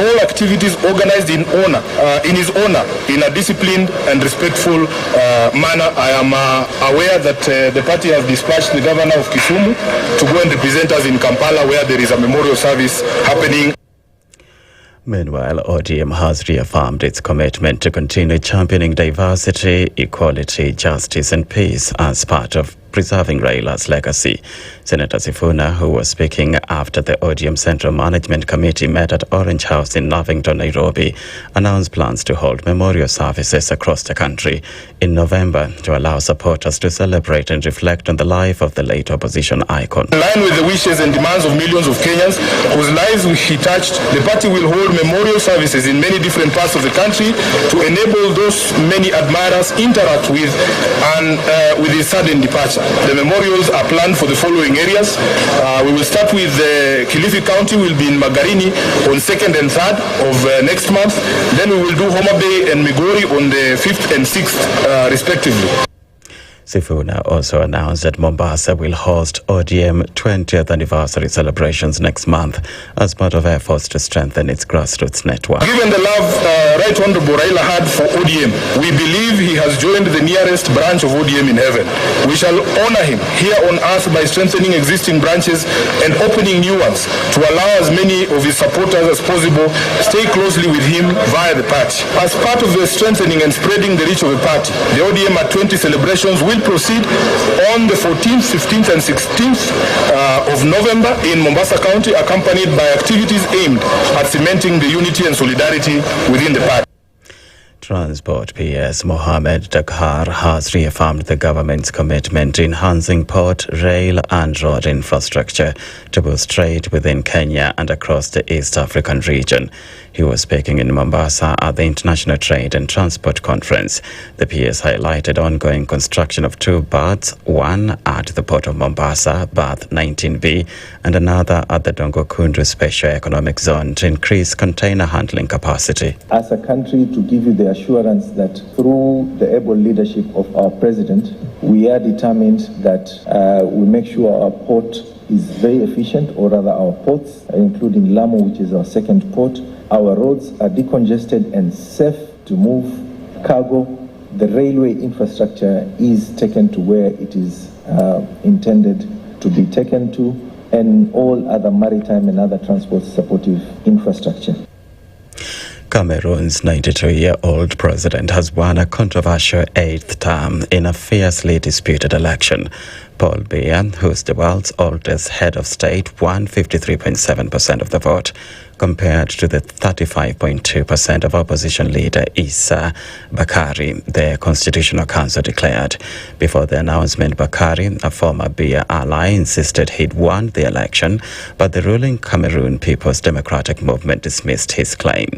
all activities organized in his honor in a disciplined and respectful manner. I am aware that the party has dispatched the governor of Kisumu to go and represent us in Kampala, where there is a memorial service happening. Meanwhile, ODM has reaffirmed its commitment to continue championing diversity, equality, justice and peace as part of preserving Raila's legacy. Senator Sifuna, who was speaking after the ODM Central Management Committee met at Orange House in Lavington, Nairobi, announced plans to hold memorial services across the country in November to allow supporters to celebrate and reflect on the life of the late opposition icon. In line with the wishes and demands of millions of Kenyans whose lives he touched, the party will hold memorial services in many different parts of the country to enable those many admirers interact with his sudden departure. The memorials are planned for the following areas. We will start with Kilifi County, will be in Magarini on 2nd and 3rd of next month. Then we will do Homa Bay and Migori on the 5th and 6th respectively. Sifuna also announced that Mombasa will host ODM 20th anniversary celebrations next month as part of efforts to strengthen its grassroots network. Given the love Right Honorable Raila had for ODM, we believe he has joined the nearest branch of ODM in heaven. We shall honor him here on earth by strengthening existing branches and opening new ones to allow as many of his supporters as possible stay closely with him via the party. As part of the strengthening and spreading the reach of the party, the ODM at 20 celebrations will proceed on the 14th, 15th and 16th of November in Mombasa County, accompanied by activities aimed at cementing the unity and solidarity within the party. Transport PS Mohamed Dakhar has reaffirmed the government's commitment to enhancing port, rail and road infrastructure to boost trade within Kenya and across the East African region. He was speaking in Mombasa at the International Trade and Transport Conference. The PS highlighted ongoing construction of 2 berths, one at the Port of Mombasa, berth 19B, and another at the Dongo Kundu Special Economic Zone to increase container handling capacity. As a country, to give you the assurance that through the able leadership of our President, we are determined that we make sure our port is very efficient, or rather our ports, including Lamu, which is our second port. Our roads are decongested and safe to move cargo. The railway infrastructure is taken to where it is intended to be taken to, and all other maritime and other transport supportive infrastructure. Cameroon's 92-year-old president has won a controversial 8th term in a fiercely disputed election. Paul Biya, who's the world's oldest head of state, won 53.7% of the vote, compared to the 35.2% of opposition leader Issa Bakari, the Constitutional Council declared. Before the announcement, Bakari, a former Biya ally, insisted he'd won the election, but the ruling Cameroon People's Democratic Movement dismissed his claim.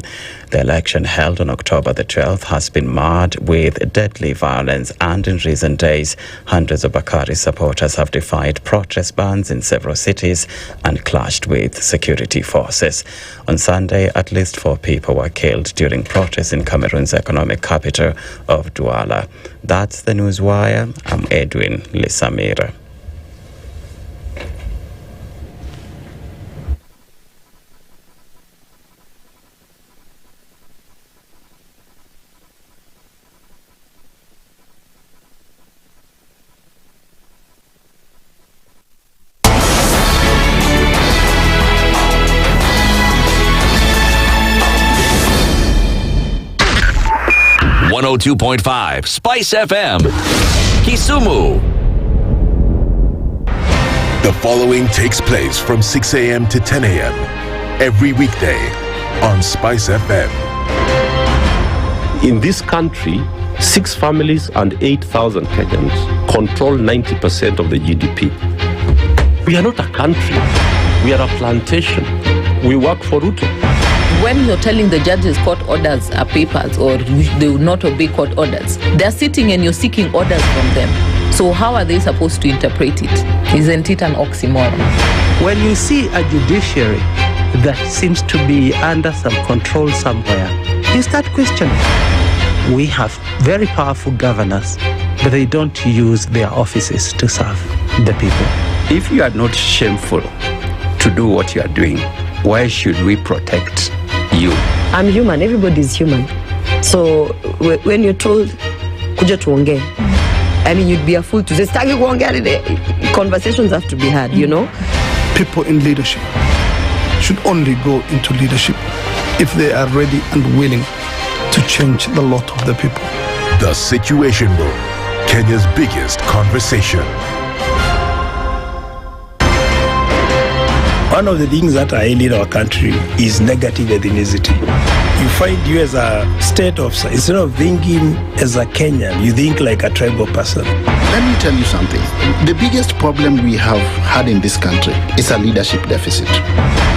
The election, held on October the 12th, has been marred with deadly violence, and in recent days, hundreds of Bakari supporters have defied protest bans in several cities and clashed with security forces. On Sunday, at least 4 people were killed during protests in Cameroon's economic capital of Douala. That's the Newswire. I'm Edwin Lisamira. .5 SpiceFM, Kisumu. The following takes place from 6 a.m. to 10 a.m. every weekday on SpiceFM. In this country, 6 families and 8,000 Kenyans control 90% of the GDP. We are not a country. We are a plantation. We work for Ruto. When you're telling the judges court orders are papers or they will not obey court orders, they're sitting and you're seeking orders from them. So how are they supposed to interpret it? Isn't it an oxymoron? When you see a judiciary that seems to be under some control somewhere, you start questioning. We have very powerful governors, but they don't use their offices to serve the people. If you are not shameful to do what you are doing, why should we protect you? I'm human. Everybody's human. So when you're told, kuja tuongee, I mean, you'd be a fool to say, staki kuongea. Conversations have to be had, you know? People in leadership should only go into leadership if they are ready and willing to change the lot of the people. The Situation Room, Kenya's biggest conversation. One of the things that are ailing our country is negative ethnicity. You find you as a state officer, instead of thinking as a Kenyan, you think like a tribal person. Let me tell you something. The biggest problem we have had in this country is a leadership deficit.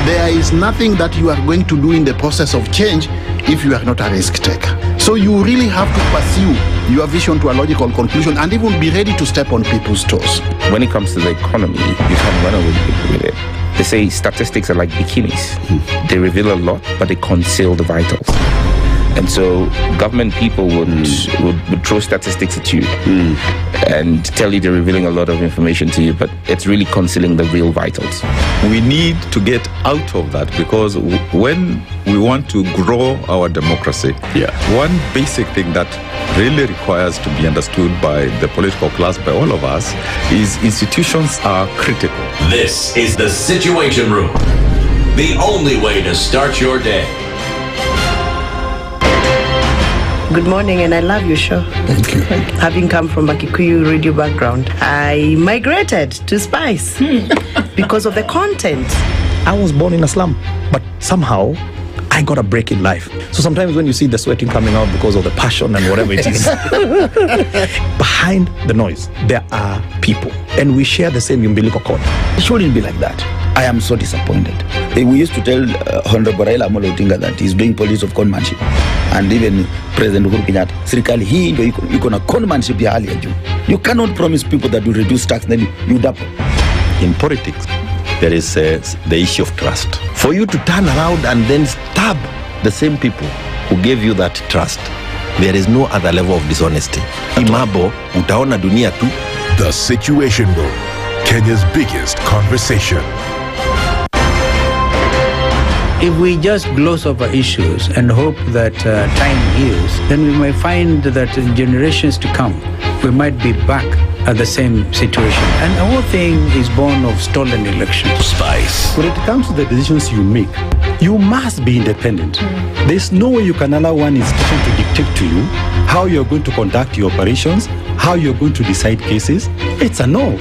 There is nothing that you are going to do in the process of change if you are not a risk taker. So you really have to pursue your vision to a logical conclusion and even be ready to step on people's toes. When it comes to the economy, you can run away with it. They say statistics are like bikinis. They reveal a lot, but they conceal the vitals. And so government people would throw statistics at you and tell you they're revealing a lot of information to you, but it's really concealing the real vitals. We need to get out of that, because when we want to grow our democracy, one basic thing that really requires to be understood by the political class, by all of us, is institutions are critical. This is the Situation Room, the only way to start your day. Good morning, and I love your show. Thank you. Having come from a Kikuyu radio background, I migrated to Spice because of the content. I was born in a slum, but somehow I got a break in life. So sometimes when you see the sweating coming out because of the passion and whatever it is, behind the noise, there are people, and we share the same umbilical cord. It shouldn't be like that. I am so disappointed. We used to tell Honorable Raila Amolo Odinga that he's doing politics of conmanship. And even President Uhuru Kenyatta, serikali hii ndio iko na conmanship ya hali ya juu. You cannot promise people that you reduce tax, then you double. In politics, there is the issue of trust. For you to turn around and then stab the same people who gave you that trust, there is no other level of dishonesty. Imabo, utaona dunia tu. The Situation Room, Kenya's biggest conversation. If we just gloss over issues and hope that time heals, then we might find that in generations to come, we might be back at the same situation. And the whole thing is born of stolen elections. Spice. When it comes to the decisions you make, you must be independent. There's no way you can allow one institution to dictate to you how you're going to conduct your operations, how you're going to decide cases. It's a no.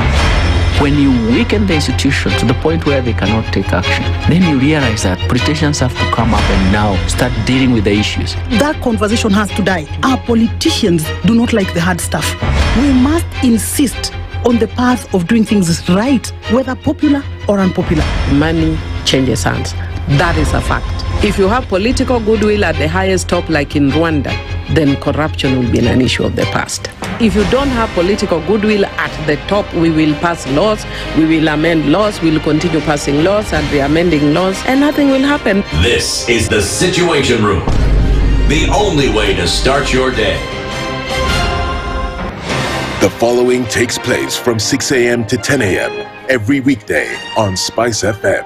When you weaken the institution to the point where they cannot take action, then you realize that politicians have to come up and now start dealing with the issues. That conversation has to die. Our politicians do not like the hard stuff. We must insist on the path of doing things right, whether popular or unpopular. Money changes hands. That is a fact. If you have political goodwill at the highest top, like in Rwanda, then corruption will be an issue of the past. If you don't have political goodwill at the top, we will pass laws, we will amend laws, we will continue passing laws and re-amending laws, and nothing will happen. This is the Situation Room, the only way to start your day. The following takes place from 6 a.m. to 10 a.m. every weekday on SpiceFM.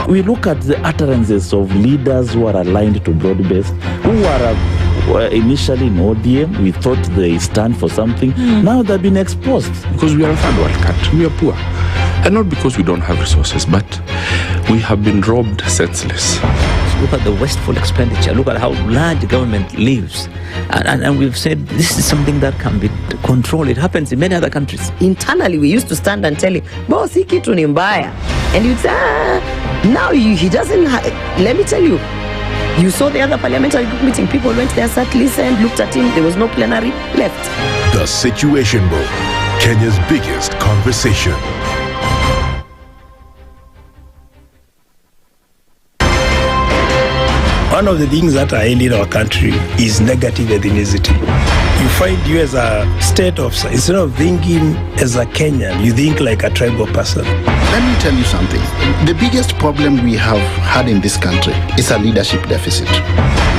We look at the utterances of leaders who are aligned to broad-based, who are initially in ODM. We thought they stand for something. Now they've been exposed. Because we are a third world country, we are poor. And not because we don't have resources, but we have been robbed senseless. Look at the wasteful expenditure. Look at how large the government lives. And we've said this is something that can be controlled. It happens in many other countries. Internally, we used to stand and tell him, boss, hii kitu ni mbaya. And you'd say, now he doesn't, let me tell you, you saw the other parliamentary group meeting, people went there, sat, listened, looked at him, there was no plenary, left. The Situation Room, Kenya's biggest conversation. One of the things that are ailing our country is negative ethnicity. You find you as a state officer, instead of thinking as a Kenyan, you think like a tribal person. Let me tell you something. The biggest problem we have had in this country is a leadership deficit.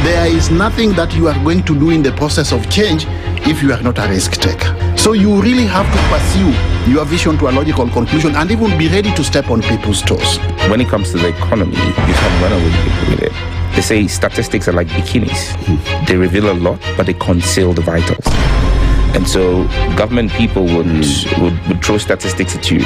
There is nothing that you are going to do in the process of change if you are not a risk taker. So you really have to pursue your vision to a logical conclusion and even be ready to step on people's toes. When it comes to the economy, you can run away with it. They say statistics are like bikinis. They reveal a lot, but they conceal the vitals. And so government people would throw statistics at you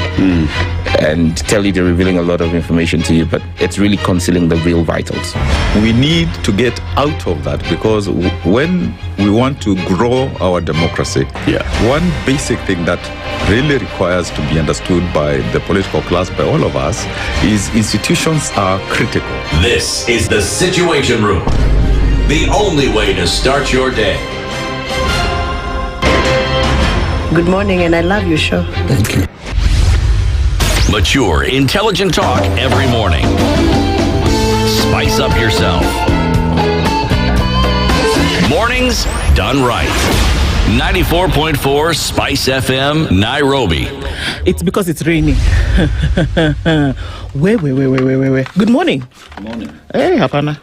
and tell you they're revealing a lot of information to you, but it's really concealing the real vitals. We need to get out of that, because when we want to grow our democracy, one basic thing that really requires to be understood by the political class, by all of us, is institutions are critical. This is the Situation Room, the only way to start your day. Good morning, and I love your show. Thank you. Mature, intelligent talk every morning. Spice up yourself. Mornings done right. 94.4 Spice FM, Nairobi. It's because it's raining. Wait. Good morning. Good morning. Hey, hapana.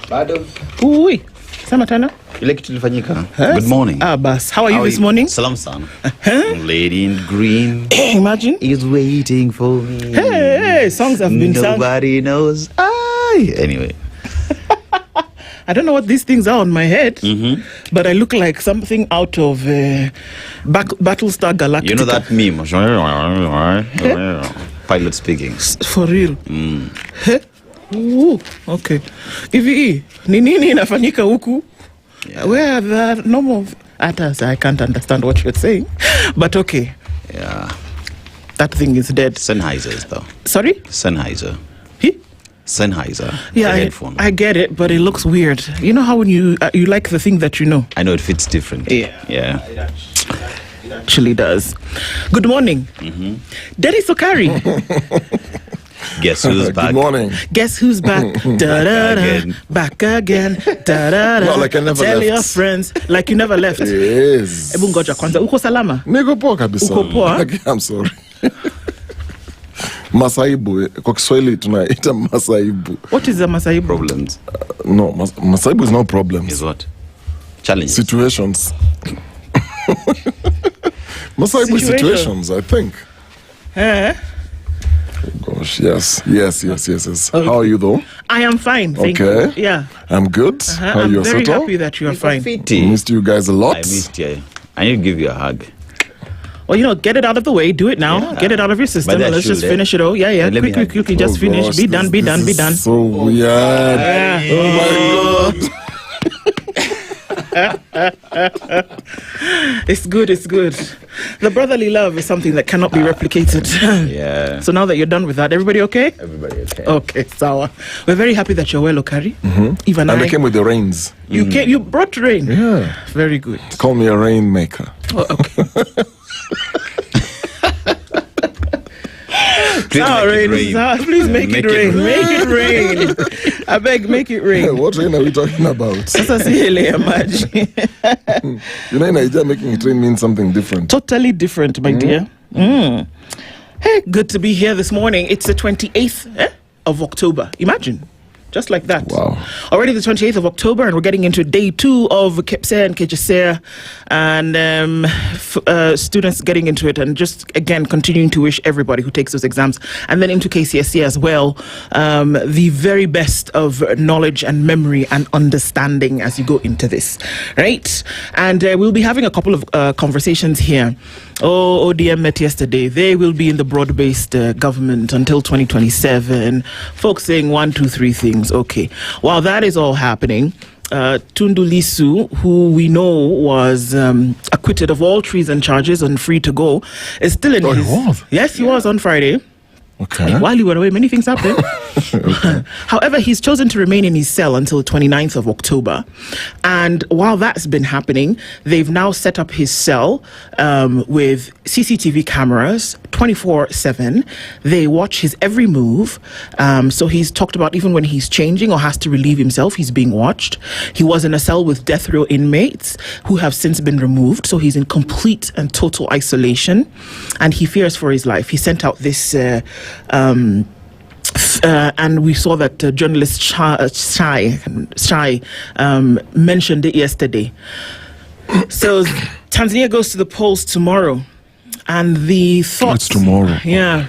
Bado. Ui. Sama tena. Ile kitu ilifanyika. Good morning. Bas. How are you this morning? Salam sana. Lady in green. Imagine. Is waiting for me. Hey, songs have been sung. Nobody knows. Anyway. I don't know what these things are on my head, but I look like something out of Battlestar Galactica. You know that meme? Pilot speaking. For real? Ooh, okay. Hivi, ni nini inafanyika huku? Where are the normal actors? I can't understand what you're saying, but okay. Yeah. That thing is dead. Sennheisers, though. Sorry? Sennheiser. Sennheiser. Yeah, I get it, but it looks weird. You know how when you like the thing that you know? I know it fits different. Yeah. It actually does. Good morning. Dennis Okari. Guess who's back? Good morning. Guess who's back? Back again. Not like I never Tell left. your friends like you never left. Yes. Ebu ngoja kwanza. Uko salama? Niko poa kabisa. Uko poa? I'm sorry. Masaibu, kwa Kiswahili tunaita masaibu. What is the masaibu? Problems. No, masaibu is no problems. Is what? Challenges. Situations. Masaibu is situations, I think. Oh gosh, yes. How are you though? I am fine, thank you. Yeah. I'm good. How are you, I'm very Aseto? happy that you are fine. Missed you guys a lot. I missed you. I need to give you a hug. Well, get it out of the way. Do it now. Yeah. Get it out of your system. Let's just finish it all. Yeah. Quickly, just finish. Gosh, be done. this is so weird. Oh my God. It's good. The brotherly love is something that cannot be replicated. Yeah. So now that you're done with that, everybody okay? Everybody okay. Okay, sawa. We're very happy that you're well, Okari. Even and I came with the rains. You brought rain. Yeah. Very good. Call me a rainmaker. Oh, okay. Please make it rain. Make it rain. I beg, make it rain. What rain are we talking about? Sasa si ile ya maji. You know, in Nigeria, making it rain means something different. Totally different, my dear. Hey, good to be here this morning. It's the 28th of October. Imagine. Just like that. Wow. Already the 28th of October, and we're getting into day 2 of KPSEA and KJSEA, and students getting into it, and just, again, continuing to wish everybody who takes those exams, and then into KCSE as well, the very best of knowledge and memory and understanding as you go into this, right? And we'll be having a couple of conversations here. ODM met yesterday. They will be in the broad-based government until 2027. Folks saying 1, 2, 3 things. Okay. While that is all happening, Tundu Lissu, who we know was acquitted of all treason charges and free to go, is still in his... He was? Yes, he was on Friday. Okay. While you were away, many things happened. Okay. However, he's chosen to remain in his cell until the 29th of October. And while that's been happening, they've now set up his cell with CCTV cameras 24/7. They watch his every move. So he's talked about even when he's changing or has to relieve himself, he's being watched. He was in a cell with death row inmates who have since been removed. So he's in complete and total isolation. And he fears for his life. He sent out this... and we saw that journalist Shai mentioned it yesterday. So Tanzania goes to the polls tomorrow. And the thoughts... It's tomorrow. Yeah.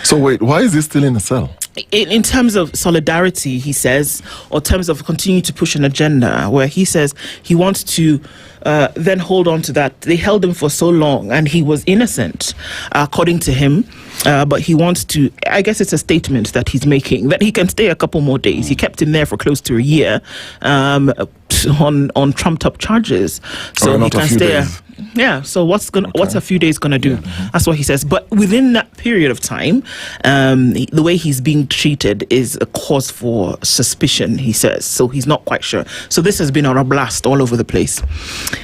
So wait, why is he still in a cell? In terms of solidarity, he says, or terms of continuing to push an agenda, where he says he wants to then hold on to that. They held him for so long, and he was innocent, according to him. But he wants to, I guess it's a statement that he's making, that he can stay a couple more days. He kept him there for close to a year on trumped-up charges. So he can stay... Yeah, so what's a few days gonna do? That's what he says. But within that period of time, the way he's being treated is a cause for suspicion, he says. So he's not quite sure. So this has been a blast all over the place.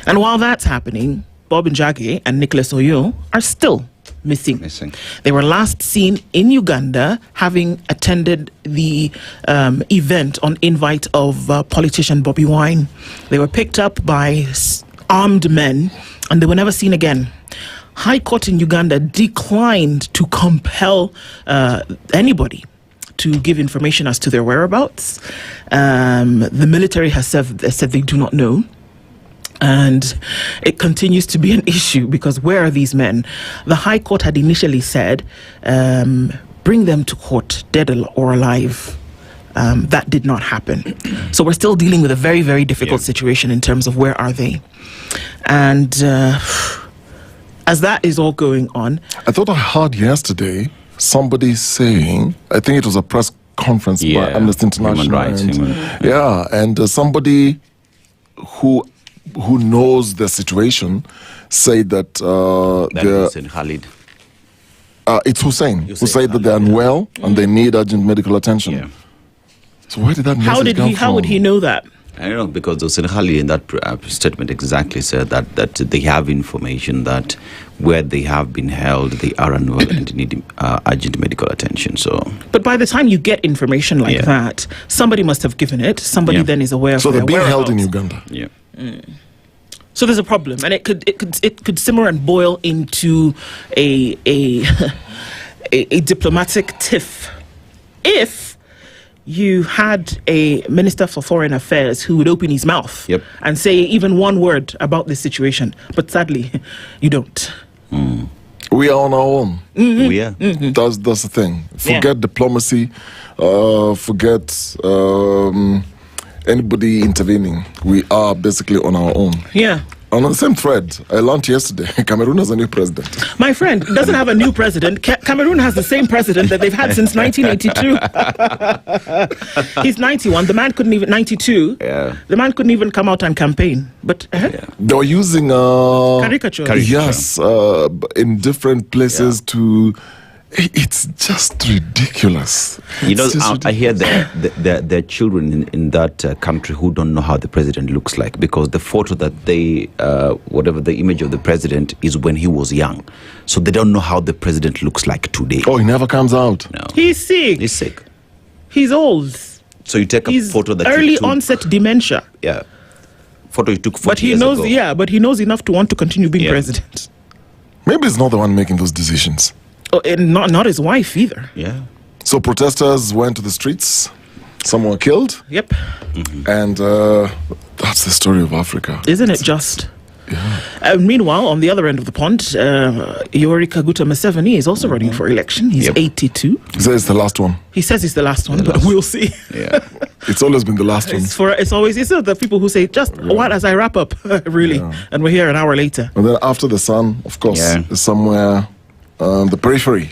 And while that's happening, Bob Njeri and Nicholas Oyo are still missing. They were last seen in Uganda, having attended the event on invite of politician Bobi Wine. They were picked up by armed men, and they were never seen again. High Court in Uganda declined to compel anybody to give information as to their whereabouts. The military has said they do not know. And it continues to be an issue, because where are these men? The High Court had initially said, bring them to court, dead or alive. That did not happen. So we're still dealing with a very, very difficult situation in terms of where are they. And as that is all going on... I thought I heard yesterday somebody saying, I think it was a press conference by Amnesty International. And somebody who knows the situation said that... Hussein Khalid. It's Hussein who said that they're unwell and they need urgent medical attention. So where did that message come from? How would he know that? I don't know, because Hussein Khalid in that statement exactly said that they have information that where they have been held, they are unwell and need urgent medical attention. So, but by the time you get information like that, somebody must have given it. Somebody then is aware of so their they're being held whereabouts. in Uganda. So there's a problem, and it could simmer and boil into a diplomatic tiff if you had a Minister for Foreign Affairs who would open his mouth and say even one word about this situation. But sadly, you don't. We are on our own. We are. That's the thing. Forget diplomacy. Forget anybody intervening. We are basically on our own. On the same thread, I learned yesterday, Cameroon has a new president. My friend doesn't have a new president. Cameroon has the same president that they've had since 1982. He's 91. The man couldn't even... 92. The man couldn't even come out and campaign. But they were using... caricature. Yes, in different places to... It's just ridiculous. You know, I hear there are children in that country who don't know how the president looks like, because the photo that they, whatever the image of the president is when he was young. So they don't know how the president looks like today. Oh, he never comes out. No. He's sick. He's sick. He's old. So you take a photo that early you took, onset dementia. Photo you took 40 but he years knows, ago. But he knows enough to want to continue being president. Maybe he's not the one making those decisions. Oh, and not his wife either. So protesters went to the streets. Some were killed. And that's the story of Africa. Isn't it just? Meanwhile, on the other end of the pond, Yoweri Kaguta Museveni is also running for election. He's 82. He says it's the last one. He says it's the last one, but we'll see. It's always been the last one. It's always the people who say, just what as I wrap up, really. And we're here an hour later. And then after the sun, of course, is somewhere on the periphery.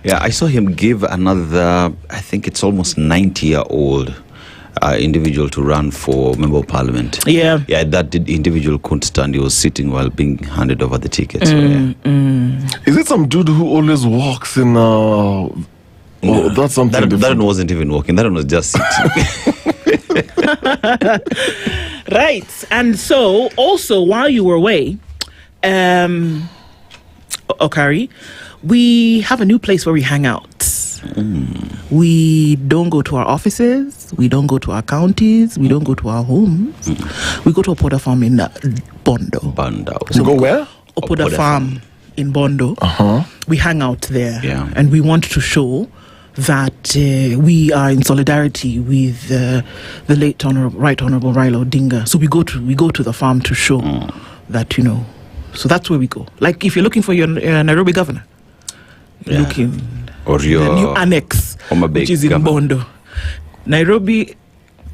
I saw him give another, I think it's almost 90-year-old individual to run for member of parliament. That individual couldn't stand. He was sitting while being handed over the ticket. Is it some dude who always walks in... that's something different. That one wasn't even walking. That one was just sitting. Right. And so, also, while you were away, Okari, we have a new place where we hang out. We don't go to our offices. We don't go to our counties. We don't go to our homes. We go to Opoda Farm in Bondo. You go where? Opoda Farm in Bondo. We hang out there. And we want to show that we are in solidarity with the late Right Honorable Raila Odinga. So we go to the farm to show that, So that's where we go. Like if you're looking for your Nairobi governor, look in or your the new annex, which is in Bondo. Nairobi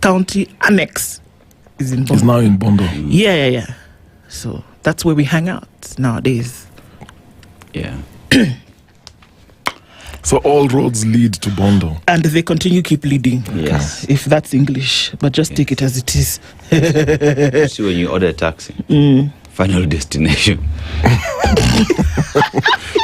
County Annex is in Bondo. It's now in Bondo. Yeah. So that's where we hang out nowadays. Yeah. So all roads lead to Bondo. And they keep leading. Yes. If that's English. But just take it as it is. See when you order a taxi. Final destination.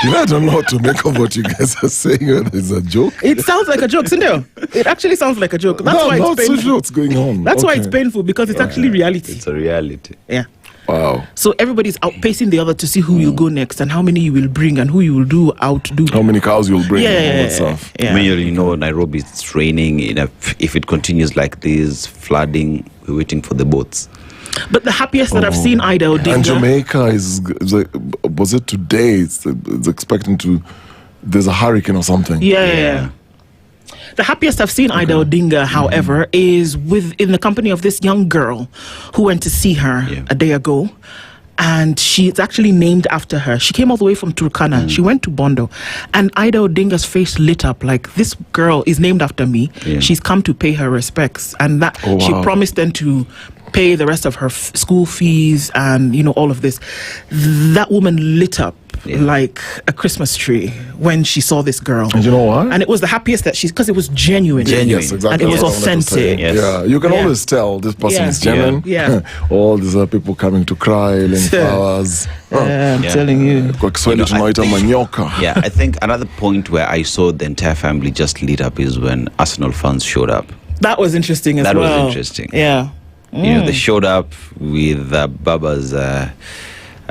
I don't know what to make of what you guys are saying. Whether it's a joke. It sounds like a joke, Sindel. It actually sounds like a joke. That's why it's painful. So what's going on? That's why it's painful, because it's actually reality. It's a reality. Yeah. Wow. So everybody's outpacing the other to see who will go next and how many you will bring and who you will outdo. How many cows you'll bring and all that stuff. Yeah. You know, Nairobi is raining. If it continues like this, flooding, we're waiting for the boats. But the happiest that I've seen Ida Odinga. And Jamaica is like, was it today? It's expecting to, there's a hurricane or something. Yeah. The happiest I've seen Ida Odinga, however, is in the company of this young girl who went to see her a day ago. And it's actually named after her. She came all the way from Turkana. She went to Bondo. And Ida Odinga's face lit up like, this girl is named after me. Yeah. She's come to pay her respects. And that she promised then to pay the rest of her school fees and, all of this. That woman lit up like a Christmas tree when she saw this girl. And you know what? And it was the happiest that because it was genuine. Yes, exactly. And it was authentic. Yes. Yeah, you can always tell this person is genuine. Yeah. All these are people coming to cry, laying flowers. I'm telling you. I think another point where I saw the entire family just lit up is when Arsenal fans showed up. That was interesting as well. That was interesting. Yeah. They showed up with Baba's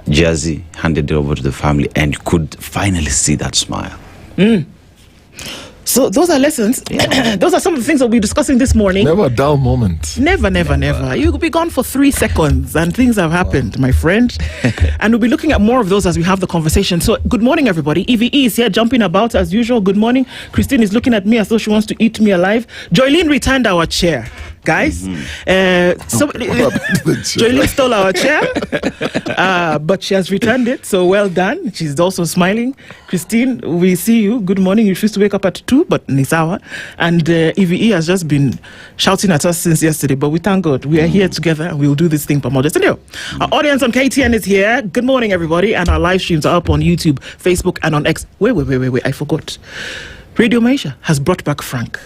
jersey, handed it over to the family, and you could finally see that smile. So those are lessons. Those are some of the things that we'll be discussing this morning. Never a dull moment. Never. You'll be gone for 3 seconds and things have happened, my friend. And we'll be looking at more of those as we have the conversation. So good morning, everybody. EVE is here jumping about as usual. Good morning. Christine is looking at me as though she wants to eat me alive. Joylene returned our chair. Guys, Joylene stole our chair, but she has returned it, so well done. She's also smiling. Christine, we see you. Good morning. You used to wake up at 2, but Nisawa. And EVE has just been shouting at us since yesterday, but we thank God. We are here together and we'll do this thing. Our audience on KTN is here. Good morning, everybody. And our live streams are up on YouTube, Facebook, and on X. Wait. I forgot. Radio Maisha has brought back Frank.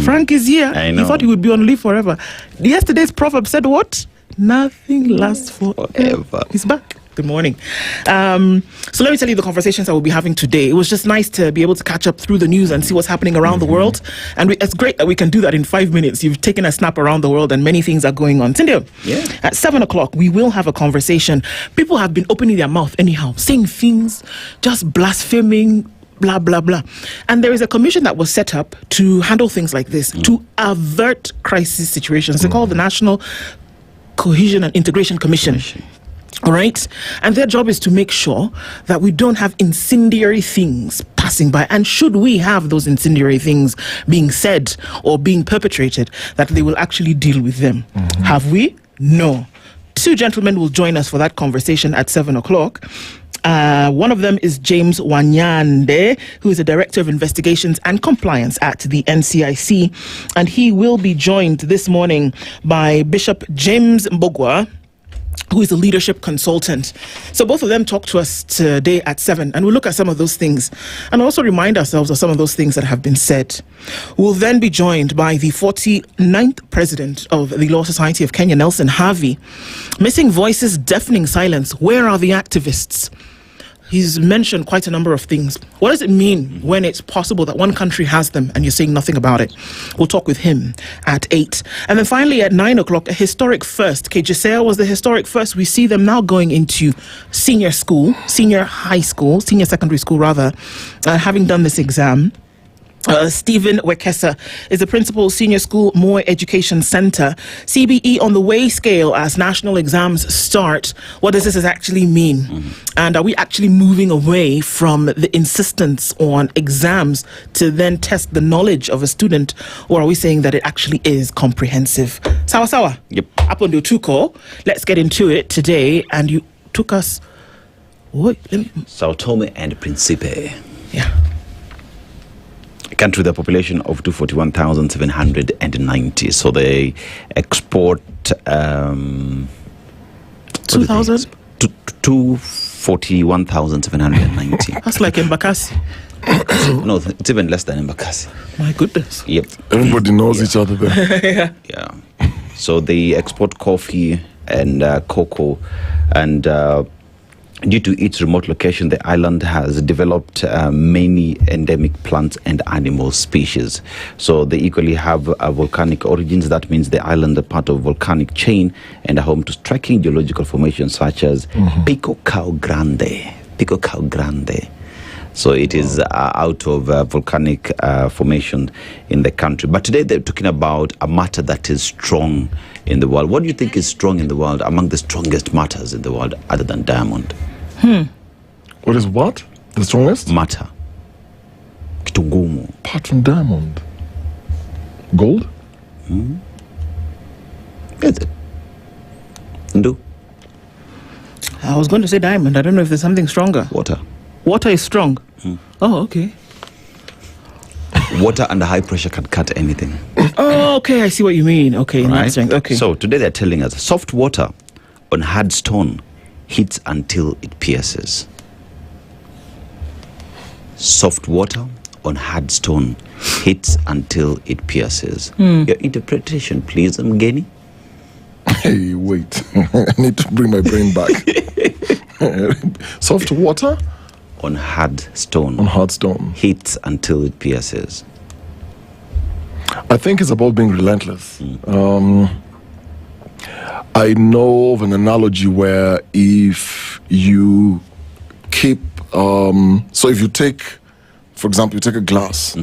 Frank is here. I know. He thought he would be on leave forever. Yesterday's proverb said what? Nothing lasts forever. He's back. Good morning. So let me tell you the conversations that we'll be having today. It was just nice to be able to catch up through the news and see what's happening around the world. And it's great that we can do that in 5 minutes. You've taken a snap around the world and many things are going on. Cindy, at 7 o'clock, we will have a conversation. People have been opening their mouth anyhow, saying things, just blaspheming, blah, blah, blah. And there is a commission that was set up to handle things like this, to avert crisis situations. They call the National Cohesion and Integration Commission. All right? And their job is to make sure that we don't have incendiary things passing by. And should we have those incendiary things being said or being perpetrated, that they will actually deal with them. Have we? No. 2 gentlemen will join us for that conversation at 7 o'clock. One of them is James Wanyande, who is the Director of Investigations and Compliance at the NCIC. And he will be joined this morning by Bishop James Mbogwa, who is a leadership consultant. So both of them talk to us today at 7, and we'll look at some of those things and also remind ourselves of some of those things that have been said. We'll then be joined by the 49th President of the Law Society of Kenya, Nelson Harvey. Missing voices, deafening silence. Where are the activists? He's mentioned quite a number of things. What does it mean when it's possible that one country has them and you're saying nothing about it? We'll talk with him at 8. And then finally at 9 o'clock, a historic first. KJSEA was the historic first. We see them now going into senior high school, senior secondary school rather, having done this exam. Stephen Wekesa is the principal, Senior School Moy Education Center. CBE on the way scale as national exams start. What does this actually mean? And are we actually moving away from the insistence on exams to then test the knowledge of a student, or are we saying that it actually is comprehensive? Sawa. Yep. Up on the Tuko. Let's get into it today. And you took us Sao Tome and Principe. Yeah. A country with a population of 241,790. So they export 2,000? 241,790. That's like Embakasi. No, it's even less than Embakasi. My goodness. Yep. Everybody knows each other there. Yeah. So they export coffee and cocoa, and due to its remote location, the island has developed many endemic plants and animal species. So they equally have volcanic origins. That means the island is part of volcanic chain and a home to striking geological formations such as Pico Cao Grande. So it is out of volcanic formation in the country. But today they're talking about a matter that is strong in the world. What do you think is strong in the world, among the strongest matters in the world, other than diamond? What is what? The strongest? Matter. Kitugumu. Apart from diamond. Gold? Is it? Ndu? I was going to say diamond. I don't know if there's something stronger. Water. Water is strong. Oh, okay. Water under high pressure can cut anything. Oh, okay. I see what you mean. Okay, Right? strength. Okay. So today they're telling us soft water on hard stone heats until it pierces. Soft water on hard stone heats until it pierces. Your interpretation, please, Mgeni. Hey, wait. I need to bring my brain back. Soft water? On hard stone. On hard stone. Heats until it pierces. I think it's about being relentless. I know of an analogy where if you keep, so if you take, for example, you take a glass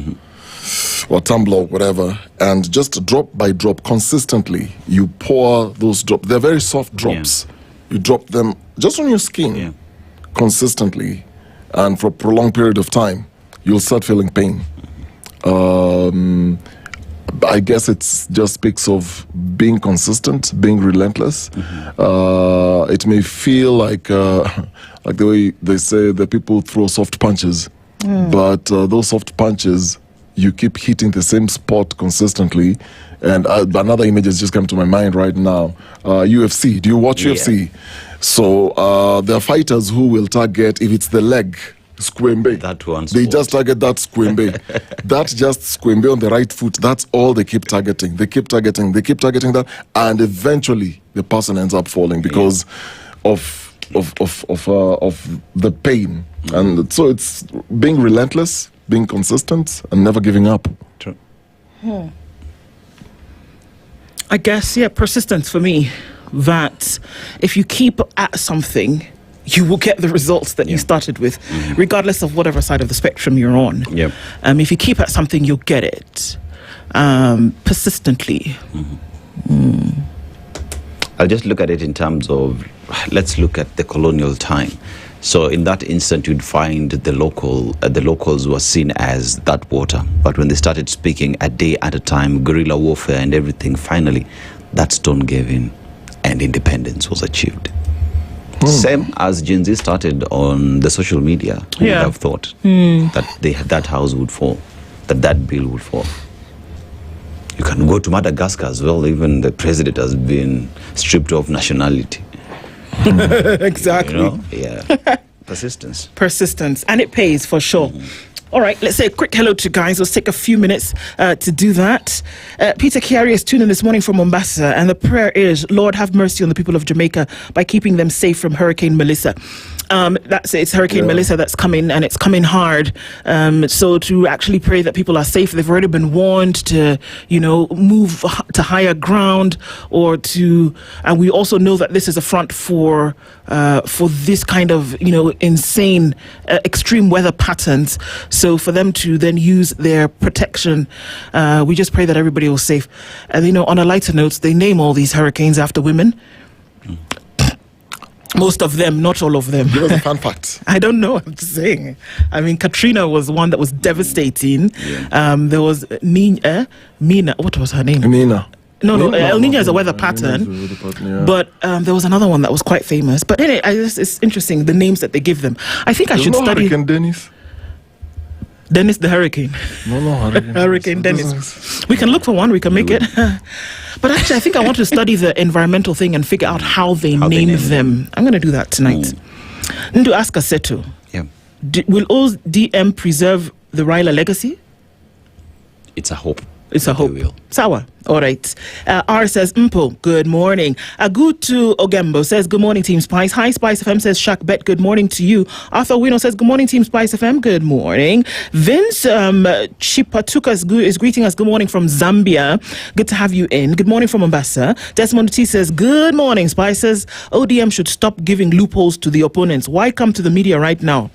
or a tumbler or whatever, and just drop by drop consistently, you pour those drops. They're very soft drops. You drop them just on your skin consistently, and for a prolonged period of time, you'll start feeling pain. I guess it just speaks of being consistent, being relentless. It may feel like the way they say that people throw soft punches, but those soft punches, you keep hitting the same spot consistently. And another image has just come to my mind right now. UFC. Do you watch UFC? So there are fighters who will target, if it's the leg, squembe. That one. They just target that squembe. That's just squembe on the right foot. That's all they keep targeting. They keep targeting that, and eventually the person ends up falling because of the pain. And so it's being relentless, being consistent, and never giving up. True. I guess, persistence for me. That if you keep at something, you will get the results that you started with, regardless of whatever side of the spectrum you're on. If you keep at something, you'll get it persistently. I'll just look at it in terms of, let's look at the colonial time. So in that instant, you'd find the locals were seen as that water. But when they started speaking a day at a time, guerrilla warfare and everything, finally, that stone gave in and independence was achieved. Same as Gen Z started on the social media, who would have thought that that house would fall, that bill would fall. You can go to Madagascar as well. Even the president has been stripped of nationality. Exactly. Persistence. And it pays for sure. All right, let's say a quick hello to guys. Let's take a few minutes to do that. Peter Chiari is tuning in this morning from Mombasa, and the prayer is, Lord, have mercy on the people of Jamaica by keeping them safe from Hurricane Melissa. That's it. It's Hurricane Melissa that's coming, and it's coming hard. So to actually pray that people are safe, they've already been warned to, move to higher ground, or to. And we also know that this is a front for this kind of insane, extreme weather patterns. So for them to then use their protection, we just pray that everybody was safe. And on a lighter note, they name all these hurricanes after women. Most of them, not all of them. Give us a fun fact. I don't know. I'm just saying. I mean, Katrina was one that was devastating. There was Mina. What was her name? Nina. No, El Nino is a weather pattern. But there was another one that was quite famous. But anyway, it's interesting, the names that they give them. I think I should study... Hurricane Dennis? Dennis the Hurricane. No, Hurricane Dennis. We can look for one, we can make it. But actually, I think I want to study the environmental thing and figure out how they name them. I'm going to do that tonight. Ndu ask Aseto. Yeah. Will ODM preserve the Raila legacy? It's a hope. It's a hope. Sawa. All right. R says, Mpo, good morning. Agutu Ogembo says, good morning, Team Spice. Hi, Spice FM says, Shak Bet, good morning to you. Arthur Wino says, good morning, Team Spice FM. Good morning. Vince Chipatuka is greeting us. Good morning from Zambia. Good to have you in. Good morning from Mombasa. Desmond T says, good morning, Spice. Says, ODM should stop giving loopholes to the opponents. Why come to the media right now?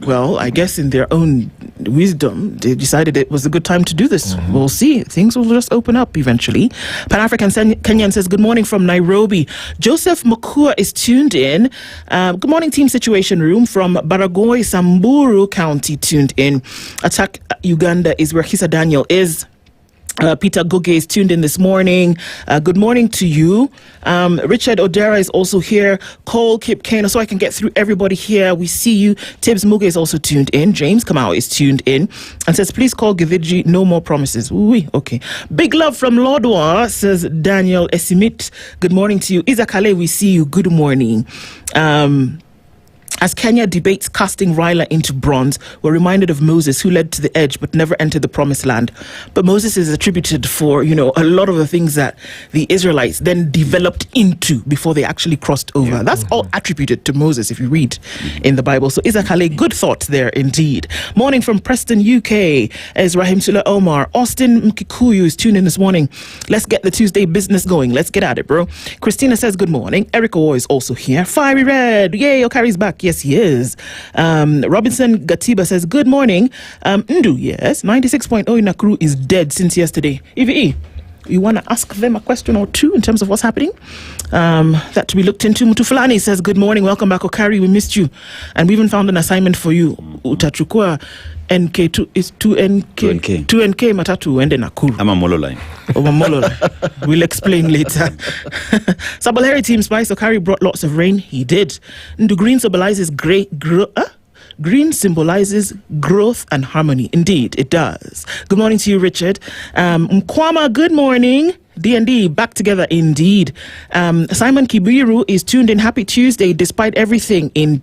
Well, I guess in their own wisdom, they decided it was a good time to do this. We'll see. Things will just open up eventually. Pan-African Kenyan says, good morning from Nairobi. Joseph Makua is tuned in. Good morning, Team Situation Room from Baragoi, Samburu County, tuned in. Attack Uganda is where Kisa Daniel is. Peter Goge is tuned in this morning. Good morning to you. Richard Odera is also here. Cole Kip Kano, so I can get through everybody here. We see you. Tibbs Muge is also tuned in. James Kamau is tuned in and says, please call Giviji, no more promises. Ooh, okay. Big love from Lodwa, says Daniel Esimit. Good morning to you. Izakale, we see you. Good morning. As Kenya debates casting Raila into bronze, we're reminded of Moses, who led to the edge but never entered the promised land. But Moses is attributed for, a lot of the things that the Israelites then developed into before they actually crossed over. Yeah. That's all attributed to Moses, if you read in the Bible. So Izakale, good thought there indeed. Morning from Preston, UK, is Rahim Sula Omar. Austin Mkikuyu is tuned in this morning. Let's get the Tuesday business going. Let's get at it, bro. Christina says, good morning. Eric Owo is also here. Fiery Red. Yay, Okari's back. Yes, he is. Robinson Gatiba says, good morning. Ndu, yes, 96.0 in Nakuru is dead since yesterday. EVE, you want to ask them a question or two in terms of what's happening? That to be looked into. Mutufulani says, good morning. Welcome back, Okari. We missed you. And we even found an assignment for you. Utachukua NK2 is 2NK. 2NK matatu ende Nakuru. I'm a Molo line. We'll explain later. Sabalheri Team Spice, Okari brought lots of rain. He did. The green symbolizes green symbolizes growth and harmony. Indeed, it does. Good morning to you, Richard. Mkwama, good morning. D&D, back together indeed. Simon Kibiru is tuned in. Happy Tuesday, despite everything in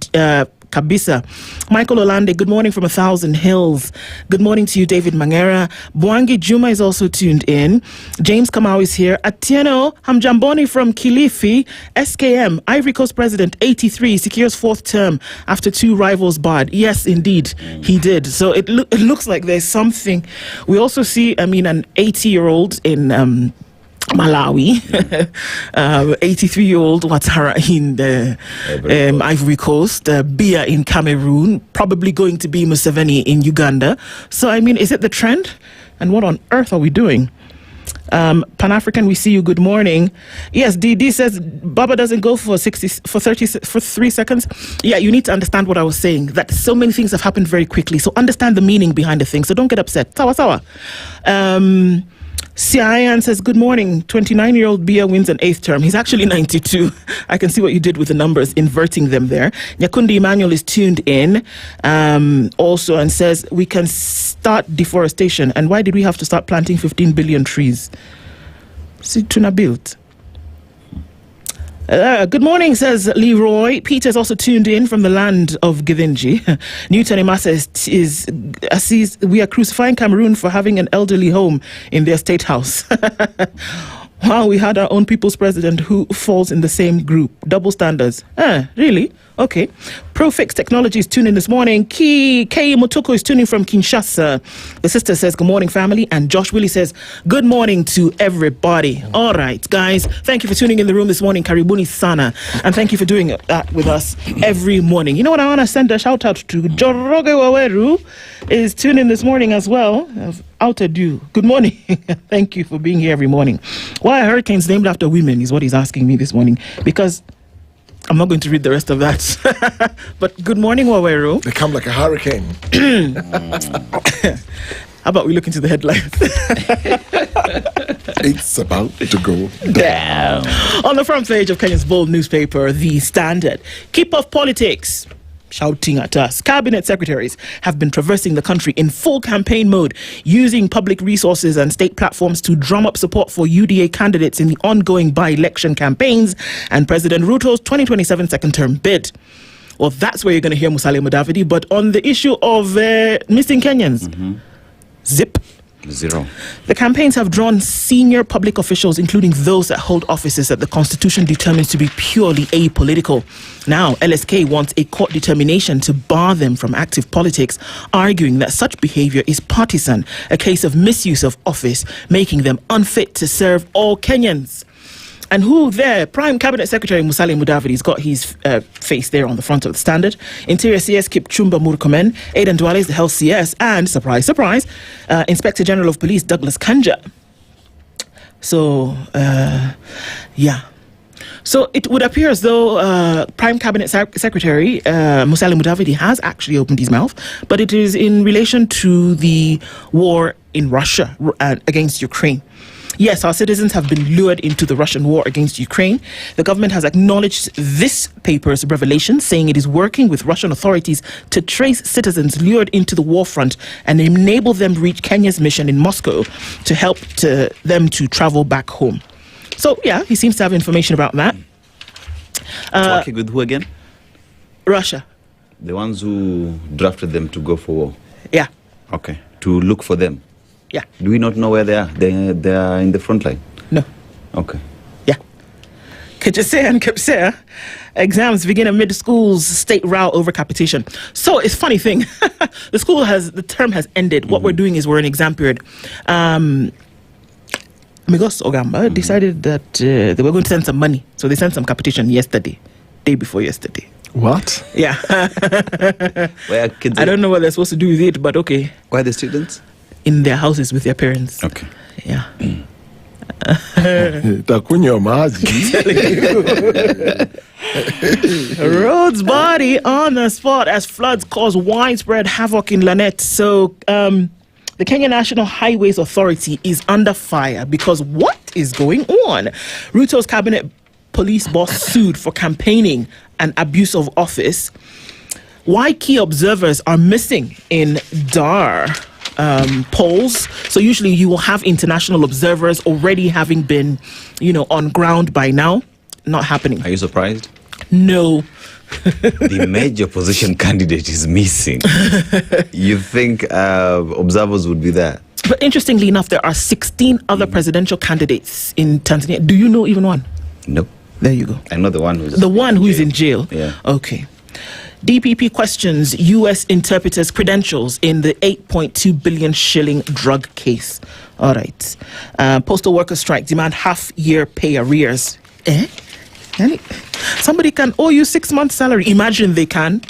Kabisa. Michael Olande, good morning from 1,000 Hills. Good morning to you, David Mangera. Bwangi Juma is also tuned in. James Kamau is here. Atieno Hamjamboni from Kilifi. SKM, Ivory Coast President, 83, secures fourth term after two rivals barred. Yes, indeed, he did. So it looks like there's something. We also see, an 80-year-old in Malawi, 83-year-old Ouattara in the Ivory Coast, Biya in Cameroon, probably going to be Museveni in Uganda. So, is it the trend? And what on earth are we doing? Pan-African, we see you. Good morning. Yes, DD says Baba doesn't go for 3 seconds. Yeah, you need to understand what I was saying, that so many things have happened very quickly. So understand the meaning behind the thing. So don't get upset. Sawa. Siayan says, good morning. 29-year-old Biya wins an 8th term. He's actually 92. I can see what you did with the numbers, inverting them there. Nyakundi Emmanuel is tuned in also and says, we can start deforestation. And why did we have to start planting 15 billion trees? See, tuna built. Good morning, says Leroy. Peter is also tuned in from the land of Githinji. Newton Emasa says, we are crucifying Cameroon for having an elderly home in their state house. Wow, we had our own people's president who falls in the same group. Double standards. Really? Okay. Profix Technology is tuning in this morning. Kei Motoko is tuning from Kinshasa. The sister says, good morning, family. And Josh Willie says, good morning to everybody. All right, guys. Thank you for tuning in the room this morning. Karibuni Sana. And thank you for doing that with us every morning. You know what? I want to send a shout out to Joroge Waweru is tuning in this morning as well. I've outed you. Good morning. Thank you for being here every morning. Why are hurricanes named after women is what he's asking me this morning. Because I'm not going to read the rest of that. But good morning, Waweru. They come like a hurricane. How about we look into the headlines? It's about to go down. On the front page of Kenya's bold newspaper, The Standard, keep off politics, shouting at us. Cabinet secretaries have been traversing the country in full campaign mode, using public resources and state platforms to drum up support for UDA candidates in the ongoing by-election campaigns and President Ruto's 2027 second-term bid. Well, that's where you're going to hear Musalia Mudavadi. But on the issue of missing Kenyans, zip. Zero. The campaigns have drawn senior public officials, including those that hold offices that the Constitution determines to be purely apolitical. Now, LSK wants a court determination to bar them from active politics, arguing that such behavior is partisan, a case of misuse of office, making them unfit to serve all Kenyans. And who there? Prime Cabinet Secretary Musalia Mudavadi's got his face there on the front of the Standard. Interior CS Kipchumba Murkomen, Aidan Duale is the Health CS, and surprise, surprise, Inspector General of Police Douglas Kanja. So, yeah. So it would appear as though Prime Cabinet Secretary Musalia Mudavadi has actually opened his mouth, but it is in relation to the war in Russia against Ukraine. Yes, our citizens have been lured into the Russian war against Ukraine. The government has acknowledged this paper's revelation, saying it is working with Russian authorities to trace citizens lured into the war front and enable them to reach Kenya's mission in Moscow to help them to travel back home. So, yeah, he seems to have information about that. Working with who again? Russia. The ones who drafted them to go for war? Yeah. Okay. To look for them? Yeah. Do we not know where they are? They are in the front line? No. Okay. Yeah. Kajase and Kipsea, exams begin amid schools' state row over capitation. So it's funny thing. The term has ended. What we're doing is we're in exam period. Migos Ogamba decided that they were going to send some money. So they sent some capitation day before yesterday. What? Yeah. Where kids? I don't know what they're supposed to do with it, but okay. Why the students? In their houses with their parents. Okay. Yeah. Takunywa maji. Rhodes' body on the spot as floods cause widespread havoc in Lanet. So, the Kenya National Highways Authority is under fire because what is going on? Ruto's cabinet police boss sued for campaigning and abuse of office. Why key observers are missing in Dar polls. So usually you will have international observers already having been, on ground by now. Not happening. Are you surprised? No. The major opposition candidate is missing. You think observers would be there? But interestingly enough, there are 16 other presidential candidates in Tanzania. Do you know even one? No. There you go. I know the one who's in jail. Yeah. Okay. DPP questions U.S. interpreters' credentials in the 8.2 billion shilling drug case. All right. Postal workers strike, demand half-year pay arrears. Somebody can owe you 6 months' salary. Imagine they can.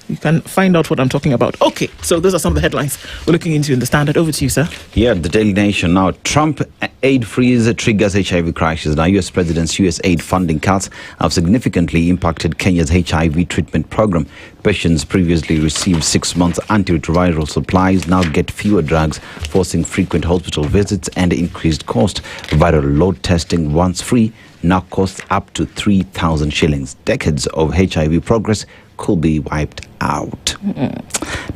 You can find out what I'm talking about. Okay, so those are some of the headlines we're looking into in the Standard. Over to you, sir. Yeah, the Daily Nation now. Trump aid freeze triggers HIV crisis. Now, U.S. President's U.S. aid funding cuts have significantly impacted Kenya's HIV treatment program. Patients previously received 6 months antiretroviral supplies now get fewer drugs, forcing frequent hospital visits and increased cost. Viral load testing, once free, now costs up to 3,000 shillings. Decades of HIV progress could be wiped out.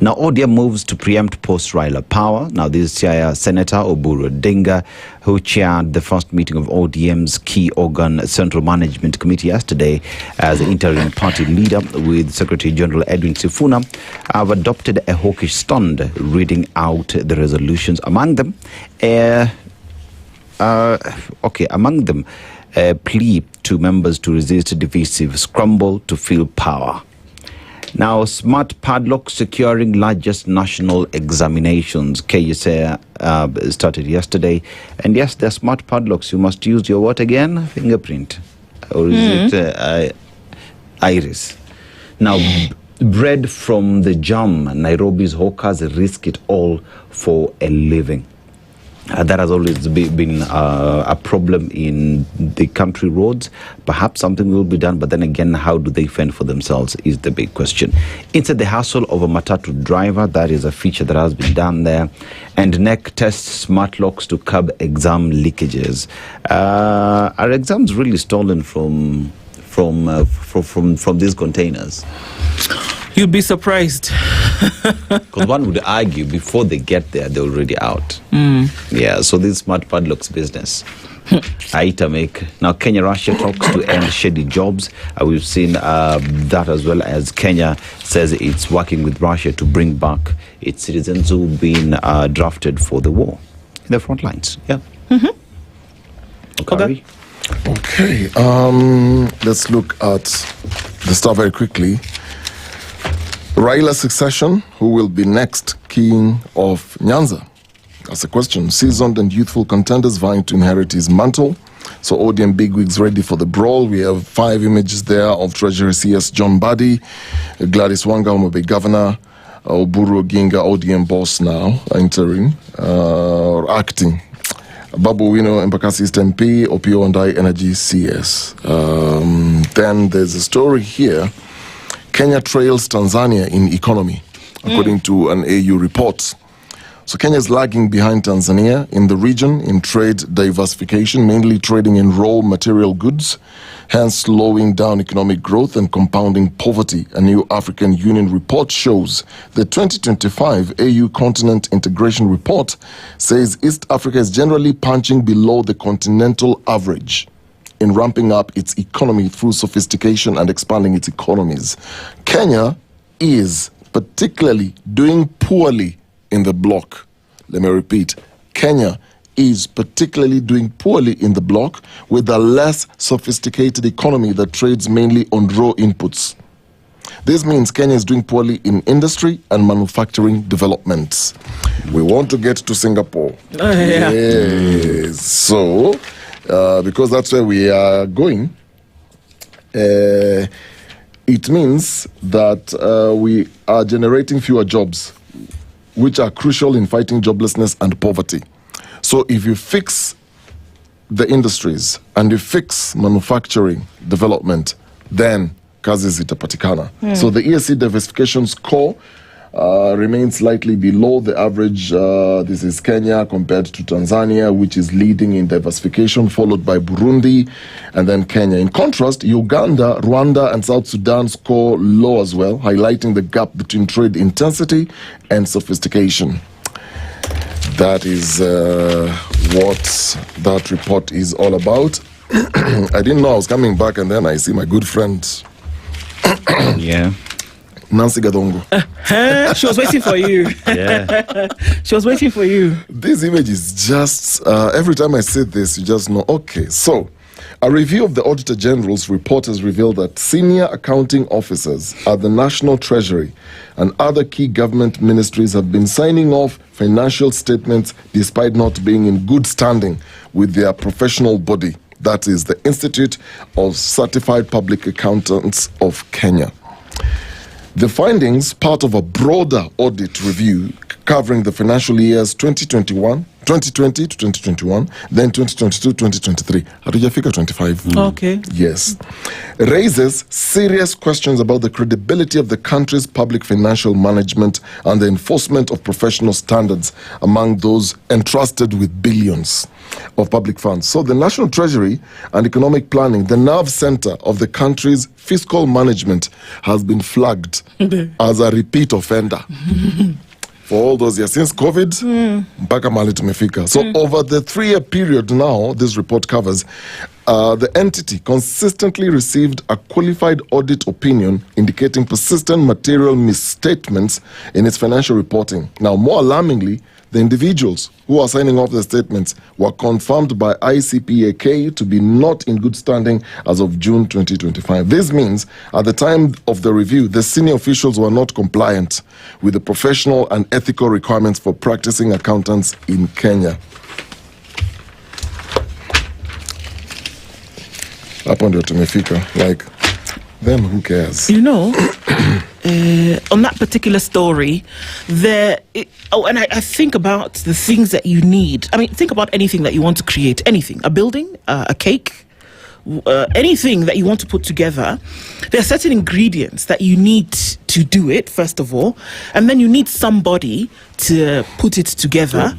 Now, ODM moves to preempt post-Raila power. Now, this Senator Oburu Odinga, who chaired the first meeting of ODM's key organ Central Management Committee yesterday as interim party leader with Secretary General Edwin Sifuna, have adopted a hawkish stand, reading out the resolutions. Among them, a plea to members to resist a divisive scramble to fill power. Now, smart padlock securing largest national examinations. KSA started yesterday. And yes, they're smart padlocks. You must use your what again? Fingerprint. Or is it iris? Now, bred from the jam, Nairobi's hawkers risk it all for a living. That has always been a problem in the country roads. Perhaps something will be done, but then again, how do they fend for themselves is the big question. Inside the hustle of a matatu driver, that is a feature that has been done there. And NEC tests smart locks to curb exam leakages. Are exams really stolen from these containers? You'd be surprised. Because one would argue before they get there, they're already out. Yeah, so this smart padlocks business. Aitamake. Now, Kenya-Russia talks to end shady jobs. We've seen that, as well as Kenya says it's working with Russia to bring back its citizens who've been drafted for the war in the front lines. Yeah. Okari. Okay. Let's look at the stuff very quickly. Raila's succession, who will be next king of Nyanza? That's a question. Seasoned and youthful contenders vying to inherit his mantle. So ODM bigwigs ready for the brawl. We have 5 images there of Treasury CS John Badi, Gladys Wanga, Homobe Governor, Oburu Oginga, ODM boss now, interim, or acting. Babu Wino, Embakasi East MP, Opio Ondai Energy CS. Then there's a story here. Kenya trails Tanzania in economy, according to an AU report. So Kenya is lagging behind Tanzania in the region in trade diversification, mainly trading in raw material goods, hence slowing down economic growth and compounding poverty. A new African Union report shows the 2025 AU Continent Integration Report says East Africa is generally punching below the continental average in ramping up its economy through sophistication and expanding its economies. Kenya is particularly doing poorly in the bloc. Let me repeat. Kenya is particularly doing poorly in the bloc with a less sophisticated economy that trades mainly on raw inputs. This means Kenya is doing poorly in industry and manufacturing developments. We want to get to Singapore. Yeah. Yes. So, because that's where we are going, it means that we are generating fewer jobs, which are crucial in fighting joblessness and poverty. So if you fix the industries and you fix manufacturing development, then kazi zitapatikana. So the ESC diversification score remains slightly below the average. This is Kenya compared to Tanzania, which is leading in diversification, followed by Burundi and then Kenya. In contrast, Uganda, Rwanda, and South Sudan score low as well, highlighting the gap between trade intensity and sophistication. That is what that report is all about. I didn't know I was coming back, and then I see my good friend. Yeah. Nancy Gadongo. She was waiting for you. Yeah. She was waiting for you. This image is just, every time I say this, you just know, okay. So, a review of the Auditor General's report has revealed that senior accounting officers at the National Treasury and other key government ministries have been signing off financial statements despite not being in good standing with their professional body. That is the Institute of Certified Public Accountants of Kenya. The findings, part of a broader audit review covering the financial years 2020 to 2021, then 2022, 2023. Hatujafika 25. Okay. Yes. Raises serious questions about the credibility of the country's public financial management and the enforcement of professional standards among those entrusted with billions of public funds. So the National Treasury and Economic Planning, the nerve center of the country's fiscal management, has been flagged as a repeat offender. For all those years, since COVID, mpaka mahali tumefika. So over the 3-year period now, this report covers, the entity consistently received a qualified audit opinion indicating persistent material misstatements in its financial reporting. Now, more alarmingly, the individuals who are signing off the statements were confirmed by ICPAK to be not in good standing as of June 2025. This means at the time of the review, the senior officials were not compliant with the professional and ethical requirements for practicing accountants in Kenya. Hapo ndio tumefika. Like, then who cares? You know, on that particular story, and I think about the things that you need. I mean, think about anything that you want to create, anything, a building, a cake, anything that you want to put together. There are certain ingredients that you need to do it, first of all, and then you need somebody to put it together,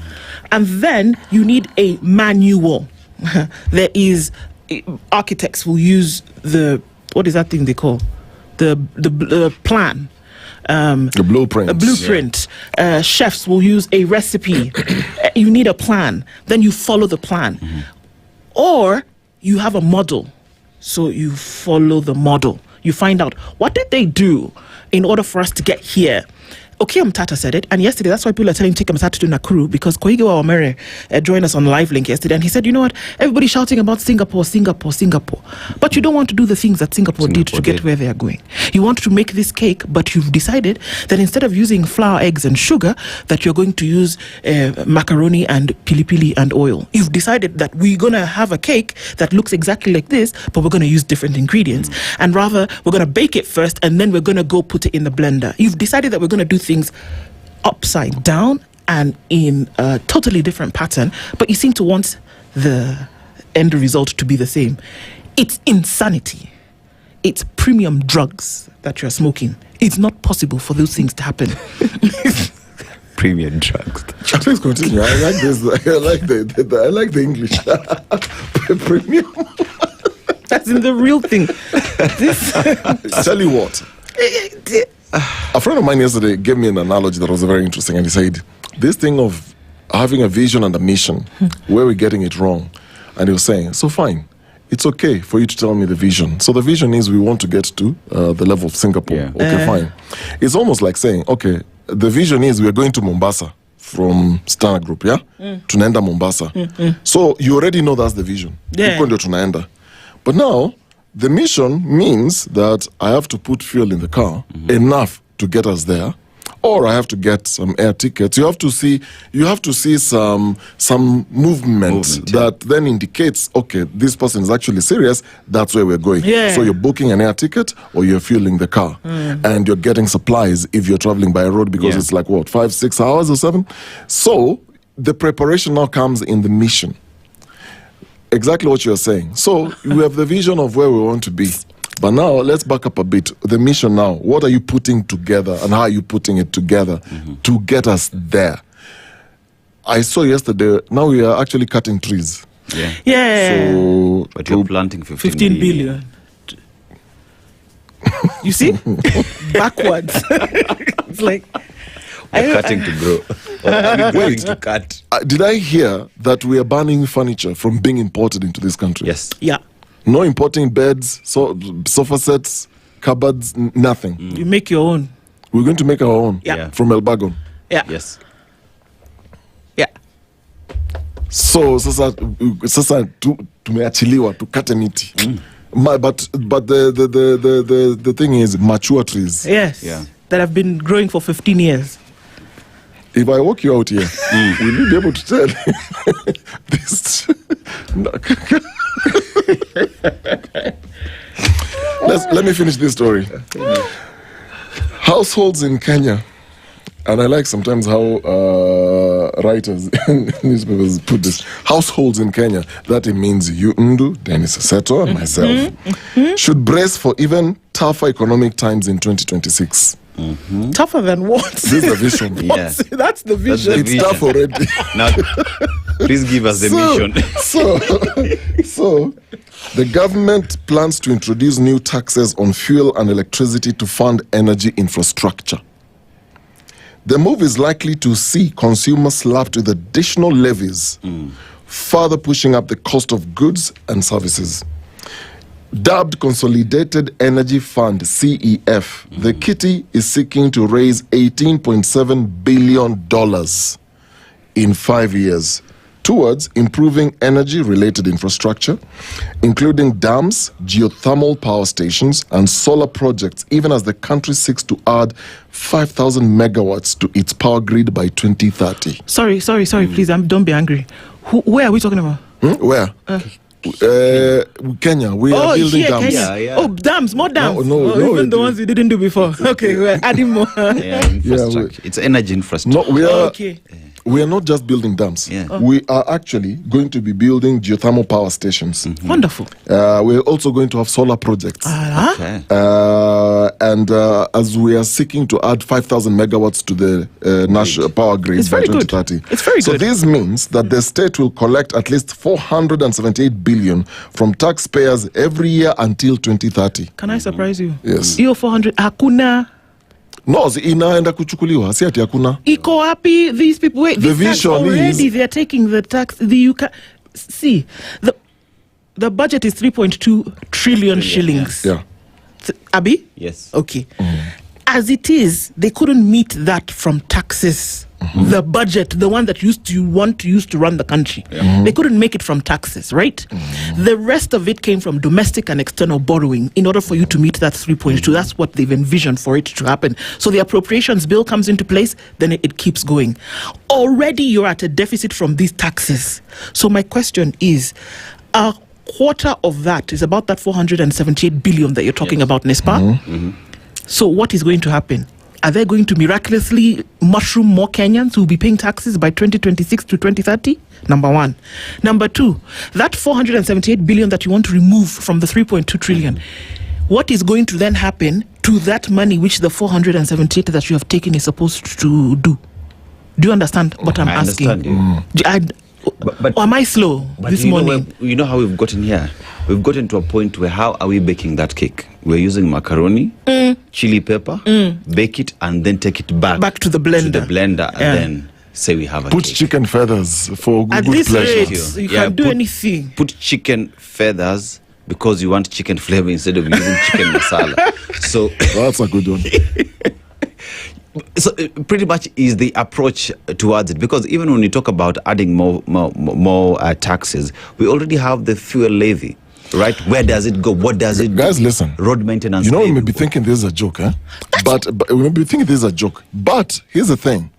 and then you need a manual. There is, architects will use what is that thing they call? The plan. The blueprint. A blueprint. Yeah. Chefs will use a recipe. You need a plan. Then you follow the plan. Or you have a model. So you follow the model. You find out, what did they do in order for us to get here? Okoh Mtata said it, and yesterday, that's why people are telling Tika Mtata to Nakuru, because Koigo Awamere joined us on Live Link yesterday, and he said, you know what, everybody's shouting about Singapore, but you don't want to do the things that Singapore did to get where they are going. You want to make this cake, but you've decided that instead of using flour, eggs, and sugar, that you're going to use macaroni and pili-pili and oil. You've decided that we're going to have a cake that looks exactly like this, but we're going to use different ingredients, and rather, we're going to bake it first, and then we're going to go put it in the blender. You've decided that we're going to do things upside down and in a totally different pattern, but you seem to want the end result to be the same. It's insanity. It's premium drugs that you're smoking. It's not possible for those things to happen. Premium drugs. Please continue. I like this. I like the English. Premium. That's in the real thing. Tell you what. A friend of mine yesterday gave me an analogy that was very interesting, and he said, this thing of having a vision and a mission, where we're getting it wrong. And he was saying, so fine, it's okay for you to tell me the vision. So the vision is we want to get to the level of Singapore. Yeah. Okay, fine. It's almost like saying, okay, the vision is we're going to Mombasa from Stana Group, yeah? Tunaenda Mombasa. So you already know that's the vision. Yeah. Tunaenda. But now, the mission means that I have to put fuel in the car, enough to get us there, or I have to get some air tickets. You have to see some movement that then indicates, okay, this person is actually serious. That's where we're going. Yeah. So you're booking an air ticket, or you're fueling the car, and you're getting supplies if you're traveling by road, because it's like 5-6 hours or 7. So the preparation now comes in the mission. Exactly what you're saying. So we have the vision of where we want to be. But now let's back up a bit. The mission now, what are you putting together and how are you putting it together to get us there? I saw yesterday, now we are actually cutting trees. Yeah. So, but you're planting 15 billion. You see? Backwards. It's like... cutting to grow. Or going to cut. Did I hear that we are banning furniture from being imported into this country? Yes. Yeah. No importing beds, sofa sets, cupboards, nothing. You make your own. We're going to make our own. Yeah. From Elbagon. Yeah. Yes. Yeah. So sasa tumeachiliwa tukate miti. But the thing is mature trees. Yes. Yeah. That have been growing for 15 years. If I walk you out here, will you be able to tell this? Let me finish this story. Households in Kenya, and I like sometimes how writers in newspapers put this. Households in Kenya, that it means you, Ndu, Dennis Aseto, and myself, should brace for even tougher economic times in 2026. Tougher than what? This is the vision. That's the vision. It's tough already. Now, please give us the mission. So, the government plans to introduce new taxes on fuel and electricity to fund energy infrastructure. The move is likely to see consumers slapped with additional levies, further pushing up the cost of goods and services. Dubbed Consolidated Energy Fund, CEF, the kitty is seeking to raise $18.7 billion in 5 years towards improving energy-related infrastructure, including dams, geothermal power stations, and solar projects, even as the country seeks to add 5,000 megawatts to its power grid by 2030. Sorry, please, don't be angry. Where are we talking about? Where? Kenya, we are building here, dams. Kenya. Oh, dams, more dams. No, even the ones we didn't do before. Okay, we're adding more. It's energy infrastructure. No, we are not just building dams. Yeah. We are actually going to be building geothermal power stations. Wonderful. We're also going to have solar projects. Okay. And as we are seeking to add 5,000 megawatts to the national power grid by 2030. It's very good. So this means that the state will collect at least 478 billion from taxpayers every year until 2030. Can I surprise you? Yes. Hiyo 400 hakuna. No, inaenda kuchukuliwa, si ati hakuna. Iko wapi? These people, wait, the these vision already they are taking the tax. See, the budget is 3.2 trillion shillings. Yeah. Abi? Yes. Okay. As it is, they couldn't meet that from taxes. The budget, the one that you want to use to run the country. They couldn't make it from taxes, right? The rest of it came from domestic and external borrowing in order for you to meet that 3.2. That's what they've envisioned for it to happen. So the appropriations bill comes into place, then it keeps going. Already you're at a deficit from these taxes. So my question is, a quarter of that is about that 478 billion that you're talking about, Nespa. So what is going to happen? Are they going to miraculously mushroom more Kenyans who will be paying taxes by 2026 to 2030? Number one. Number two, that 478 billion that you want to remove from the 3.2 trillion, what is going to then happen to that money which the 478 that you have taken is supposed to do? Do you understand what I'm asking? I understand you. But am I slow this morning? You know how we've gotten here? We've gotten to a point where how are we baking that cake? We're using macaroni, chili pepper, bake it, and then take it back to the blender. And then say we have a Put cake. chicken feathers for At good this pleasure. rate, you can do anything. Put chicken feathers because you want chicken flavor instead of using chicken masala. So that's a good one. So pretty much is the approach towards it, because even when you talk about adding more taxes, we already have the fuel levy, right? Where does it go? What does it do? Guys, listen. Road maintenance. You know, we may be thinking this is a joke, but we may be thinking this is a joke. But here's the thing: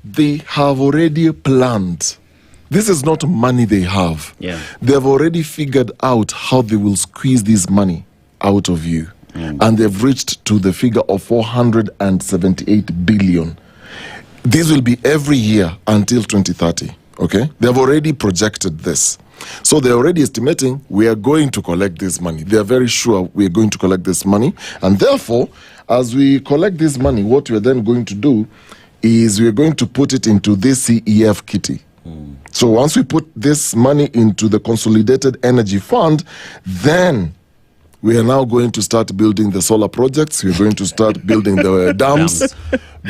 they have already planned. This is not money they have. Yeah. They have already figured out how they will squeeze this money out of you. And they've reached to the figure of 478 billion. This will be every year until 2030, okay? They've already projected this. So they're already estimating we are going to collect this money. They are very sure we are going to collect this money. And therefore, as we collect this money, what we're then going to do is we're going to put it into this CEF kitty. So once we put this money into the Consolidated Energy Fund, then we are now going to start building the solar projects. We're going to start building the dams.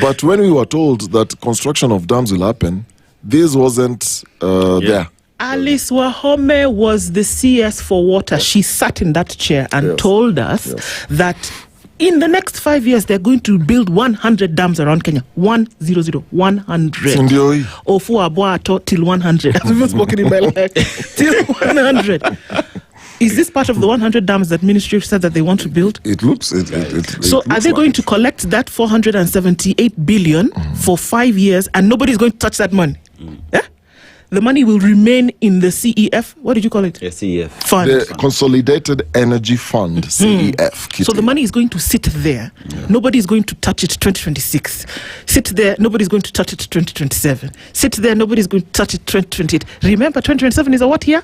But when we were told that construction of dams will happen, this wasn't there. Alice Wahome was the CS for water. She sat in that chair and told us that in the next 5 years, they're going to build 100 dams around Kenya. 100. Sindioi. Ofu Abuato till 100. I've even spoken in my life. Till 100. Is this part of the 100 dams that ministry said that they want to build? It looks. So are they going to collect that 478 billion for 5 years and nobody's going to touch that money? Yeah? The money will remain in the CEF. What did you call it? CEF. Fund. The Consolidated Energy Fund, CEF. So the money is going to sit there. Nobody is going to touch it 2026. Sit there. Nobody's going to touch it 2027. Sit there. Nobody's going to touch it 2028. Remember, 2027 is a what year?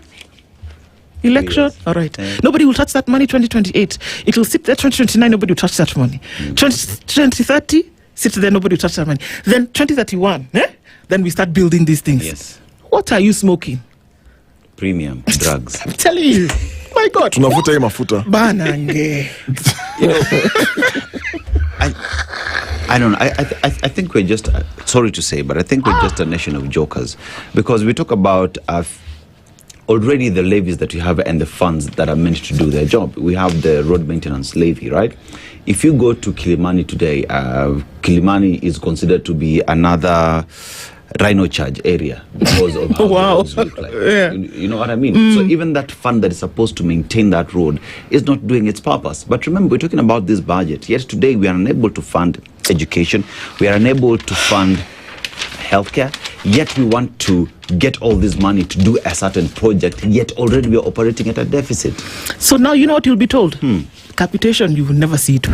Election? All right. Nobody will touch that money 2028. It will sit there 2029. Nobody will touch that money. 2030, sit there. Nobody will touch that money. Then 2031, then we start building these things. Yes. What are you smoking? Premium drugs. I'm telling you. My God. Tunavuta hii mafuta. Banange. You know, I don't know. I think we're just, sorry to say, but I think we're just a nation of jokers. Because we talk about already the levies that we have and the funds that are meant to do their job. We have the road maintenance levy, right? If you go to Kilimani today, Kilimani is considered to be another rhino charge area because of how the roads look like. You know what I mean? So even that fund that is supposed to maintain that road is not doing its purpose. But remember, we're talking about this budget. Yet today we are unable to fund education. We are unable to fund healthcare. yet we want to get all this money to do a certain project, yet already we are operating at a deficit. So now you know what you'll be told. Capitation, you will never see it.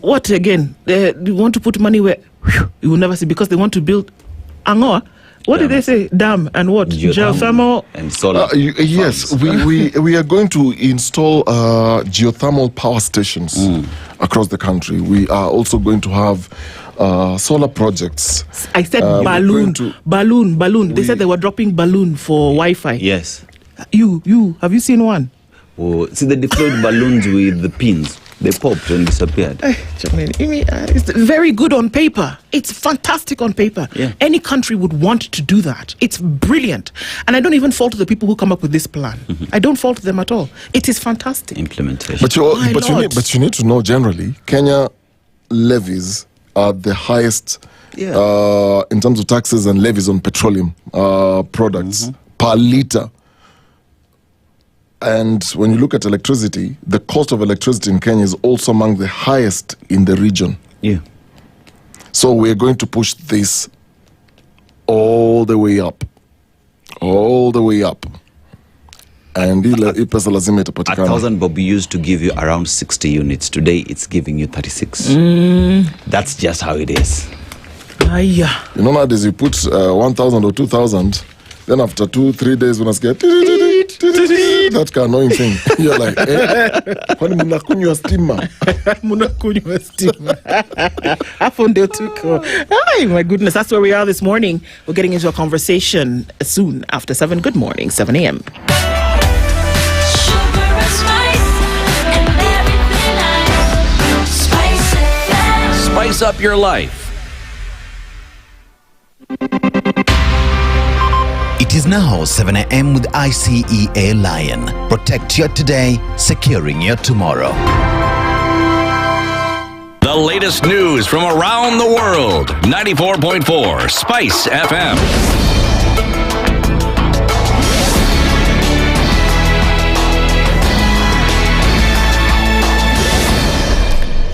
What again? You want to put money where you will never see, because they want to build Angoa. What did they say? Dam and what? Geothermal and solar. Yes, we are going to install geothermal power stations across the country. We are also going to have solar projects. I said balloon. They said they were dropping balloon for Wi-Fi. Yes. You have you seen one? Oh, see, they deployed balloons with the pins. They popped and disappeared. It's very good on paper. It's fantastic on paper. Yeah. Any country would want to do that. It's brilliant. And I don't even fault the people who come up with this plan. I don't fault them at all. It is fantastic. Implementation. But you need to know generally, Kenya levies are the highest in terms of taxes and levies on petroleum products per litre. And when you look at electricity, the cost of electricity in Kenya is also among the highest in the region. Yeah. So we're going to push this all the way up. All the way up. And pesa lazima itapatikana. 1,000 bob used to give you around 60 units. Today it's giving you 36. That's just how it is. You know, nowadays you put 1,000 or 2,000, then after 2-3 days when I get that kind of annoying thing, you're like, kwani munakunywa stima? Munakunywa stima. Afunde tuko. Ay, my goodness, that's where we are this morning. We're getting into a conversation soon after 7. Good morning, 7 a.m. Spice up your life. It is now 7 a.m. with ICEA Lion. Protect your today, securing your tomorrow. The latest news from around the world. 94.4 Spice FM.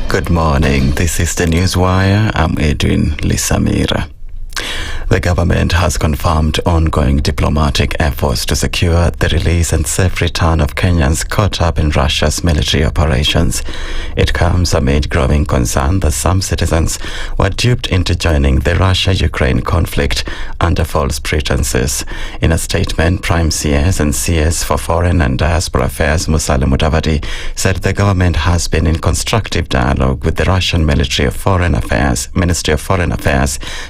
Good morning. This is the Newswire. I'm Edwin Lisamira. The government has confirmed ongoing diplomatic efforts to secure the release and safe return of Kenyans caught up in Russia's military operations. It comes amid growing concern that some citizens were duped into joining the Russia-Ukraine conflict under false pretenses. In a statement, Prime CS and CS for Foreign and Diaspora Affairs Musalia Mudavadi said the government has been in constructive dialogue with the Russian Ministry of Foreign Affairs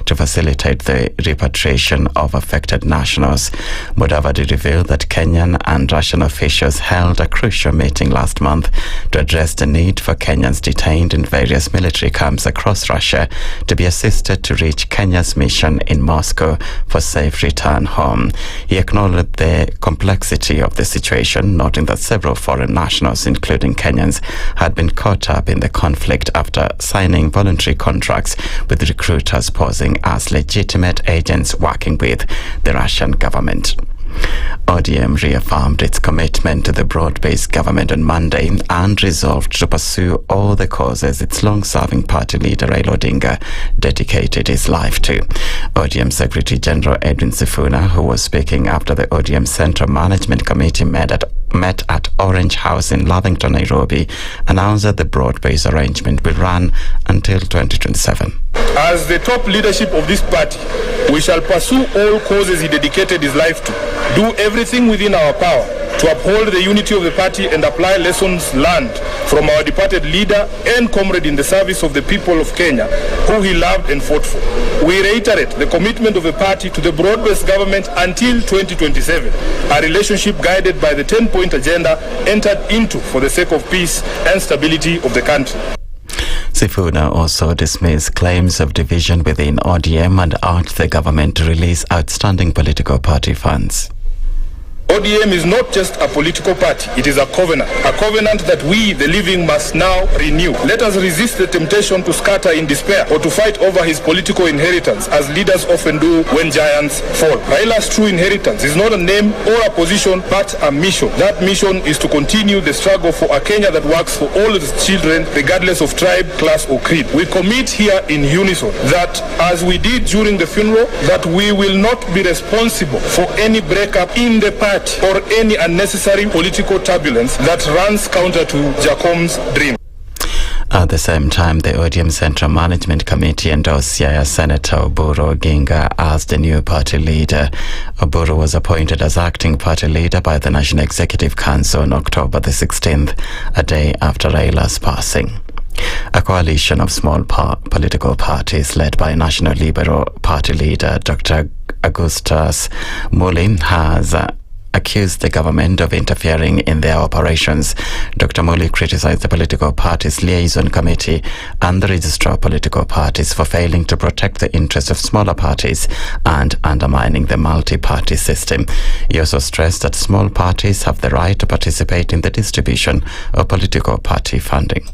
to facilitate the repatriation of affected nationals. Mudavadi revealed that Kenyan and Russian officials held a crucial meeting last month to address the need for Kenyans detained in various military camps across Russia to be assisted to reach Kenya's mission in Moscow for safe return home. He acknowledged the complexity of the situation, noting that several foreign nationals, including Kenyans, had been caught up in the conflict after signing voluntary contracts with recruiters posing as legitimate agents working with the Russian government. ODM reaffirmed its commitment to the broad-based government on Monday and resolved to pursue all the causes its long-serving party leader Raila Odinga dedicated his life to. ODM Secretary General Edwin Sifuna, who was speaking after the ODM Central Management Committee met at Orange House in Lavington, Nairobi, announced that the broad-based arrangement will run until 2027. As the top leadership of this party, we shall pursue all causes he dedicated his life to, do everything within our power to uphold the unity of the party and apply lessons learned from our departed leader and comrade in the service of the people of Kenya, who he loved and fought for. We reiterate the commitment of the party to the broad-based government until 2027, a relationship guided by the 10-point agenda entered into for the sake of peace and stability of the country. Sifuna also dismissed claims of division within ODM and urged the government to release outstanding political party funds. ODM is not just a political party, it is a covenant that we, the living, must now renew. Let us resist the temptation to scatter in despair or to fight over his political inheritance, as leaders often do when giants fall. Raila's true inheritance is not a name or a position, but a mission. That mission is to continue the struggle for a Kenya that works for all its children, regardless of tribe, class, or creed. We commit here in unison that, as we did during the funeral, that we will not be responsible for any breakup in the party or any unnecessary political turbulence that runs counter to Jacom's dream. At the same time, the ODM Central Management Committee endorsed Siaya Senator Oburu Oginga as the new party leader. Oburu was appointed as acting party leader by the National Executive Council on October the 16th, a day after Raila's passing. A coalition of small political parties led by National Liberal Party leader Dr. Augustus Muli has accused the government of interfering in their operations. Dr. Muli criticized the political parties liaison committee and the registrar of political parties for failing to protect the interests of smaller parties and undermining the multi-party system. He also stressed that small parties have the right to participate in the distribution of political party funding.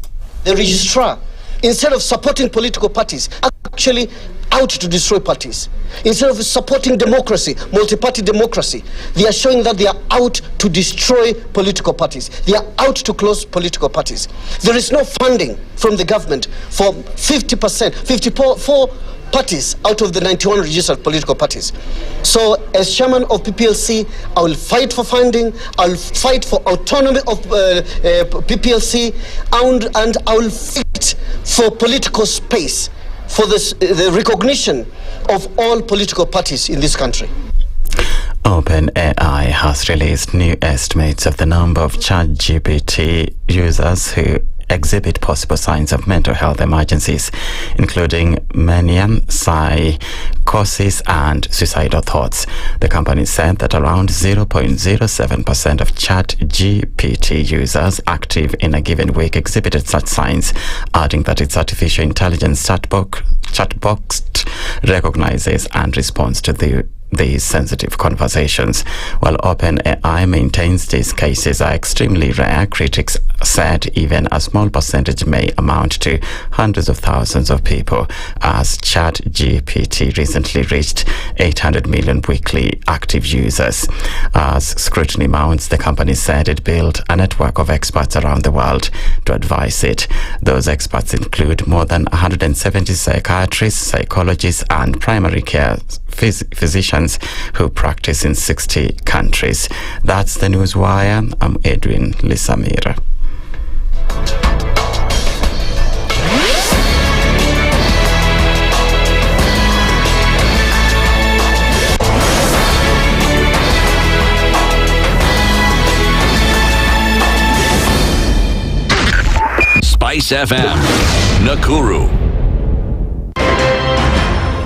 The registrar, instead of supporting political parties, actually out to destroy parties. Instead of supporting democracy, multi-party democracy, they are showing that they are out to destroy political parties. They are out to close political parties. There is no funding from the government for 54 parties out of the 91 registered political parties. So as chairman of PPLC, I will fight for funding, I will fight for autonomy of PPLC, and I will fight for political space, for the recognition of all political parties in this country. OpenAI has released new estimates of the number of ChatGPT users who exhibit possible signs of mental health emergencies, including mania, psychosis, and suicidal thoughts. The company said that around 0.07% of ChatGPT users active in a given week exhibited such signs, adding that its artificial intelligence chatbox recognizes and responds to these sensitive conversations. While OpenAI maintains these cases are extremely rare, critics said even a small percentage may amount to hundreds of thousands of people, as ChatGPT recently reached 800 million weekly active users. As scrutiny mounts, the company said it built a network of experts around the world to advise it. Those experts include more than 170 psychiatrists, psychologists, and primary care physicians who practice in 60 countries. That's the Newswire. I'm Edwin Lisamira. SpiceFM, Nakuru.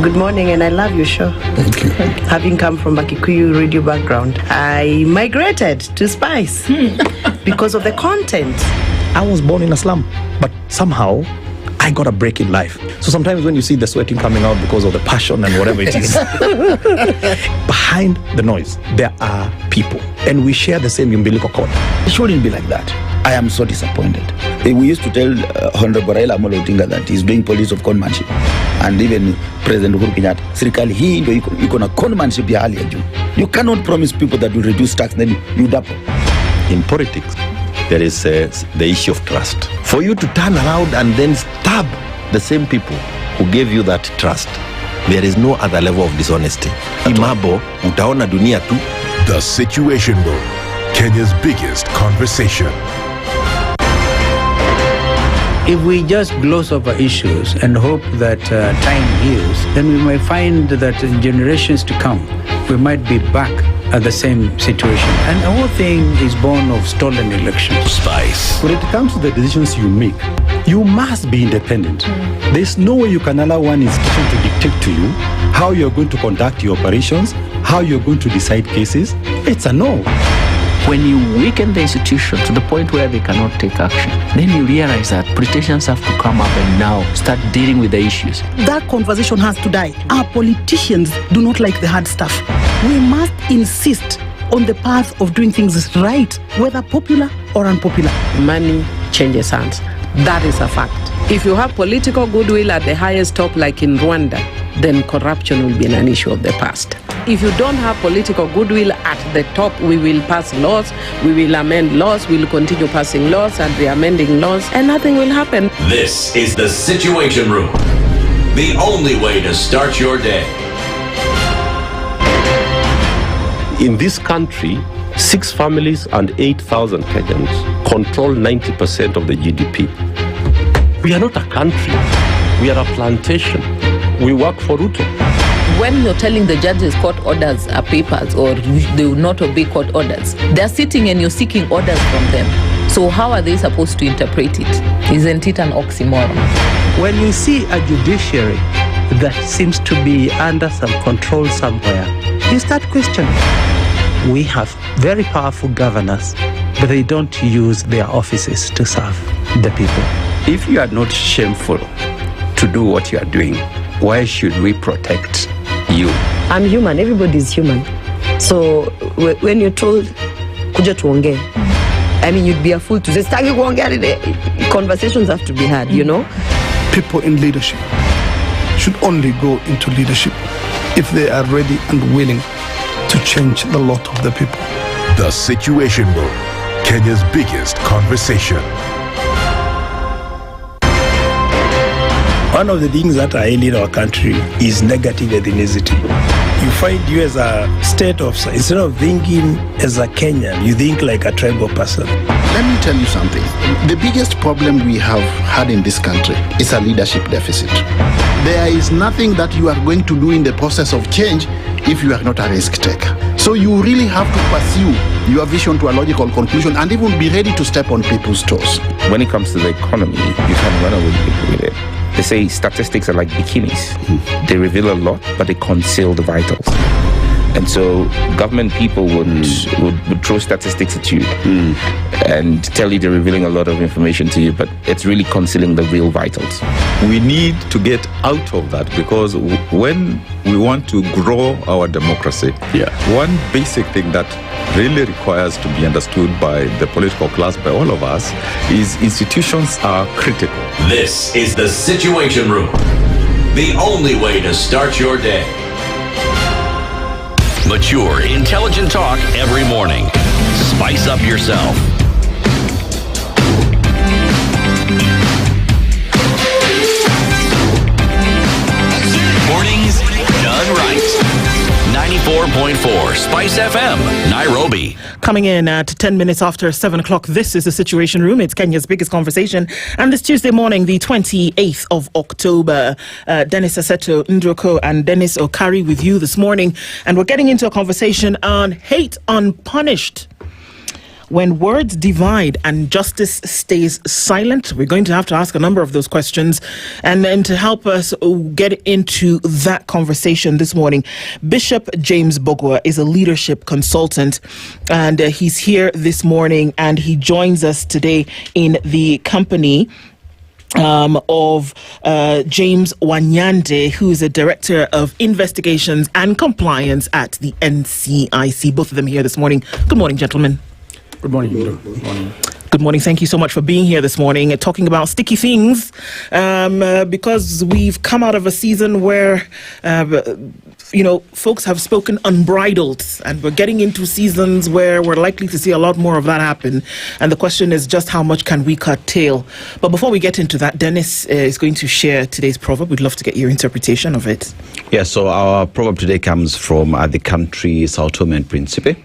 Good morning, and I love your show. Thank you. Having come from a Kikuyu radio background, I migrated to Spice because of the content. I was born in a slum, but somehow I got a break in life. So sometimes when you see the sweating coming out because of the passion and whatever it is, behind the noise, there are people, and we share the same umbilical cord. It shouldn't be like that. I am so disappointed. We used to tell Honorable Raila Amolo Odinga that he's doing police of conmanship, and even President Uhuru Kenyatta, serikali hii ndio iko na conmanship ya hali ya juu. You cannot promise people that you reduce tax, then you double. In politics, there is the issue of trust. For you to turn around and then stab the same people who gave you that trust, there is no other level of dishonesty. Imabo, utaona dunia tu. The Situation Room, Kenya's biggest conversation. If we just gloss over issues and hope that time heals, then we might find that in generations to come, we might be back at the same situation. And the whole thing is born of stolen elections. Spice. When it comes to the decisions you make, you must be independent. There's no way you can allow one institution to dictate to you how you're going to conduct your operations, how you're going to decide cases. It's a no. When you weaken the institution to the point where they cannot take action, then you realize that politicians have to come up and now start dealing with the issues. That conversation has to die. Our politicians do not like the hard stuff. We must insist on the path of doing things right, whether popular or unpopular. Money changes hands. That is a fact. If you have political goodwill at the highest top, like in Rwanda, then corruption will be an issue of the past. If you don't have political goodwill at the top, we will pass laws, we will amend laws, we will continue passing laws and re-amending laws, and nothing will happen. This is the Situation Room, the only way to start your day. In this country, 6 families and 8,000 Kenyans control 90% of the GDP. We are not a country. We are a plantation. We work for Ruto. When you're telling the judges court orders are papers or they will not obey court orders, they're sitting and you're seeking orders from them. So how are they supposed to interpret it? Isn't it an oxymoron? When you see a judiciary that seems to be under some control somewhere, you start questioning. We have very powerful governors, but they don't use their offices to serve the people. If you are not shameful to do what you are doing, why should we protect you? I'm human. Everybody's human. So when you're told, kuja tuongee, I mean, you'd be a fool to say, stagi kuongea. Conversations have to be had, you know? People in leadership should only go into leadership if they are ready and willing to change the lot of the people. The Situation Room, Kenya's biggest conversation. One of the things that are ailing our country is negative ethnicity. You find you as a state officer, instead of thinking as a Kenyan, you think like a tribal person. Let me tell you something. The biggest problem we have had in this country is a leadership deficit. There is nothing that you are going to do in the process of change if you are not a risk taker. So you really have to pursue your vision to a logical conclusion and even be ready to step on people's toes. When it comes to the economy, you can run away with it. They say statistics are like bikinis. They reveal a lot, but they conceal the vitals. And so government people would throw statistics at you and tell you they're revealing a lot of information to you, but it's really concealing the real vitals. We need to get out of that, because when we want to grow our democracy, one basic thing that really requires to be understood by the political class, by all of us, is institutions are critical. This is the Situation Room, the only way to start your day. Mature, intelligent talk every morning. Spice up yourself. Mornings done right. 94.4 Spice FM, Nairobi. Coming in at 10 minutes after 7 o'clock, this is the Situation Room. It's Kenya's biggest conversation. And this Tuesday morning, the 28th of October, Dennis Aseto, Okoh, and Dennis Okari with you this morning. And we're getting into a conversation on hate unpunished. When words divide and justice stays silent, we're going to have to ask a number of those questions. And then to help us get into that conversation this morning, Bishop James Bogwa is a leadership consultant, and he's here this morning, and he joins us today in the company of James Wanyande, who is a director of investigations and compliance at the NCIC. Both of them here this morning. Good morning, gentlemen. Good morning. Good morning. Good morning. Thank you so much for being here this morning, talking about sticky things, because we've come out of a season where, folks have spoken unbridled, and we're getting into seasons where we're likely to see a lot more of that happen. And the question is just how much can we curtail? But before we get into that, Dennis is going to share today's proverb. We'd love to get your interpretation of it. Yeah, so our proverb today comes from the country Sao Tome and Principe.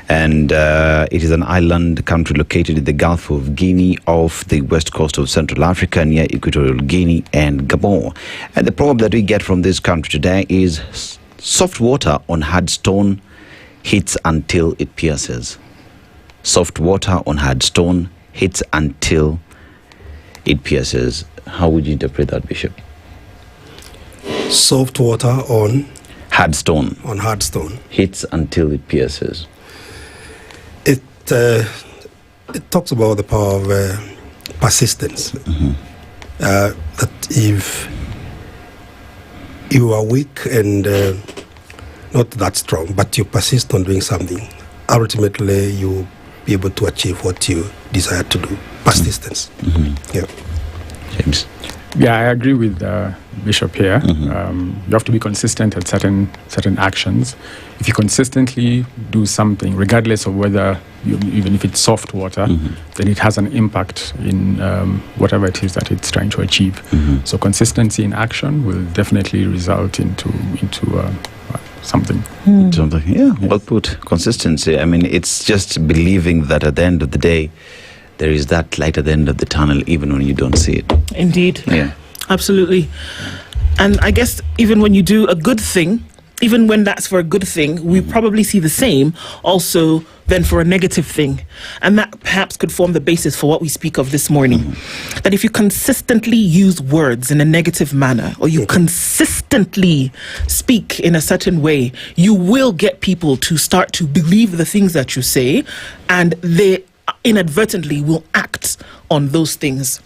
And it is an island country located in the Gulf of Guinea off the west coast of Central Africa near Equatorial Guinea and Gabon. And the proverb that we get from this country today is soft water on hard stone hits until it pierces. Soft water on hard stone hits until it pierces. How would you interpret that, Bishop? Soft water on hard stone. On hard stone. Hits until it pierces. It talks about the power of persistence. That if you are weak and not that strong, but you persist on doing something, ultimately you'll be able to achieve what you desire to do. Persistence. Yeah. James. Yeah, I agree with Bishop here. You have to be consistent at certain actions. If you consistently do something, regardless of whether, even if it's soft water, then it has an impact in whatever it is that it's trying to achieve. So consistency in action will definitely result into something. Something, yeah, well put. Consistency. I mean, it's just believing that at the end of the day, there is that light at the end of the tunnel, even when you don't see it. Indeed. Yeah. Absolutely. And I guess even when you do a good thing, even when that's for a good thing, we probably see the same also then for a negative thing. And that perhaps could form the basis for what we speak of this morning. That if you consistently use words in a negative manner, or you consistently speak in a certain way, you will get people to start to believe the things that you say, and they inadvertently will act on those things.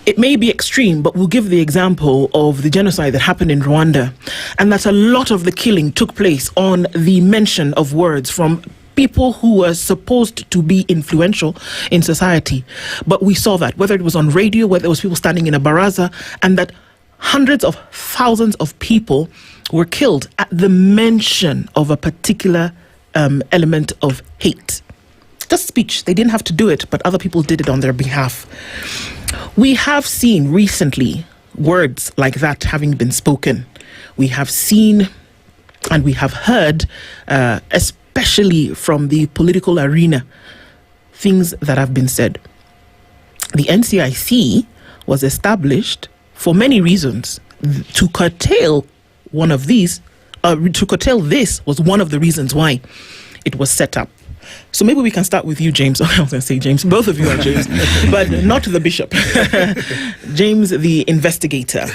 It may be extreme, but we'll give the example of the genocide that happened in Rwanda, and that a lot of the killing took place on the mention of words from people who were supposed to be influential in society. But we saw that, whether it was on radio, whether it was people standing in a baraza, and that hundreds of thousands of people were killed at the mention of a particular element of hate. Just speech. They didn't have to do it, but other people did it on their behalf. We have seen recently words like that having been spoken. We have seen and we have heard, especially from the political arena, things that have been said. The NCIC was established for many reasons. To curtail one of these, to curtail this was one of the reasons why it was set up. So maybe we can start with you, James. I was going to say James. Both of you are James, but not the bishop. James, the investigator.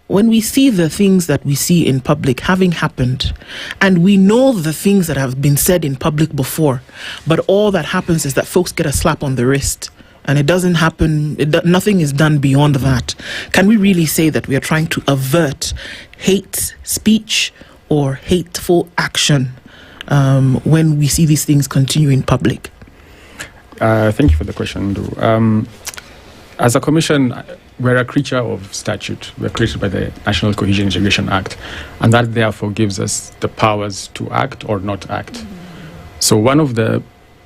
When we see the things that we see in public having happened, and we know the things that have been said in public before, but all that happens is that folks get a slap on the wrist, and it doesn't happen, nothing is done beyond that. Can we really say that we are trying to avert hate speech or hateful action when we see these things continue in public? Thank you for the question, Ndu. As a commission, we're a creature of statute. We're created by the National Cohesion Integration Act, and that therefore gives us the powers to act or not act. So one of the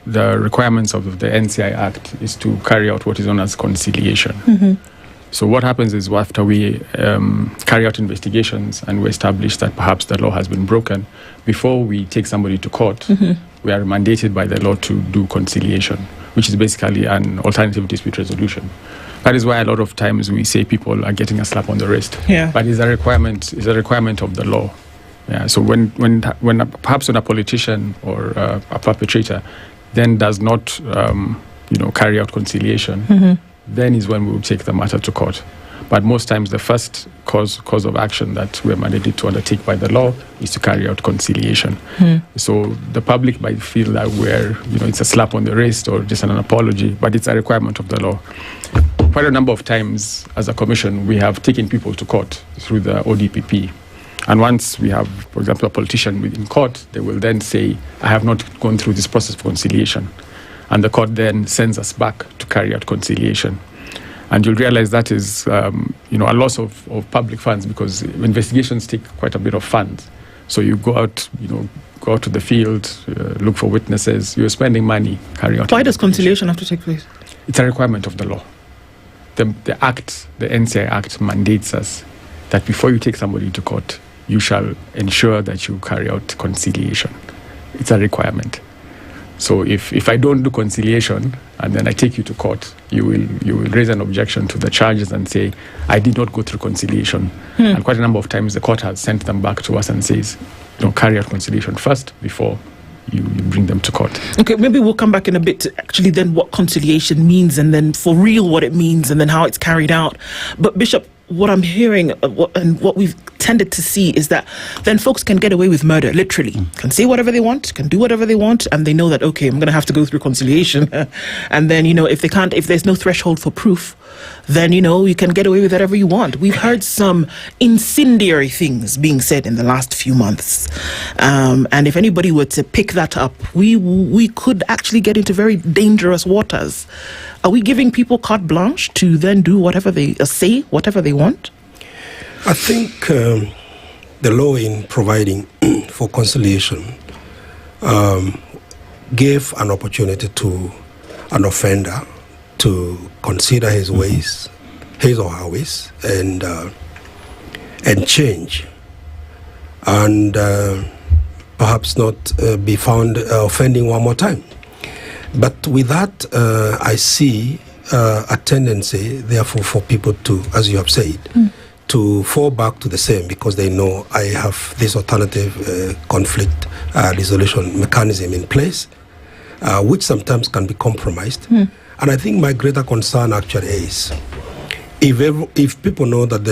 requirements of the NCI Act is to carry out what is known as conciliation. So what happens is, after we carry out investigations and we establish that perhaps the law has been broken, before we take somebody to court, we are mandated by the law to do conciliation, which is basically an alternative dispute resolution. That is why a lot of times we say people are getting a slap on the wrist. Yeah. But it's a requirement of the law. Yeah. So when perhaps when a politician or a perpetrator then does not carry out conciliation, then is when we will take the matter to court. But most times the first cause of action that we're mandated to undertake by the law is to carry out conciliation. So the public might feel that it's a slap on the wrist or just an apology, but it's a requirement of the law. Quite a number of times as a commission, we have taken people to court through the ODPP. And once we have, for example, a politician in court, they will then say, I have not gone through this process of conciliation. And the court then sends us back to carry out conciliation. And you'll realize that is, a loss of public funds, because investigations take quite a bit of funds. So you go out to the field, look for witnesses, you're spending money, carry out. Why does conciliation have to take place? It's a requirement of the law. The NCI Act mandates us that before you take somebody to court, you shall ensure that you carry out conciliation. It's a requirement. So if I don't do conciliation and then I take you to court, you will raise an objection to the charges and say, I did not go through conciliation. And quite a number of times the court has sent them back to us and says, carry out conciliation first before you bring them to court. Okay, maybe we'll come back in a bit to actually then what conciliation means, and then for real what it means, and then how it's carried out. But Bishop, what I'm hearing and what we've tended to see is that then folks can get away with murder, literally. Can say whatever they want, can do whatever they want, and they know that, okay, I'm going to have to go through conciliation. And then, if there's no threshold for proof, then, you can get away with whatever you want. We've heard some incendiary things being said in the last few months. And if anybody were to pick that up, we could actually get into very dangerous waters. Are we giving people carte blanche to then do whatever they say, whatever they want? I think the law in providing for conciliation gave an opportunity to an offender to consider his ways, his or her ways, and change, and perhaps not be found offending one more time. But with that, I see a tendency, therefore, for people to, as you have said, to fall back to the same, because they know I have this alternative conflict resolution mechanism in place, which sometimes can be compromised. And I think my greater concern actually is, if people know that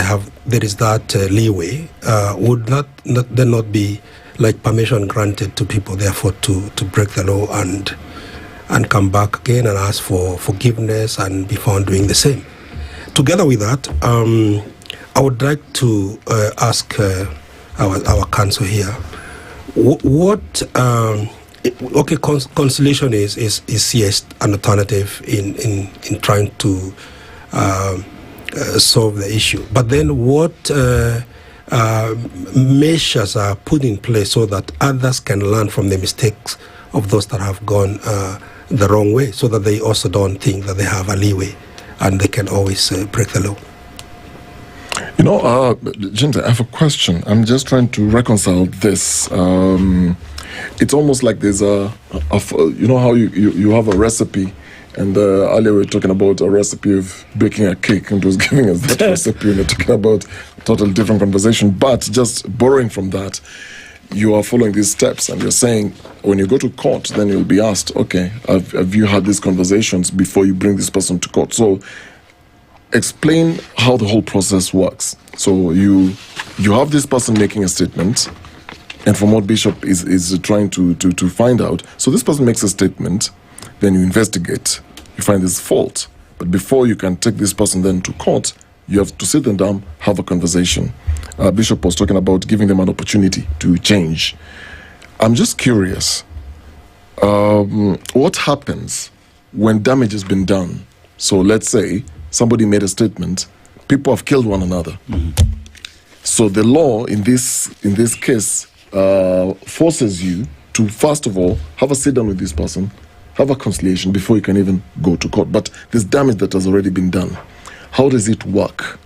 there is that leeway, would there not be like permission granted to people, therefore, to break the law and come back again and ask for forgiveness and be found doing the same. Together with that, I would like to ask our counsel here, conciliation is yes an alternative in trying to solve the issue. But then what measures are put in place so that others can learn from the mistakes of those that have gone the wrong way, so that they also don't think that they have a leeway and they can always break the law? Jinta, I have a question. I'm just trying to reconcile this. It's almost like there's how you have a recipe, and earlier we were talking about a recipe of baking a cake, and it was giving us that recipe, and we're talking about a totally different conversation. But just borrowing from that, you are following these steps, and you're saying when you go to court, then you'll be asked, okay, have you had these conversations before you bring this person to court? So explain how the whole process works. So you have this person making a statement, and from what Bishop is trying to find out. So this person makes a statement, then you investigate, you find this fault. But before you can take this person then to court, you have to sit them down, have a conversation. Bishop was talking about giving them an opportunity to change. I'm just curious, what happens when damage has been done? So let's say somebody made a statement, people have killed one another. So the law in this case forces you to, first of all, have a sit down with this person, have a conciliation before you can even go to court. But there's damage that has already been done. How does it work?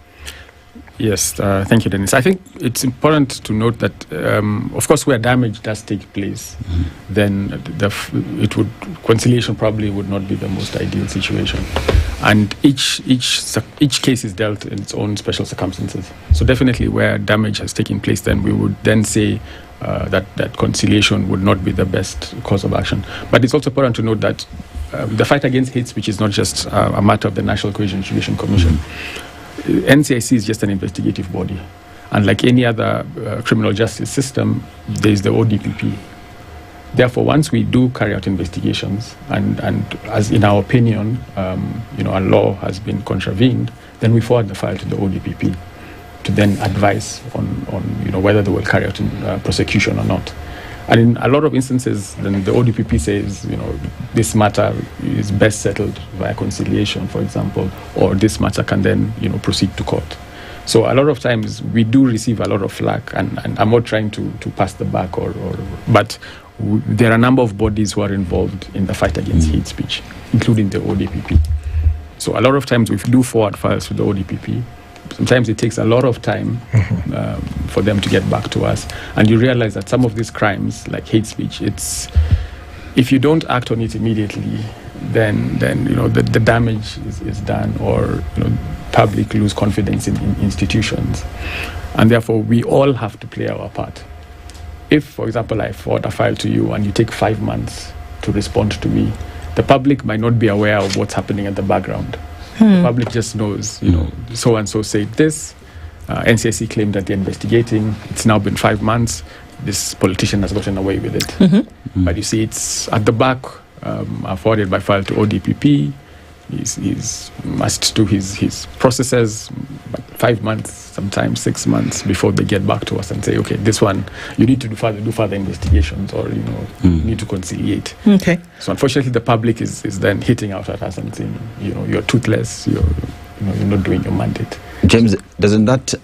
Yes, thank you, Dennis. I think it's important to note that, of course, where damage does take place, then conciliation probably would not be the most ideal situation, and each case is dealt in its own special circumstances. So definitely, where damage has taken place, then we would then say that conciliation would not be the best course of action. But it's also important to note that the fight against hate speech is not just a matter of the National Cohesion and Distribution Commission. NCIC is just an investigative body, and like any other criminal justice system, there is the ODPP. Therefore, once we do carry out investigations, and as in our opinion, a law has been contravened, then we forward the file to the ODPP to then advise on whether they will carry out prosecution or not. And in a lot of instances, then the ODPP says, this matter is best settled via conciliation, for example, or this matter can then, proceed to court. So a lot of times we do receive a lot of flack, and I'm not trying to pass the buck, but there are a number of bodies who are involved in the fight against hate speech, including the ODPP. So a lot of times we do forward files to the ODPP. Sometimes it takes a lot of time for them to get back to us, and you realize that some of these crimes, like hate speech, if you don't act on it immediately, then the damage is done, or public lose confidence in institutions, and therefore we all have to play our part. If, for example, I forward a file to you and you take 5 months to respond to me, the public might not be aware of what's happening at the background. The public just knows, so and so said this, NCSC claimed that they're investigating. It's now been 5 months. This politician has gotten away with it. But you see, it's at the back, forwarded by file to ODPP. He's must do his processes, 5 months, sometimes 6 months before they get back to us and say, okay, this one you need to do further investigations, or you need to conciliate. Okay. So unfortunately, the public is then hitting out at us and saying, you're toothless, you're not doing your mandate. James, doesn't that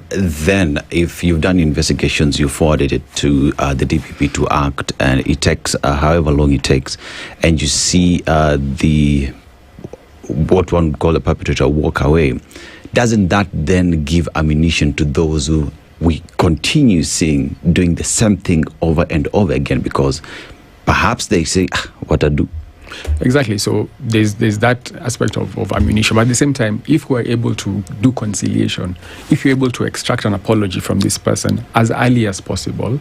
then, if you've done investigations, you forwarded it to the DPP to act, and it takes however long it takes, and you see what one would call a perpetrator walk away, doesn't that then give ammunition to those who we continue seeing doing the same thing over and over again? Because perhaps they say, what I do. Exactly. So there's that aspect of ammunition. But at the same time, if we're able to do conciliation, if you're able to extract an apology from this person as early as possible,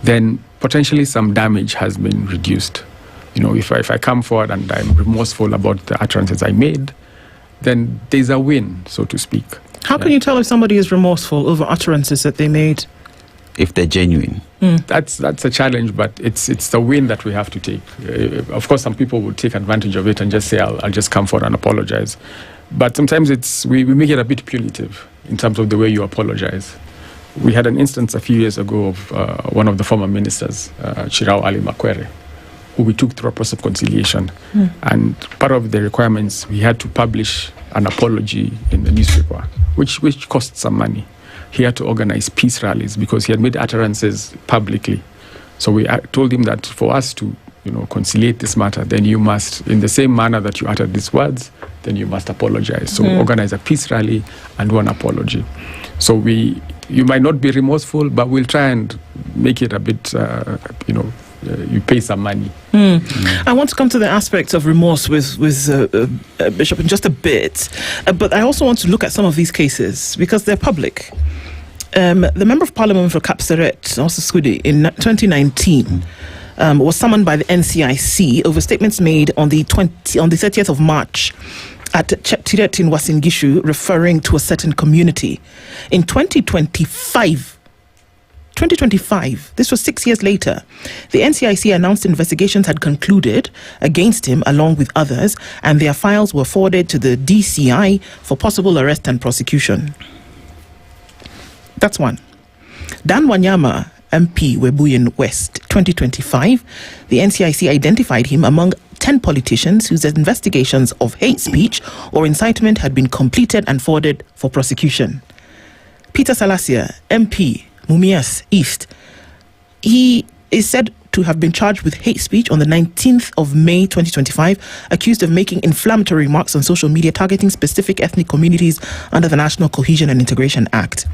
then potentially some damage has been reduced. If I come forward and I'm remorseful about the utterances I made, then there's a win, so to speak. How can you tell if somebody is remorseful over utterances that they made? If they're genuine. That's a challenge, but it's the win that we have to take. Of course, some people would take advantage of it and just say, I'll just come forward and apologize. But sometimes we make it a bit punitive in terms of the way you apologize. We had an instance a few years ago of one of the former ministers, Chirao Ali Makwere, who we took through a process of conciliation. And part of the requirements, we had to publish an apology in the newspaper, which cost some money. He had to organize peace rallies because he had made utterances publicly. So we told him that for us to conciliate this matter, then you must, in the same manner that you uttered these words, then you must apologize. So organize a peace rally and do an apology. So you might not be remorseful, but we'll try and make it a bit, you pay some money. I want to come to the aspects of remorse with Bishop in just a bit, but I also want to look at some of these cases because they're public. The Member of Parliament for Kapseret, Osasudi, in 2019 was summoned by the NCIC over statements made on the 30th of March at Cheptiret in Wasingishu, referring to a certain community. In 2025, this was 6 years later, the NCIC announced investigations had concluded against him along with others, and their files were forwarded to the DCI for possible arrest and prosecution. That's one. Dan Wanyama, MP, Webuye West, 2025, the NCIC identified him among 10 politicians whose investigations of hate speech or incitement had been completed and forwarded for prosecution. Peter Salasia, MP, Mumias East, he is said to have been charged with hate speech on the 19th of May 2025, accused of making inflammatory remarks on social media targeting specific ethnic communities under the National Cohesion and Integration Act.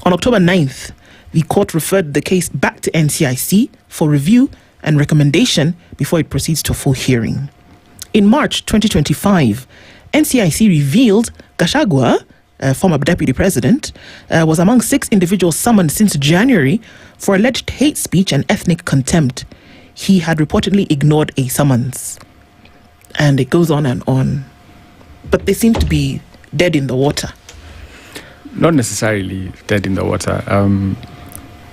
On October 9th, the court referred the case back to NCIC for review and recommendation before it proceeds to a full hearing. In March 2025, NCIC revealed Gachagua, former deputy president, was among 6 individuals summoned since January for alleged hate speech and ethnic contempt. He had reportedly ignored a summons. And it goes on and on. But they seem to be dead in the water. Not necessarily dead in the water.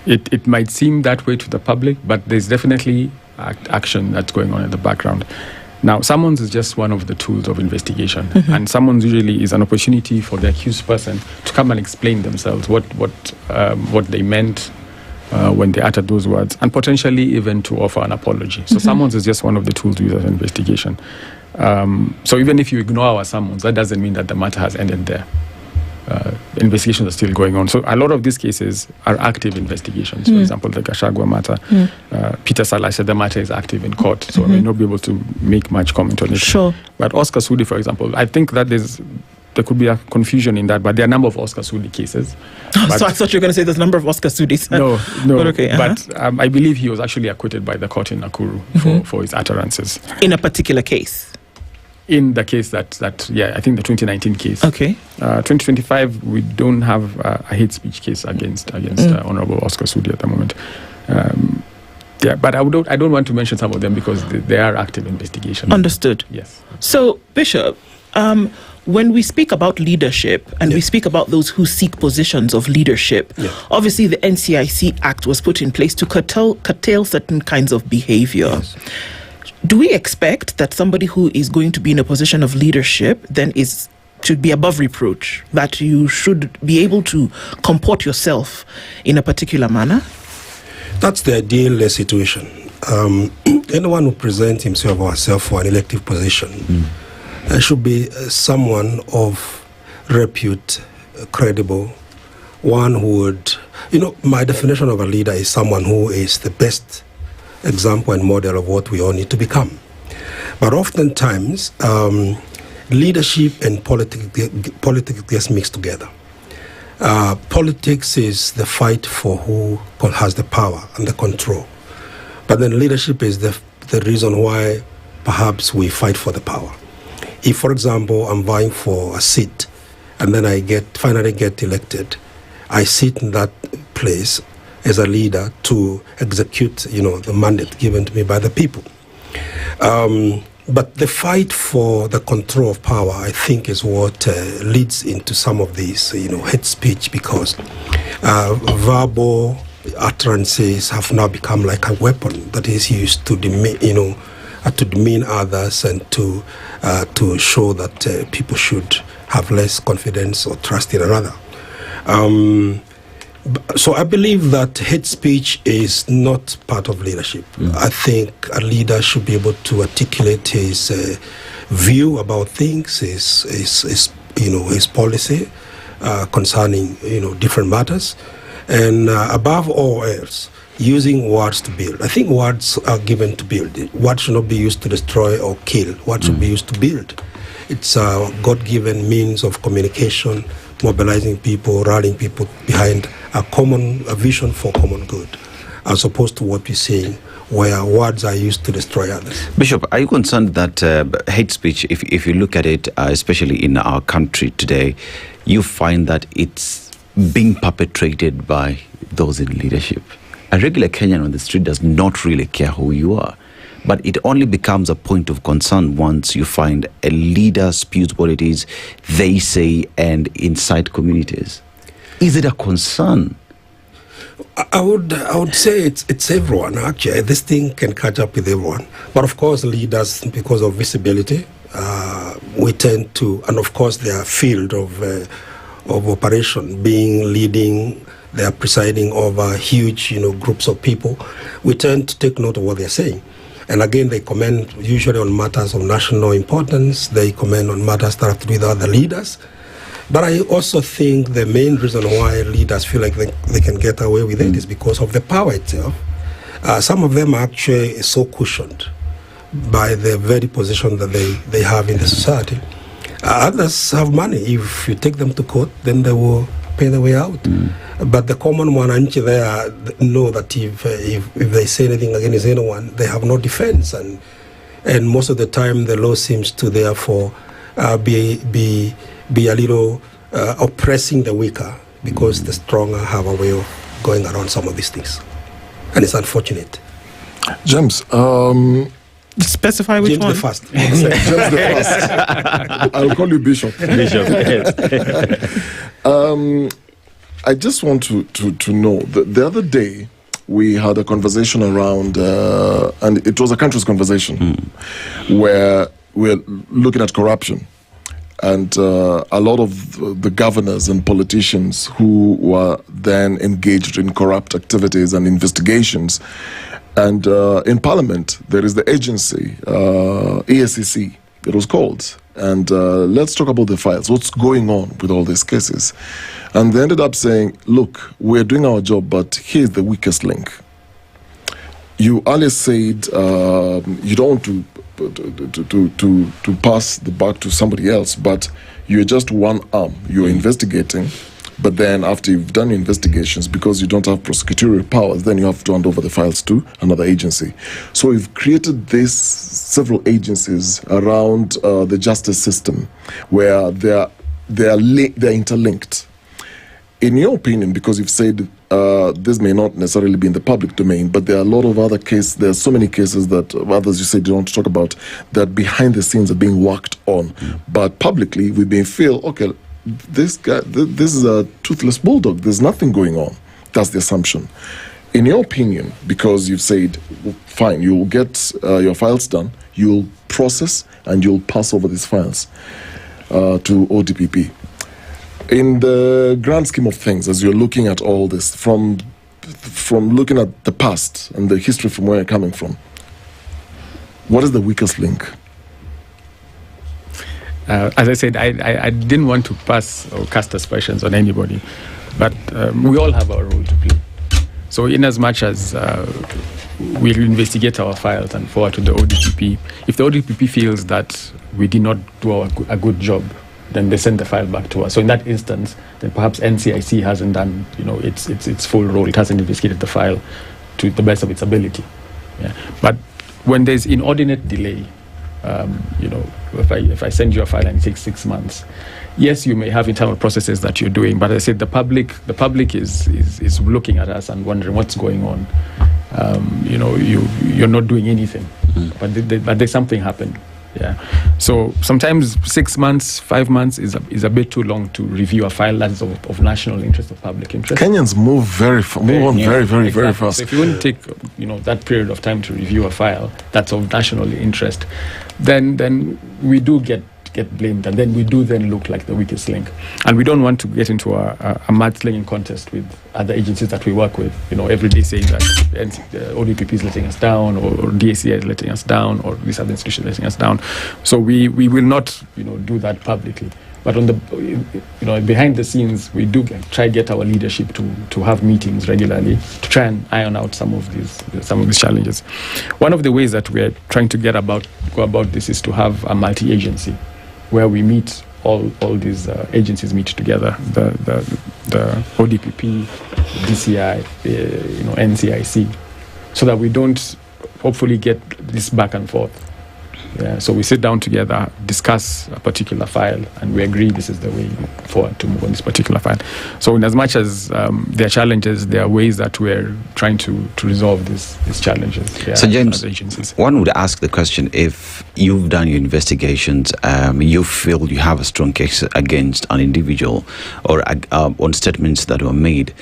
It might seem that way to the public, but there's definitely action that's going on in the background. Now, summons is just one of the tools of investigation, and summons usually is an opportunity for the accused person to come and explain themselves, what they meant when they uttered those words, and potentially even to offer an apology. So summons is just one of the tools used as investigation. So even if you ignore our summons, that doesn't mean that the matter has ended there. Investigations are still going on. So a lot of these cases are active investigations. For example, the Gachagua matter. Peter Salah said the matter is active in court, so I may not be able to make much comment on it. Sure. But Oscar Sudi, for example, I think that there could be a confusion in that, but there are a number of Oscar Sudi cases. So I thought you were going to say there's a number of Oscar Sudis. No. But okay, But I believe he was actually acquitted by the court in Nakuru for his utterances. In a particular case? In the case that I think the 2019 case. Okay. 2025, we don't have a hate speech case against Honorable Oscar Sudi at the moment. But I don't want to mention some of them because they are active investigations. Understood. Yes. So, Bishop, when we speak about leadership and we speak about those who seek positions of leadership, obviously the NCIC Act was put in place to curtail certain kinds of behavior. Yes. Do we expect that somebody who is going to be in a position of leadership then should be above reproach, that you should be able to comport yourself in a particular manner? That's the ideal situation. Anyone who presents himself or herself for an elective position should be someone of repute, credible, one who would, my definition of a leader is someone who is the best example and model of what we all need to become. But oftentimes, leadership and politics gets mixed together. Politics is the fight for who has the power and the control. But then leadership is the reason why perhaps we fight for the power. If, for example, I'm vying for a seat and then I finally get elected, I sit in that place as a leader to execute, the mandate given to me by the people. But the fight for the control of power, I think, is what leads into some of these, hate speech, because verbal utterances have now become like a weapon that is used to demean others and to show that people should have less confidence or trust in another. So I believe that hate speech is not part of leadership. I think a leader should be able to articulate his view about things, his policy concerning different matters, and above all else, using words to build. I think words are given to build. Words should not be used to destroy or kill. Words should be used to build. It's a God-given means of communication, mobilizing people, rallying people behind a vision for common good, as opposed to what we're seeing, where words are used to destroy others. Bishop, are you concerned that hate speech, if you look at it, especially in our country today, you find that it's being perpetrated by those in leadership? A regular Kenyan on the street does not really care who you are. But it only becomes a point of concern once you find a leader spews what it is they say and incite communities. Is it a concern? I would say it's everyone, actually. This thing can catch up with everyone. But of course, leaders, because of visibility, we tend to, and of course their field of operation, leading, they are presiding over huge groups of people, we tend to take note of what they're saying. And again, they comment usually on matters of national importance. They comment on matters that have to do with other leaders. But I also think the main reason why leaders feel like they can get away with it is because of the power itself. Some of them are actually so cushioned by the very position that they have in the society. Others have money. If you take them to court, then they will pay their way out. But the common one, there know that if they say anything against anyone, they have no defense, and most of the time the law seems to therefore be a little oppressing the weaker, because the stronger have a way of going around some of these things, and it's unfortunate. James, specify which James one. the First. James the First. I'll call you Bishop. Bishop, yes. I just want to know, the other day we had a conversation around, and it was a country's conversation, where we're looking at corruption. And a lot of the governors and politicians who were then engaged in corrupt activities and investigations. And in Parliament, there is the agency, ESCC, it was called. And let's talk about the files. What's going on with all these cases? And they ended up saying, look, we're doing our job, but here's the weakest link. You earlier said you don't want to pass the buck to somebody else, but you're just one arm. You're investigating, but then after you've done your investigations, because you don't have prosecutorial powers, then you have to hand over the files to another agency. So we've created these several agencies around the justice system where they're interlinked. In your opinion, because you've said this may not necessarily be in the public domain, but there are a lot of other cases. There are so many cases that others you say you don't want to talk about that behind the scenes are being worked on. But publicly, we may feel, okay, this guy, this is a toothless bulldog. There's nothing going on. That's the assumption. In your opinion, because you've said, fine, you'll get your files done, you'll process, and you'll pass over these files to ODPP. In the grand scheme of things, as you're looking at all this, from looking at the past and the history from where you're coming from, what is the weakest link? As I said, I didn't want to pass or cast aspersions on anybody, but we all have our role to play. So in as much as we'll investigate our files and forward to the ODPP, if the ODPP feels that we did not do a good job, then they send the file back to us. So in that instance, then perhaps NCIC hasn't done, its full role. It hasn't investigated the file to the best of its ability. Yeah. But when there's inordinate delay, if I send you a file and it takes 6 months, yes, you may have internal processes that you're doing, but as I said, the public is looking at us and wondering what's going on. You're not doing anything, but there's something happened. Yeah. So sometimes 6 months, 5 months is a bit too long to review a file that is of national interest, of public interest. Kenyans move very fast. So if you wouldn't take that period of time to review a file that's of national interest, then we do get blamed, and then we do then look like the weakest link. And we don't want to get into a mudslinging contest with other agencies that we work with, every day saying that the ODPP is letting us down, or DACI is letting us down, or this other institution is letting us down. So we will not do that publicly. But on the behind the scenes, we do try to get our leadership to have meetings regularly to try and iron out some of these challenges. One of the ways that we're trying to go about this is to have a multi-agency, where we meet all these agencies meet together, the ODPP, DCI, NCIC, so that we don't hopefully get this back and forth. Yeah, so we sit down together, discuss a particular file, and we agree this is the way forward to move on this particular file. So in as much as there are challenges, there are ways that we're trying to resolve these challenges. Yeah, so James, one would ask the question, if you've done your investigations, you feel you have a strong case against an individual or on statements that were made,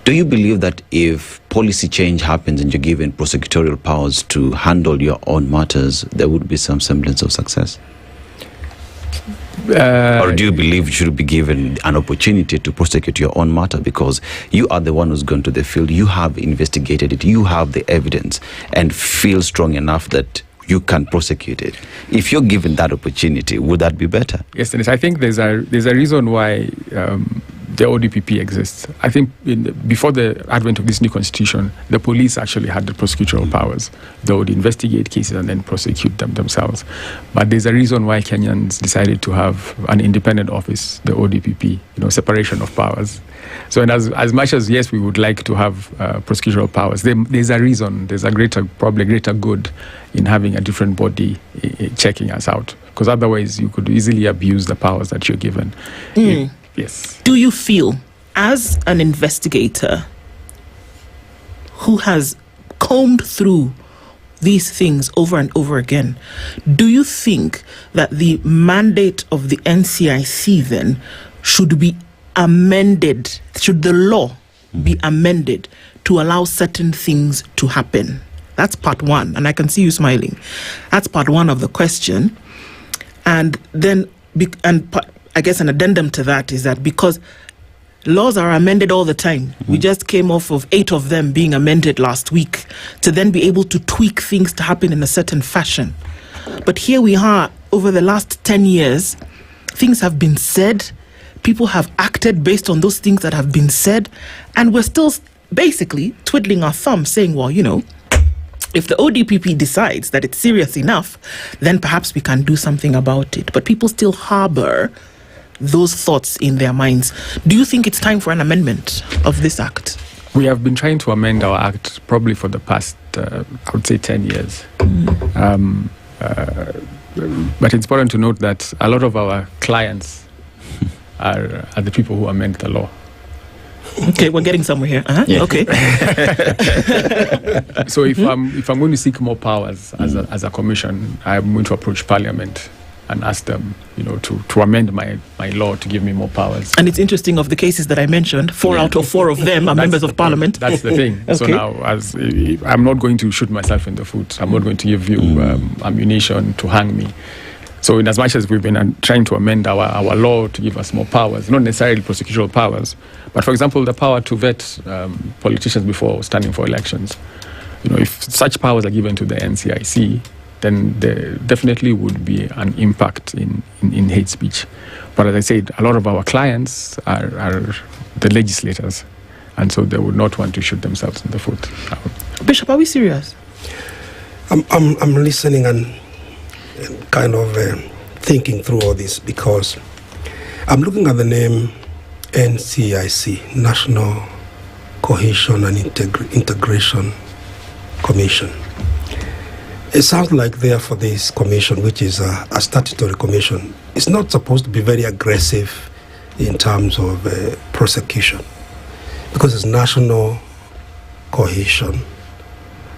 do you believe that if policy change happens and you're given prosecutorial powers to handle your own matters, there would be some semblance of success? Or do you believe you should be given an opportunity to prosecute your own matter, because you are the one who's gone to the field, you have investigated it, you have the evidence, and feel strong enough that you can prosecute it? If you're given that opportunity, would that be better? Yes, Dennis, I think there's a reason why the ODPP exists. I think before the advent of this new constitution, the police actually had the prosecutorial powers. They would investigate cases and then prosecute them themselves. But there's a reason why Kenyans decided to have an independent office, the ODPP, separation of powers. So, and as much as, yes, we would like to have prosecutorial powers, there's a reason, there's probably a greater good in having a different body checking us out. Because otherwise you could easily abuse the powers that you're given. Yes. Do you feel, as an investigator who has combed through these things over and over again, do you think that the mandate of the NCIC then should be amended? Should the law be amended to allow certain things to happen? That's part one, and I can see you smiling. That's part one of the question. And then, I guess an addendum to that is that because laws are amended all the time, we just came off of 8 of them being amended last week, to then be able to tweak things to happen in a certain fashion. But here we are, over the last 10 years, things have been said, people have acted based on those things that have been said, and we're still basically twiddling our thumbs saying, well, if the ODPP decides that it's serious enough, then perhaps we can do something about it. But people still harbor those thoughts in their minds. Do you think it's time for an amendment of this act? We have been trying to amend our act probably for the past, I would say, 10 years. But it's important to note that a lot of our clients are the people who amend the law. Okay, we're getting somewhere here. Yeah. Okay. So if I'm going to seek more powers as a commission, I'm going to approach Parliament and ask them, to amend my law to give me more powers. And it's interesting, of the cases that I mentioned, 4 out of 4 of them are members of Parliament. That's the thing. Okay. So now, I'm not going to shoot myself in the foot. I'm not going to give you ammunition to hang me. So in as much as we've been trying to amend our law to give us more powers, not necessarily prosecutorial powers, but for example, the power to vet politicians before standing for elections. If such powers are given to the NCIC, then there definitely would be an impact in hate speech. But as I said, a lot of our clients are the legislators, and so they would not want to shoot themselves in the foot. Bishop, are we serious? I'm listening and kind of thinking through all this, because I'm looking at the name NCIC, National Cohesion and Integration Commission. It sounds like therefore this commission, which is a statutory commission, is not supposed to be very aggressive in terms of prosecution, because it's national cohesion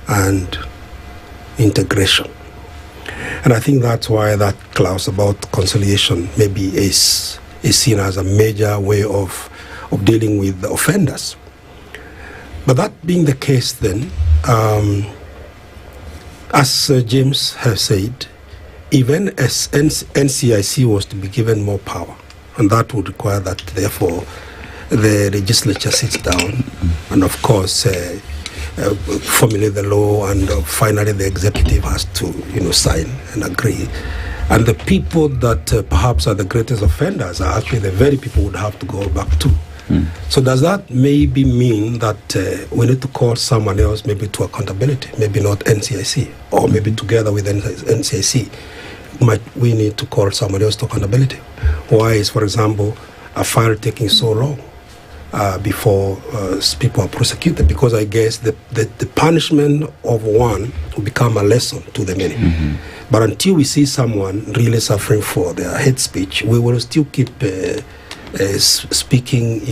and integration. And I think that's why that clause about conciliation maybe is seen as a major way of dealing with the offenders. But that being the case then, as James has said, even as NCIC was to be given more power, and that would require that therefore the legislature sits down and of course formulate the law, and finally the executive has to sign and agree. And the people that perhaps are the greatest offenders are actually the very people who would have to go back to. So does that maybe mean that we need to call someone else maybe to accountability, maybe not NCIC, or maybe together with NCIC, we need to call someone else to accountability? Why is, for example, a file taking so long before people are prosecuted? Because I guess the punishment of one will become a lesson to the many. But until we see someone really suffering for their hate speech, we will still keep speaking,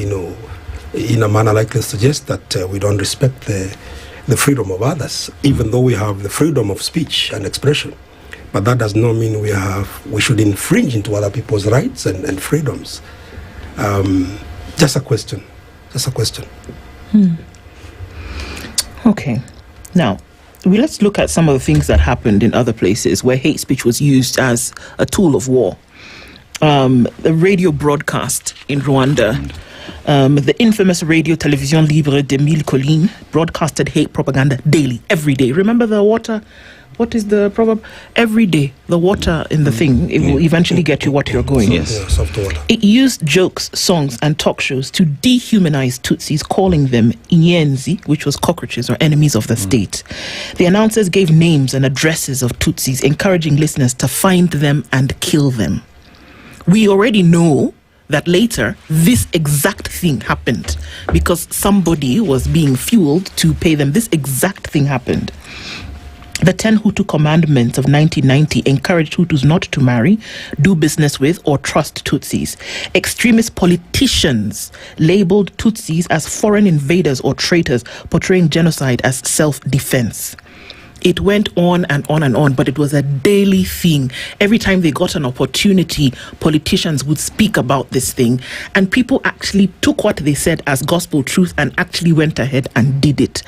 in a manner like this suggests that we don't respect the freedom of others, even though we have the freedom of speech and expression. But that does not mean we should infringe into other people's rights and freedoms. Just a question. Okay. Now, let's look at some of the things that happened in other places where hate speech was used as a tool of war. The radio broadcast in Rwanda, the infamous Radio Télévision Libre de Mille Collines broadcasted hate propaganda daily, every day. Remember the water? What is the proverb? Every day, the water in the thing, it will eventually get you what you're going. Yes, soft water. It used jokes, songs, and talk shows to dehumanize Tutsis, calling them Inyenzi, which was cockroaches or enemies of the state. The announcers gave names and addresses of Tutsis, encouraging listeners to find them and kill them. We already know that later this exact thing happened because somebody was being fueled to pay them. This exact thing happened. The 10 Hutu commandments of 1990 encouraged Hutus not to marry, do business with, or trust Tutsis. Extremist politicians labeled Tutsis as foreign invaders or traitors, portraying genocide as self-defense. It went on and on and on, but it was a daily thing. Every time they got an opportunity, politicians would speak about this thing, and people actually took what they said as gospel truth and actually went ahead and did it.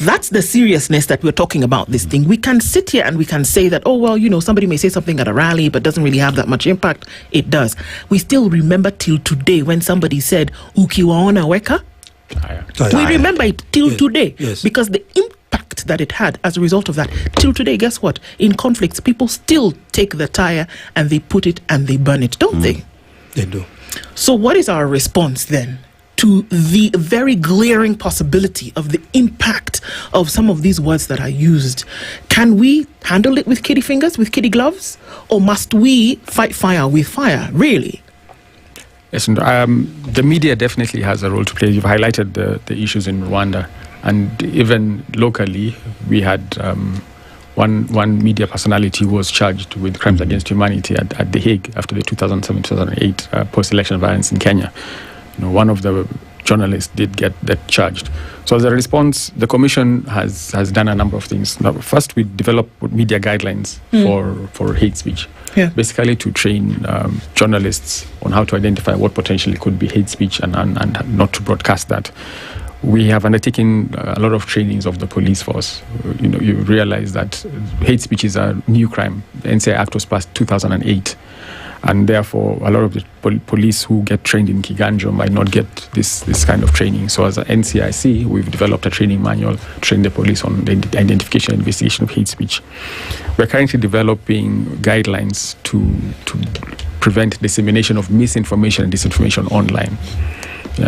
That's the seriousness that we're talking about this thing. We can sit here and we can say that, oh, well, somebody may say something at a rally, but doesn't really have that much impact. It does. We still remember till today when somebody said, Ukiwaona weka? We remember it till today because the impact that it had as a result of that. Till today, guess what? In conflicts, people still take the tire and they put it and they burn it, don't they? They do. So what is our response then to the very glaring possibility of the impact of some of these words that are used? Can we handle it with kiddie fingers, with kiddie gloves? Or must we fight fire with fire, really? Yes, the media definitely has a role to play. You've highlighted the issues in Rwanda. And even locally, we had one media personality who was charged with crimes against humanity at The Hague after the 2007-2008 post-election violence in Kenya. One of the journalists did get charged. So as a response, the Commission has done a number of things. Now, first, we developed media guidelines for hate speech, basically to train journalists on how to identify what potentially could be hate speech and not to broadcast that. We have undertaken a lot of trainings of the police force. You realize that hate speech is a new crime. The NCI Act was passed 2008. And therefore, a lot of the police who get trained in Kiganjo might not get this kind of training. So as an NCIC, we've developed a training manual to train the police on the identification and investigation of hate speech. We're currently developing guidelines to prevent dissemination of misinformation and disinformation online.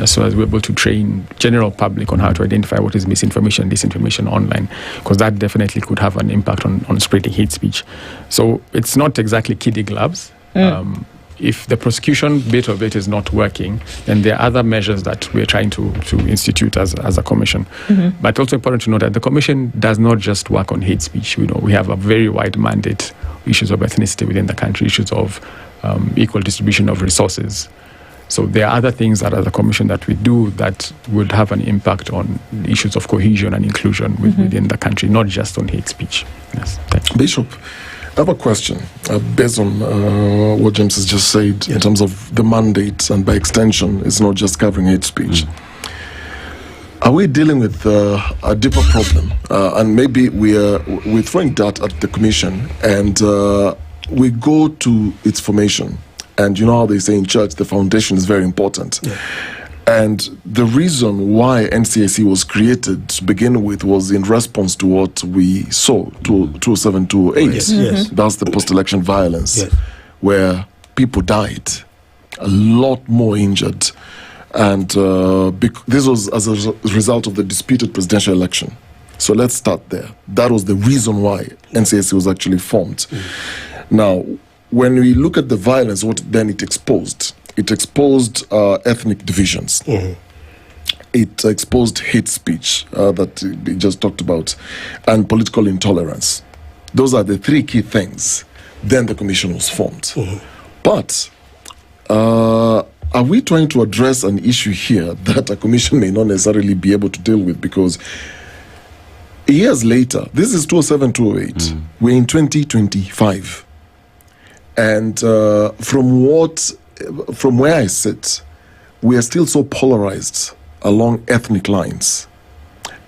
So as we're able to train general public on how to identify what is misinformation and disinformation online, because that definitely could have an impact on spreading hate speech. So it's not exactly kiddie gloves. If the prosecution bit of it is not working, then there are other measures that we're trying to institute as a commission. But also important to note that the commission does not just work on hate speech. We have a very wide mandate, issues of ethnicity within the country, issues of equal distribution of resources. So there are other things that as a commission that we do that would have an impact on issues of cohesion and inclusion within the country, not just on hate speech. Yes, thank you. Bishop, I have a question based on what James has just said in terms of the mandate, and by extension, it's not just covering hate speech. Are we dealing with a deeper problem? And maybe we're throwing that at the commission, and we go to its formation. And you know how they say in church, the foundation is very important. And the reason why NCAC was created to begin with was in response to what we saw, 2007, 2008. That's the post-election violence, where people died, a lot more injured. And this was as a result of the disputed presidential election. So let's start there. That was the reason why NCAC was actually formed. Now, when we look at the violence, what then it exposed? It exposed ethnic divisions. It exposed hate speech that we just talked about, and political intolerance. Those are the three key things. Then the commission was formed. But are we trying to address an issue here that a commission may not necessarily be able to deal with? Because years later, this is 2007, 2008, we're in 2025. And from where I sit, we are still so polarized along ethnic lines.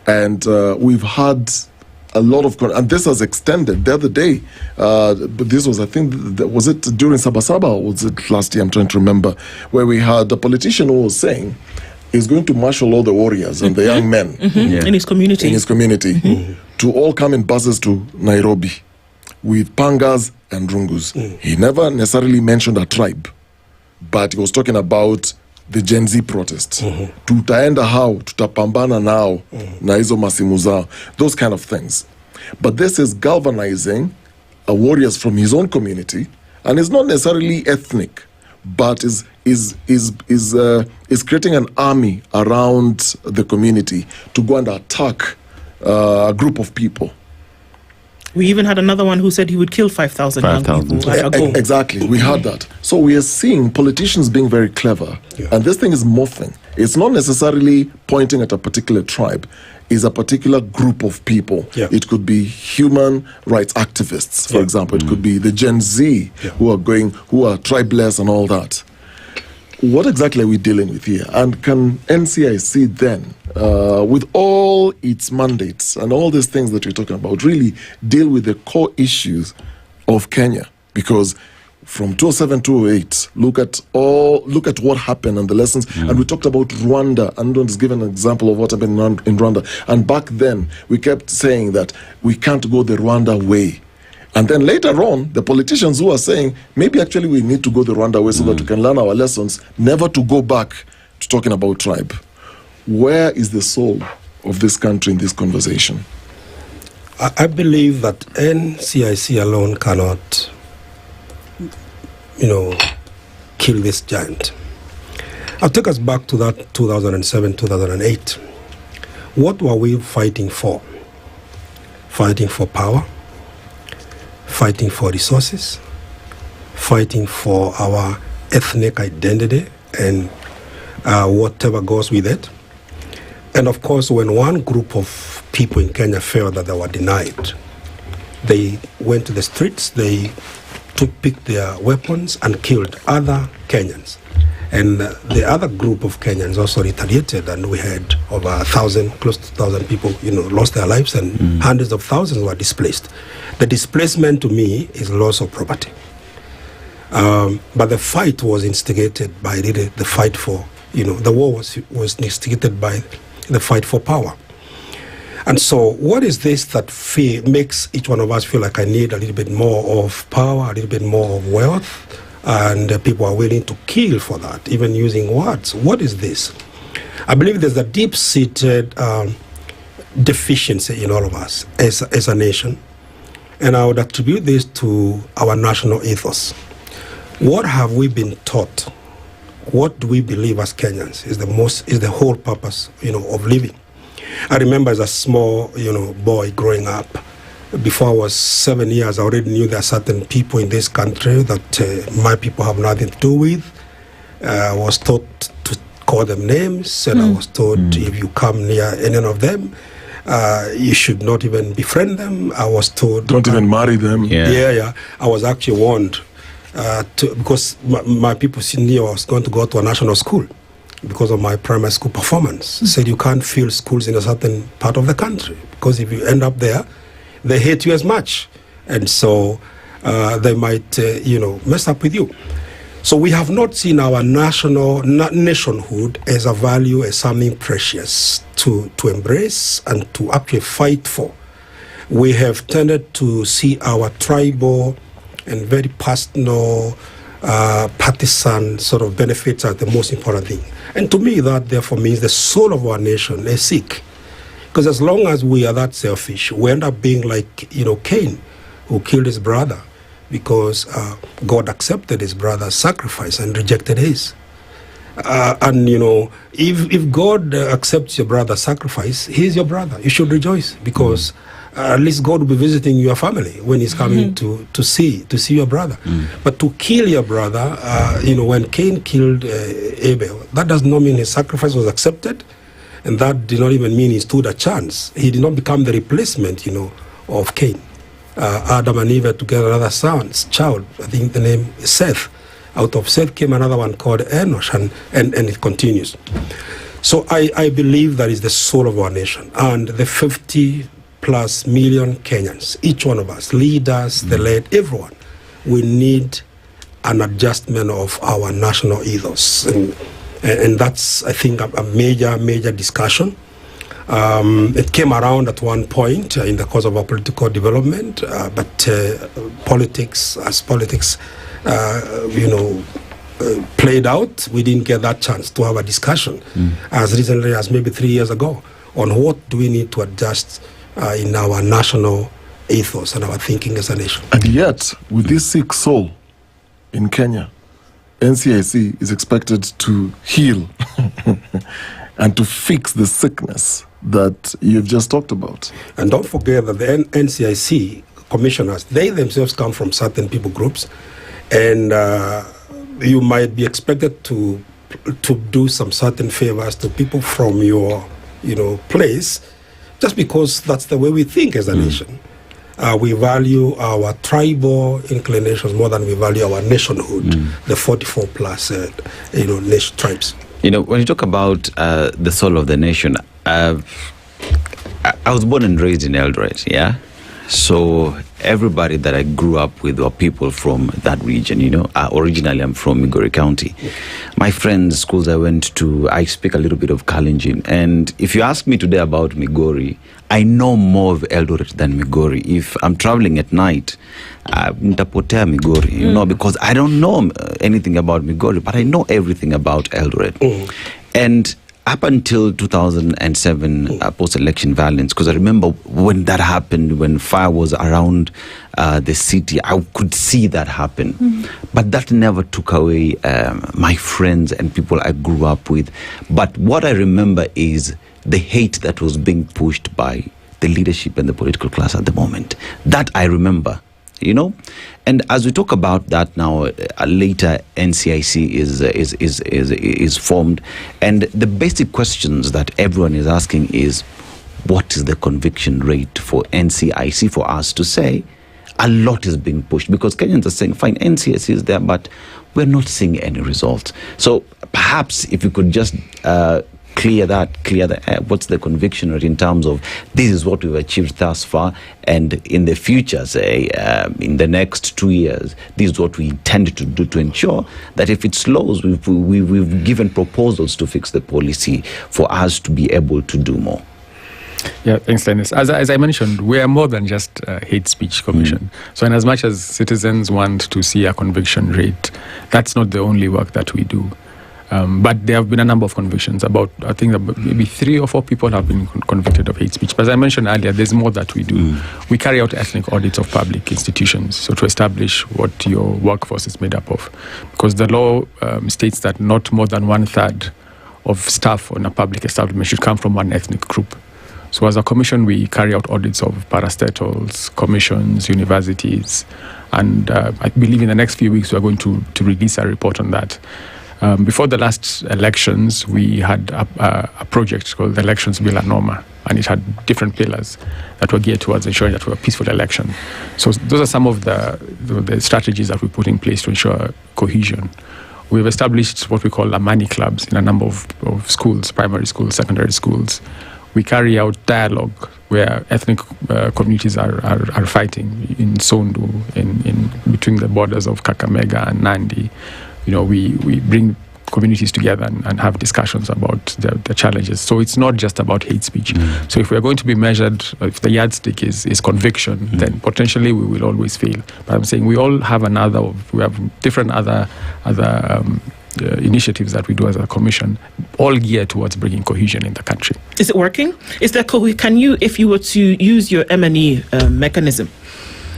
And we've had a lot of, and this has extended the other day, but this was, I think, was it during Sabasaba or was it last year? I'm trying to remember, where we had a politician who was saying he's going to marshal all the warriors and the young men in his community. To all come in buses to Nairobi with pangas and rungus. He never necessarily mentioned a tribe, but he was talking about the Gen Z protest. Tutaenda how, tutapambana nao, na hizo masimu zao, those kind of things. But this is galvanizing warriors from his own community, and it's not necessarily ethnic, but is creating an army around the community to go and attack a group of people. We even had another one who said he would kill 5,000 young people. Exactly, we had that. So we are seeing politicians being very clever, and this thing is morphing. It's not necessarily pointing at a particular tribe. It's a particular group of people. It could be human rights activists, for example. It could be the Gen Z who are tribeless and all that. What exactly are we dealing with here? And can NCIC then, with all its mandates and all these things that you're talking about, really deal with the core issues of Kenya? Because from 2007 to 2008, look at what happened and the lessons. And we talked about Rwanda, and I'm just giving an example of what happened in Rwanda. And back then, we kept saying that we can't go the Rwanda way. And then later on, the politicians who are saying, maybe actually we need to go the Rwanda way so that we can learn our lessons, never to go back to talking about tribe. Where is the soul of this country in this conversation? I believe that NCIC alone cannot, kill this giant. I'll take us back to that 2007, 2008. What were we fighting for? Fighting for power? Fighting for resources, fighting for our ethnic identity and whatever goes with it. And of course, when one group of people in Kenya felt that they were denied, they went to the streets, they picked their weapons and killed other Kenyans. And the other group of Kenyans also retaliated, and we had over 1,000, close to 1,000 people, lost their lives, and hundreds of thousands were displaced. The displacement to me is loss of property. But the fight was instigated by the fight for, the war was instigated by the fight for power. And so what is this that makes each one of us feel like I need a little bit more of power, a little bit more of wealth, and people are willing to kill for that, even using words? What is this? I believe there's a deep-seated deficiency in all of us as a nation, and I would attribute this to our national ethos. What have we been taught? What do we believe as Kenyans is the whole purpose, of living? I remember as a small, boy growing up, before I was 7 years, I already knew there are certain people in this country that my people have nothing to do with. I was taught to call them names, and I was told if you come near any of them, you should not even befriend them. I was told... Don't even marry them. Yeah. I was actually warned because my people knew I was going to go to a national school because of my primary school performance. Said you can't fill schools in a certain part of the country because if you end up there, they hate you as much, and so they might, mess up with you. So we have not seen our nationhood as a value, as something precious to embrace and to actually fight for. We have tended to see our tribal and very personal, partisan sort of benefits as the most important thing. And to me, that therefore means the soul of our nation is sick. Because as long as we are that selfish, we end up being like, Cain, who killed his brother because God accepted his brother's sacrifice and rejected his. And if God accepts your brother's sacrifice, he's your brother. You should rejoice because at least God will be visiting your family when he's coming to see your brother. But to kill your brother, when Cain killed Abel, that does not mean his sacrifice was accepted. And that did not even mean he stood a chance. He did not become the replacement, of Cain. Adam and Eve had together another child. I think the name is Seth. Out of Seth came another one called Enosh, and it continues. So I believe that is the soul of our nation. And the 50+ million Kenyans, each one of us, leaders, the led, everyone, we need an adjustment of our national ethos. And that's, I think, a major discussion. It came around at one point in the course of our political development, but politics played out, we didn't get that chance to have a discussion as recently as maybe 3 years ago on what do we need to adjust in our national ethos and our thinking as a nation. And yet, with this sick soul in Kenya, NCIC is expected to heal and to fix the sickness that you've just talked about. And don't forget that the NCIC commissioners, they themselves come from certain people groups, and you might be expected to do some certain favors to people from your place, just because that's the way we think as a nation. We value our tribal inclinations more than we value our nationhood, the 44+ nation tribes. When you talk about the soul of the nation, I was born and raised in Eldoret, yeah? So everybody that I grew up with were people from that region, Originally, I'm from Migori County. My friends, schools I went to, I speak a little bit of Kalenjin. And if you ask me today about Migori, I know more of Eldoret than Migori. If I'm traveling at night, nitapotea Migori, because I don't know anything about Migori, but I know everything about Eldoret. And up until 2007, post-election violence, because I remember when that happened, when fire was around the city, I could see that happen. But that never took away my friends and people I grew up with. But what I remember is the hate that was being pushed by the leadership and the political class at the moment. That I remember. you know. And as we talk about that now, later NCIC is formed, and the basic questions that everyone is asking is, what is the conviction rate for NCIC for us to say a lot is being pushed? Because Kenyans are saying, fine, NCIC is there, but we're not seeing any results. So perhaps if you could just clear the air. What's the conviction rate in terms of this is what we've achieved thus far, and in the future, say, in the next 2 years, this is what we intend to do to ensure that if it slows, we've given proposals to fix the policy for us to be able to do more. Yeah, thanks, Dennis. As I mentioned, we are more than just a hate speech commission. So in as much as citizens want to see a conviction rate, that's not the only work that we do. But there have been a number of convictions. I think maybe 3 or 4 people have been convicted of hate speech. But as I mentioned earlier, there's more that we do. We carry out ethnic audits of public institutions, so to establish what your workforce is made up of. Because the law states that not more than 1/3 of staff on a public establishment should come from one ethnic group. So as a commission, we carry out audits of parastatals, commissions, universities, and I believe in the next few weeks we are going to release a report on that. Before the last elections, we had a project called the Elections Bill and Norma, and it had different pillars that were geared towards ensuring that we have a peaceful election. So those are some of the strategies that we put in place to ensure cohesion. We've established what we call Amani clubs in a number of schools, primary schools, secondary schools. We carry out dialogue where ethnic communities are fighting in Sondu, in between the borders of Kakamega and Nandi. You know, we bring communities together and have discussions about the challenges. So it's not just about hate speech. So if we're going to be measured, if the yardstick is conviction, then potentially we will always fail. But I'm saying we all have we have different other initiatives that we do as a commission, all geared towards bringing cohesion in the country. Is it working? Is there can you, if you were to use your M&E mechanism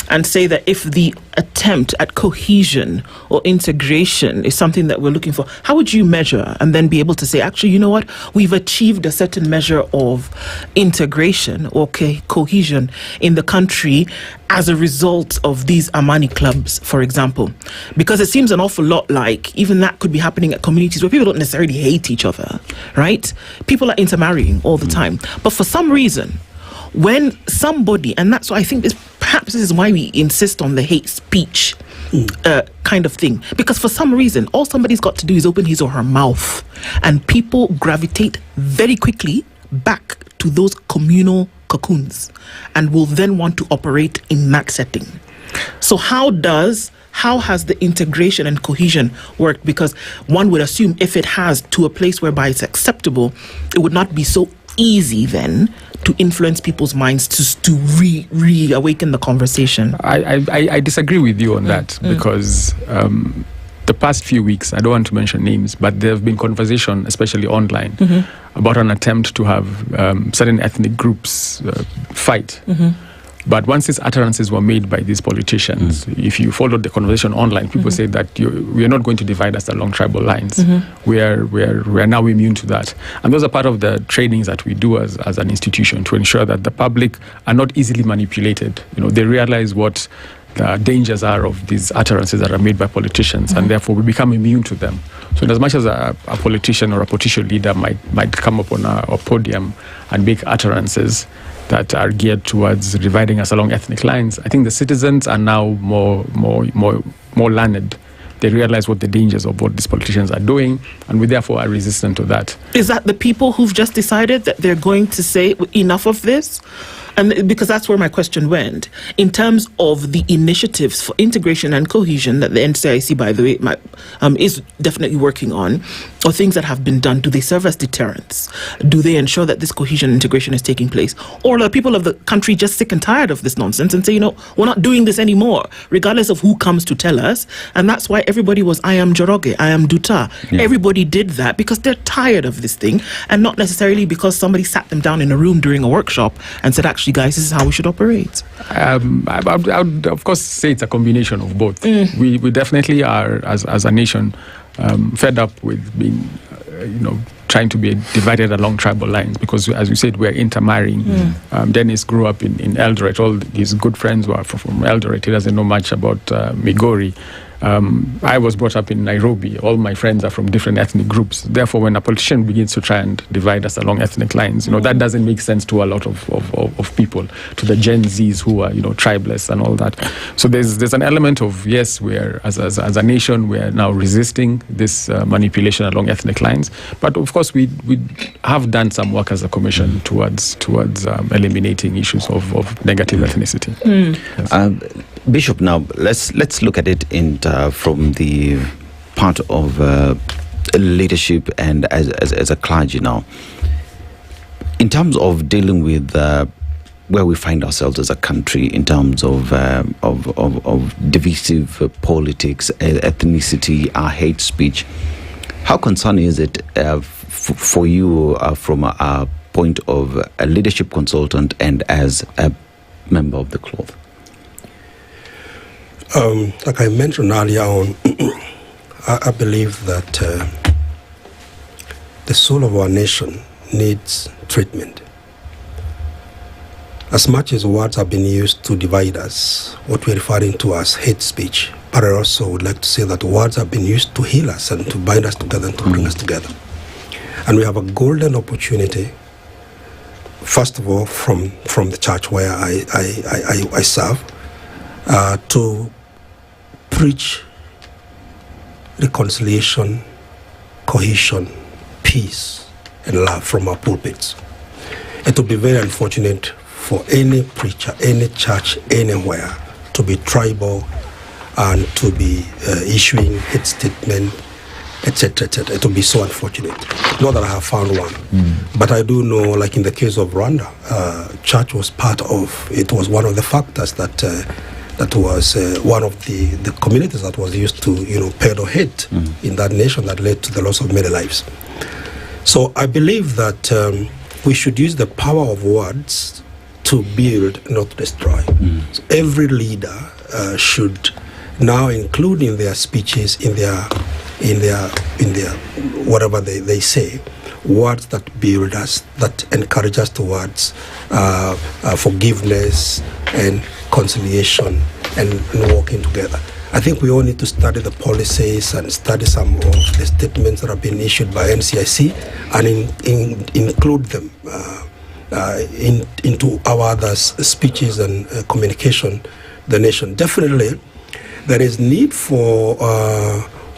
and say that if the attempt at cohesion or integration is something that we're looking for, how would you measure and then be able to say, actually, you know what, we've achieved a certain measure of integration or cohesion in the country as a result of these Amani clubs, for example? Because it seems an awful lot like even that could be happening at communities where people don't necessarily hate each other, right? People are intermarrying all the time. But for some reason, when somebody, and that's why I think perhaps this is why we insist on the hate speech kind of thing, because for some reason all somebody's got to do is open his or her mouth and people gravitate very quickly back to those communal cocoons and will then want to operate in that setting. So how has the integration and cohesion worked? Because one would assume if it has to a place whereby it's acceptable, it would not be so easy then to influence people's minds to reawaken the conversation. I disagree with you on that because the past few weeks, I don't want to mention names, but there have been conversation, especially online, about an attempt to have certain ethnic groups fight. But once these utterances were made by these politicians, if you followed the conversation online, people say that we are not going to divide us along tribal lines. We are now immune to that. And those are part of the trainings that we do as an institution to ensure that the public are not easily manipulated. You know, they realize what the dangers are of these utterances that are made by politicians, and therefore we become immune to them. So in as much as a politician or a political leader might come up on a podium and make utterances that are geared towards dividing us along ethnic lines, I think the citizens are now more learned. They realize what the dangers of what these politicians are doing, and we therefore are resistant to that. Is that the people who've just decided that they're going to say enough of this? And because that's where my question went. In terms of the initiatives for integration and cohesion that the NCIC, by the way, is definitely working on, or things that have been done, do they serve as deterrents? Do they ensure that this cohesion integration is taking place? Or are people of the country just sick and tired of this nonsense and say, you know, we're not doing this anymore, regardless of who comes to tell us? And that's why everybody was, I am Joroge, I am Duta. Yeah. Everybody did that because they're tired of this thing, and not necessarily because somebody sat them down in a room during a workshop and said, actually, guys, this is how we should operate. I would, of course, say it's a combination of both. We definitely are, as a nation, fed up with being, trying to be divided along tribal lines, because as you said, we're intermarrying. Dennis grew up in Eldoret. All his good friends were from Eldoret. He doesn't know much about Migori. I was brought up in Nairobi. All my friends are from different ethnic groups. Therefore, when a politician begins to try and divide us along ethnic lines, that doesn't make sense to a lot of people, to the Gen Zs who are, tribeless and all that. So there's an element of, yes, we're as a nation, we're now resisting this manipulation along ethnic lines. But of course, we have done some work as a commission towards eliminating issues of negative ethnicity. Yes. Bishop, now let's look at it from the part of leadership and as a clergy now. In terms of dealing with where we find ourselves as a country in terms of divisive politics, ethnicity, hate speech, how concerning is it for you from a point of a leadership consultant and as a member of the cloth? Like I mentioned earlier on, I believe that the soul of our nation needs treatment. As much as words have been used to divide us, what we're referring to as hate speech, but I also would like to say that words have been used to heal us and to bind us together and to bring us together. And we have a golden opportunity, first of all, from the church where I serve, to preach reconciliation, cohesion, peace, and love from our pulpits. It would be very unfortunate for any preacher, any church, anywhere to be tribal and to be issuing hate statement, etc., etc. It would be so unfortunate. Not that I have found one, but I do know, like in the case of Rwanda, church was part of. It was one of the factors that was one of the communities that was used to, peddle hate in that nation that led to the loss of many lives. So I believe that we should use the power of words to build, not destroy. So every leader should now include in their speeches, in their whatever they say, words that build us, that encourage us towards forgiveness and conciliation and working together. I think we all need to study the policies and study some of the statements that have been issued by NCIC and include them into our other speeches and communication, the nation. Definitely, there is need for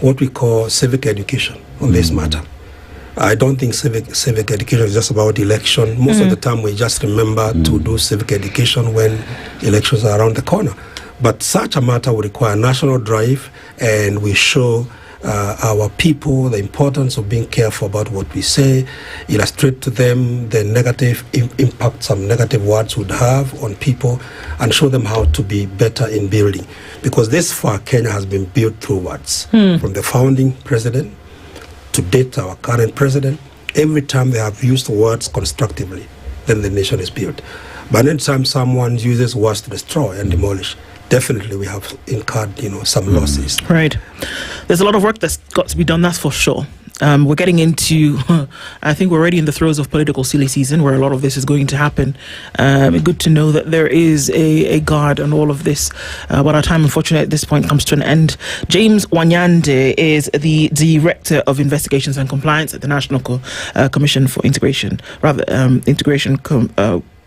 what we call civic education on this matter. I don't think civic education is just about election. Most of the time we just remember to do civic education when elections are around the corner. But such a matter will require national drive, and we show our people the importance of being careful about what we say, illustrate to them the negative impact some negative words would have on people, and show them how to be better in building. Because this far, Kenya has been built through words. From the founding president to date, our current president, every time they have used words constructively, then the nation is built. But anytime someone uses words to destroy and demolish, definitely we have incurred, some losses. Right. There's a lot of work that's got to be done, that's for sure. We're getting into, I think we're already in the throes of political silly season where a lot of this is going to happen. Good to know that there is a guard on all of this. But our time, unfortunately, at this point comes to an end. James Wanyande is the Director of Investigations and Compliance at the National Commission for Integration,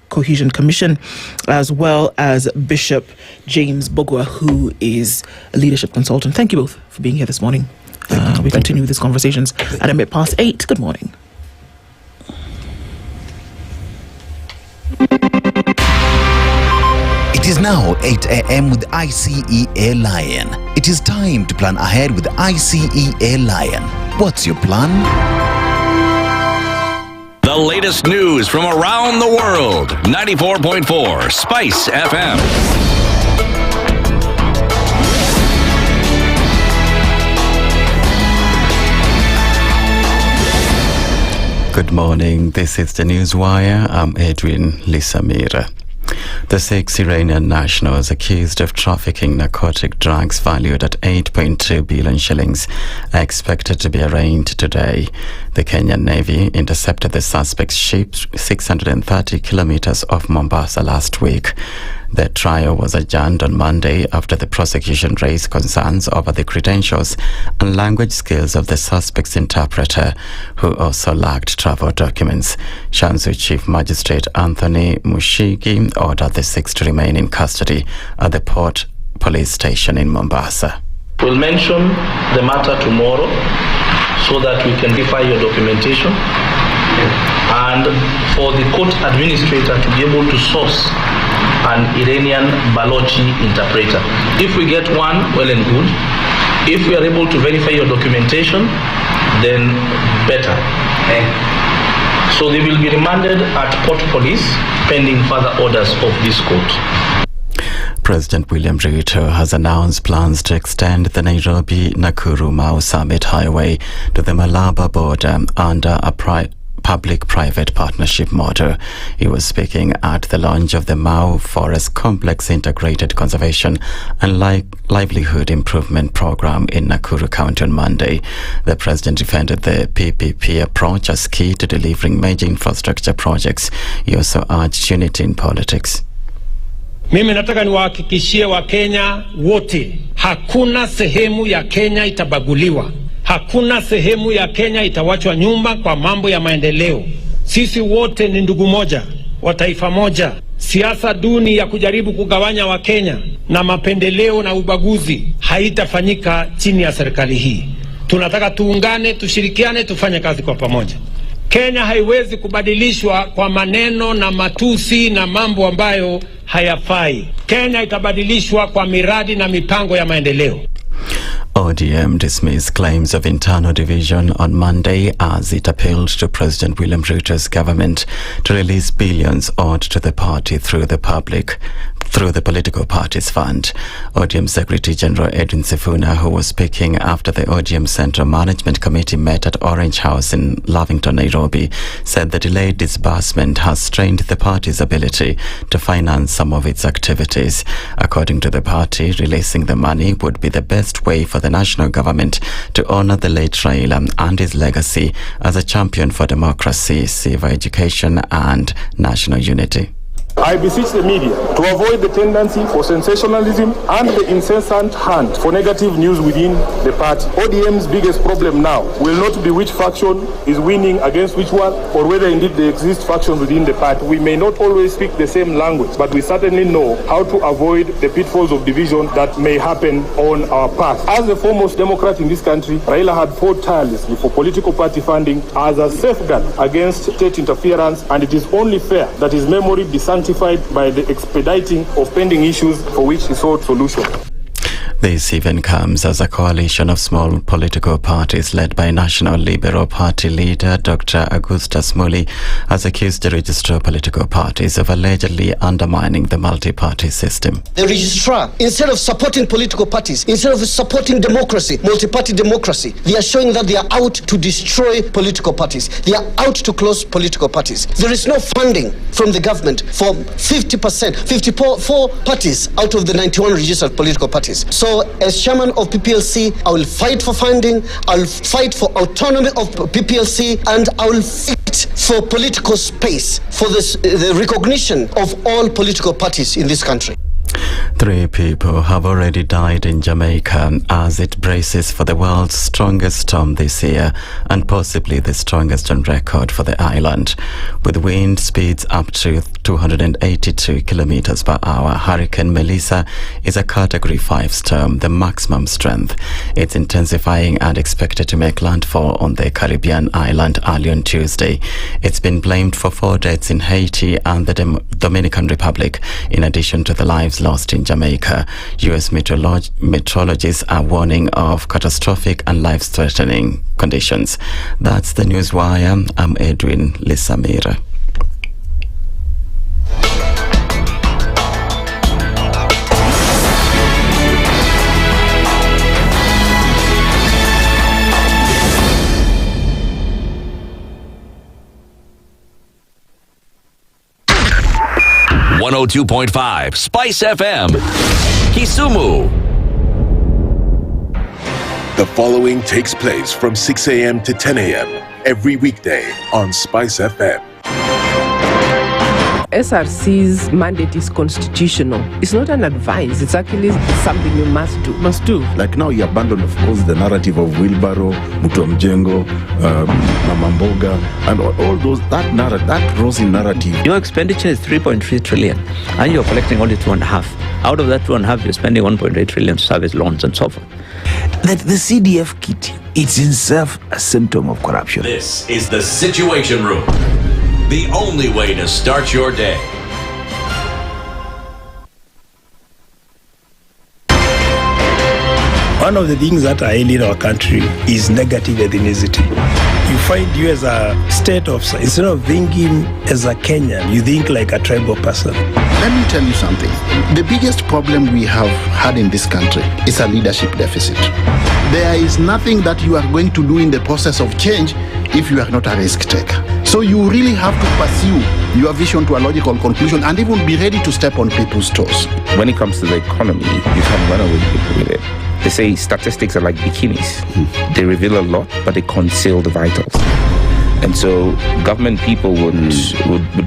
Cohesion Commission, as well as Bishop James Bogwa, who is a leadership consultant. Thank you both for being here this morning. We continue with these conversations at 8:08. Good morning. It is now 8 a.m. with ICEA Lion. It is time to plan ahead with ICEA Lion. What's your plan? The latest news from around the world. 94.4 Spice FM. Good morning. This is the Newswire. I'm Edwin Lisamira. The 6 Iranian nationals accused of trafficking narcotic drugs valued at 8.2 billion shillings are expected to be arraigned today. The Kenyan Navy intercepted the suspect's ship 630 kilometers off Mombasa last week. The trial was adjourned on Monday after the prosecution raised concerns over the credentials and language skills of the suspect's interpreter, who also lacked travel documents. Shanzu Chief Magistrate Anthony Mushigi ordered the 6 to remain in custody at the Port Police Station in Mombasa. We'll mention the matter tomorrow so that we can verify your documentation and for the court administrator to be able to source an Iranian Balochi interpreter. If we get one, well and good. If we are able to verify your documentation, then better. So they will be remanded at Port Police pending further orders of this court. President William Ruto has announced plans to extend the Nairobi-Nakuru-Mau Summit Highway to the Malaba border under a public-private partnership model. He was speaking at the launch of the Mau Forest Complex Integrated Conservation and Livelihood Improvement Program in Nakuru County on Monday. The president defended the PPP approach as key to delivering major infrastructure projects. He also urged unity in politics. Mimi nataka niwahakikishie Wakenya wote, hakuna sehemu ya Kenya itabaguliwa. Hakuna sehemu ya Kenya itawachwa nyuma kwa mambo ya maendeleo. Sisi wote ni ndugu moja, wa taifa moja. Siasa duni ya kujaribu kugawanya Wakenya na mapendeleo na ubaguzi haitafanyika chini ya serikali hii. Tunataka tuungane, tushirikiane, tufanye kazi kwa pamoja. Kenya haiwezi kubadilishwa kwa maneno na matusi na mambo ambayo hayafai. Kenya itabadilishwa kwa miradi na mipango ya maendeleo. ODM dismissed claims of internal division on Monday as it appealed to President William Ruto's government to release billions owed to the party through the political parties fund. ODM Secretary General Edwin Sifuna, who was speaking after the ODM Central Management Committee met at Orange House in Lavington, Nairobi, said the delayed disbursement has strained the party's ability to finance some of its activities. According to the party, releasing the money would be the best way for the national government to honor the late Raila and his legacy as a champion for democracy, civil education and national unity. I beseech the media to avoid the tendency for sensationalism and the incessant hunt for negative news within the party. ODM's biggest problem now will not be which faction is winning against which one, or whether indeed there exist factions within the party. We may not always speak the same language, but we certainly know how to avoid the pitfalls of division that may happen on our path. As the foremost Democrat in this country, Raila had fought tirelessly for political party funding as a safeguard against state interference, and it is only fair that his memory be sanctified by the expediting of pending issues for which he sought solution. This even comes as a coalition of small political parties led by National Liberal Party leader Dr. Augustus Muli has accused the registrar of political parties of allegedly undermining the multi-party system. The registrar, instead of supporting political parties, instead of supporting democracy, multi-party democracy, they are showing that they are out to destroy political parties. They are out to close political parties. There is no funding from the government for 54 parties out of the 91 registered political parties. So as chairman of PPLC, I will fight for funding, I will fight for autonomy of PPLC, and I will fight for political space, for the recognition of all political parties in this country. 3 people have already died in Jamaica as it braces for the world's strongest storm this year and possibly the strongest on record for the island. With wind speeds up to 282 kilometers per hour, Hurricane Melissa is a Category 5 storm, the maximum strength. It's intensifying and expected to make landfall on the Caribbean island early on Tuesday. It's been blamed for 4 deaths in Haiti and the Dominican Republic, in addition to the lives lost in Jamaica. U.S. meteorologists are warning of catastrophic and life-threatening conditions. That's the Newswire. I'm Edwin Lisamira. 102.5 Spice FM, Kisumu. The following takes place from 6 a.m. to 10 a.m. every weekday on Spice FM. SRC's mandate is constitutional. It's not an advice. It's actually something you must do. Must do. Like now, you abandon, of course, the narrative of wheelbarrow, Mutuamjengo, Mamamboga, and all those, that narrative, that rosy narrative. Your expenditure is 3.3 trillion, and you're collecting only 2.5. Out of that 2.5, you're spending 1.8 trillion service loans and so forth. That the CDF kit, it's in itself a symptom of corruption. This is the Situation Room. The only way to start your day. One of the things that are ailing our country is negative ethnicity. You find you as a state officer, instead of thinking as a Kenyan, you think like a tribal person. Let me tell you something. The biggest problem we have had in this country is a leadership deficit. There is nothing that you are going to do in the process of change if you are not a risk taker. So you really have to pursue your vision to a logical conclusion and even be ready to step on people's toes. When it comes to the economy, you can run away with it. They say statistics are like bikinis. They reveal a lot, but they conceal the vitals. And so government people would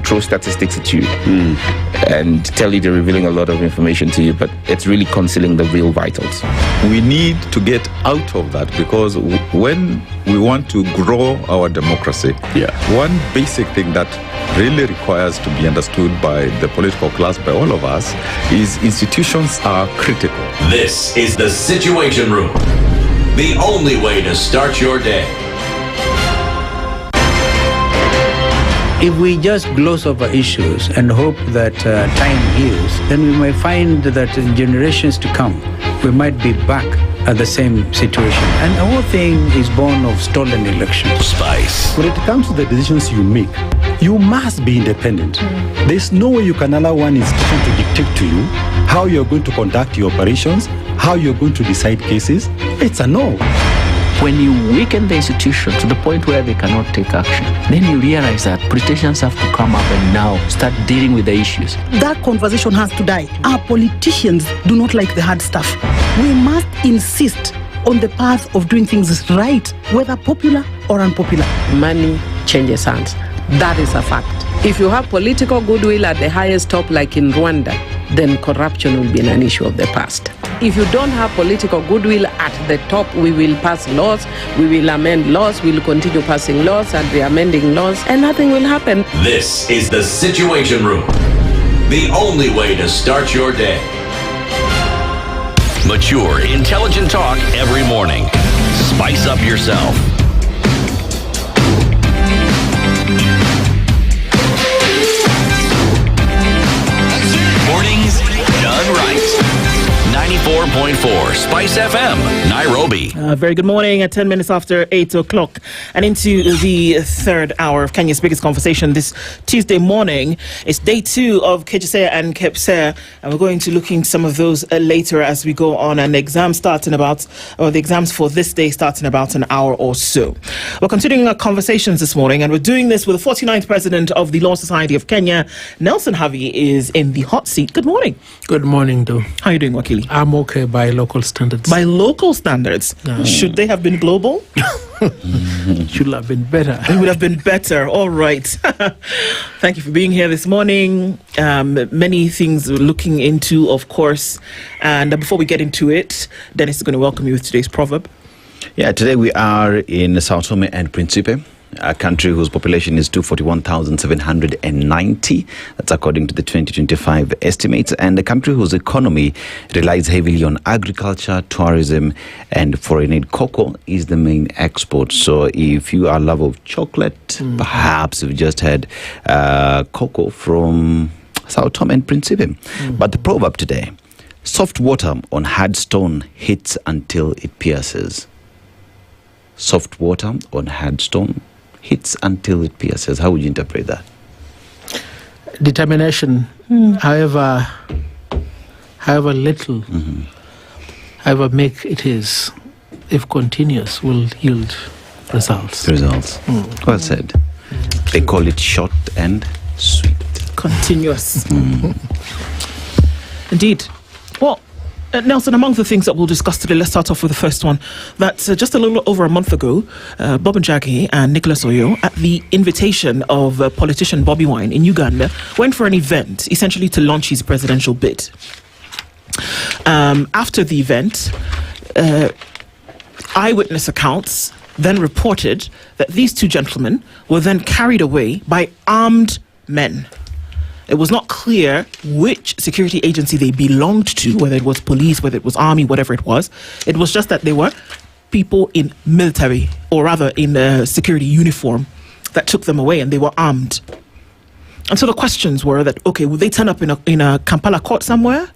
throw statistics at you and tell you they're revealing a lot of information to you, but it's really concealing the real vitals. We need to get out of that, because when we want to grow our democracy, one basic thing that really requires to be understood by the political class, by all of us, is institutions are critical. This is the Situation Room. The only way to start your day. If we just gloss over issues and hope that time heals, then we might find that in generations to come, we might be back at the same situation. And the whole thing is born of stolen elections. Spice. When it comes to the decisions you make, you must be independent. There's no way you can allow one institution to dictate to you how you're going to conduct your operations, how you're going to decide cases. It's a no. When you weaken the institution to the point where they cannot take action, then you realize that politicians have to come up and now start dealing with the issues. That conversation has to die. Our politicians do not like the hard stuff. We must insist on the path of doing things right, whether popular or unpopular. Money changes hands. That is a fact. If you have political goodwill at the highest top, like in Rwanda, then corruption will be an issue of the past. If you don't have political goodwill at the top, we will pass laws, we will amend laws, we will continue passing laws and re-amending laws, and nothing will happen. This is the Situation Room. The only way to start your day. Mature, intelligent talk every morning. Spice up yourself. Mornings done right. 94.4 Spice FM, Nairobi. Very good morning at 10 minutes after 8 o'clock and into the third hour of Kenya's biggest conversation this Tuesday morning. It's day 2 of Kejisea and Kepsea, and we're going to look into some of those later as we go on. And the exams for this day start in about an hour or so. We're continuing our conversations this morning, and we're doing this with the 49th president of the Law Society of Kenya. Nelson Havi is in the hot seat. Good morning. Good morning, Do. How are you doing, Wakili? I'm okay by local standards. By local standards? Should they have been global? Should have been better. It would have been better. All right. Thank you for being here this morning. Many things we're looking into, of course. And before we get into it, Dennis is going to welcome you with today's proverb. Yeah, today we are in Sao Tome and Principe, a country whose population is 241,790. That's according to the 2025 estimates. And a country whose economy relies heavily on agriculture, tourism, and foreign aid. Cocoa is the main export. So if you are a lover of chocolate, perhaps you've just had cocoa from Sao Tome and Principe. But the proverb today, soft water on hard stone hits until it pierces. Soft water on hard stone hits until it pierces. How would you interpret that? Determination, however little, however make it is, if continuous, will yield results. Well said. They call it short and sweet. continuous. Indeed. Well, Nelson, among the things that we'll discuss today, let's start off with the first one. That just a little over a month ago, Bob Njeri and Nicholas Oyo, at the invitation of politician Bobby Wine in Uganda, went for an event, essentially to launch his presidential bid. After the event, eyewitness accounts then reported that these two gentlemen were then carried away by armed men. It was not clear which security agency they belonged to, whether it was police, whether it was army, whatever it was. It was just that they were people in military, or rather in a security uniform, that took them away, and they were armed. And so the questions were that, okay, would they turn up in a Kampala court somewhere?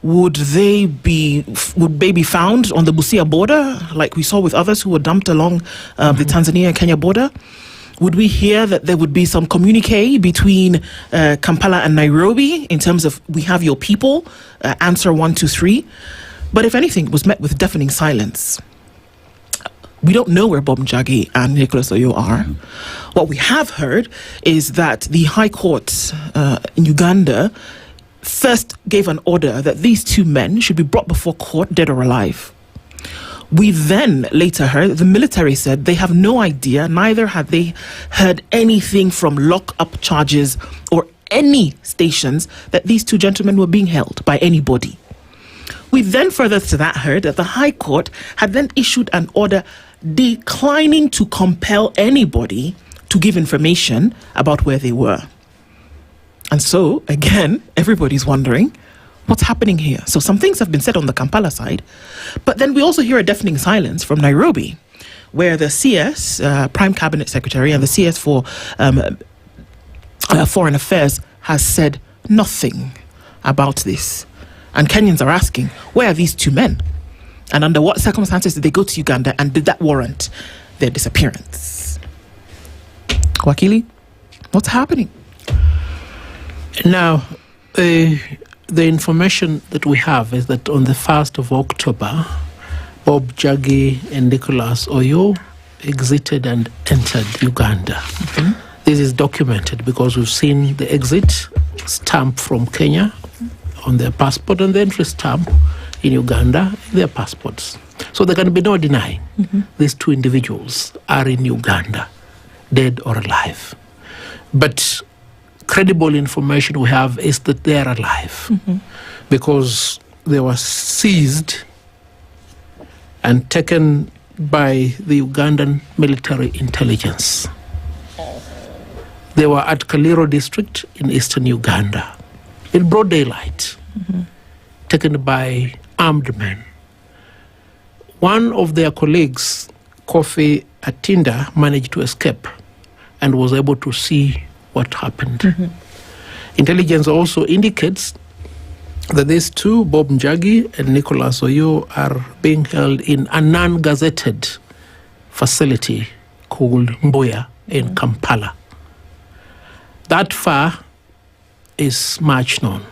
Would they be found on the Busia border, like we saw with others who were dumped along the Tanzania-Kenya border? Would we hear that there would be some communique between Kampala and Nairobi in terms of, we have your people, answer 1, 2, 3? But if anything, it was met with deafening silence. We don't know where Bob Njeri and Nicholas Oyo are. What we have heard is that the High Court in Uganda first gave an order that these two men should be brought before court, dead or alive. We then later heard the military said they have no idea, neither had they heard anything from lock-up charges or any stations that these two gentlemen were being held by anybody. We then further to that heard that the High Court had then issued an order declining to compel anybody to give information about where they were. And so, again, everybody's wondering, what's happening here? So some things have been said on the Kampala side, but then we also hear a deafening silence from Nairobi, where the CS, Prime Cabinet Secretary, and the CS for Foreign Affairs has said nothing about this. And Kenyans are asking, where are these two men? And under what circumstances did they go to Uganda, and did that warrant their disappearance? Wakili, what's happening? Now, the information that we have is that on the 1st of October, Bob Njeri and Nicholas Oyo exited and entered Uganda. Mm-hmm. This is documented because we've seen the exit stamp from Kenya on their passport and the entry stamp in Uganda in their passports. So there can be no denying these two individuals are in Uganda, dead or alive. But credible information we have is that they are alive because they were seized and taken by the Ugandan military intelligence. They were at Kaliro district in eastern Uganda in broad daylight, taken by armed men. One of their colleagues, Kofi Atinda, managed to escape and was able to see what happened. Intelligence also indicates that these two, Bob Njeri and Nicholas Oyo, are being held in a non-gazetted facility called Nyamweya in Kampala. That far is much known.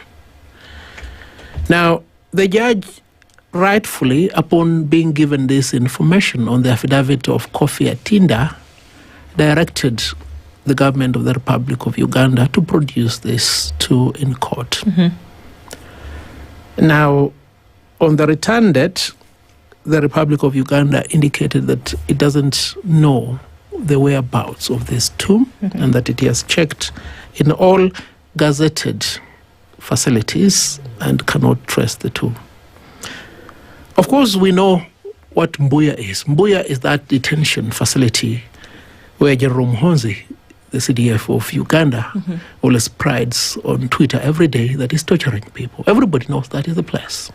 Now, the judge rightfully, upon being given this information on the affidavit of Kofi Atinda, directed the government of the Republic of Uganda to produce this two in court. Now, on the return date, the Republic of Uganda indicated that it doesn't know the whereabouts of these two and that it has checked in all gazetted facilities and cannot trace the two. Of course, we know what Nyamweya is. Nyamweya is that detention facility where General Muhoozi, the CDF of Uganda, always prides on Twitter every day that he's torturing people. Everybody knows that is the place.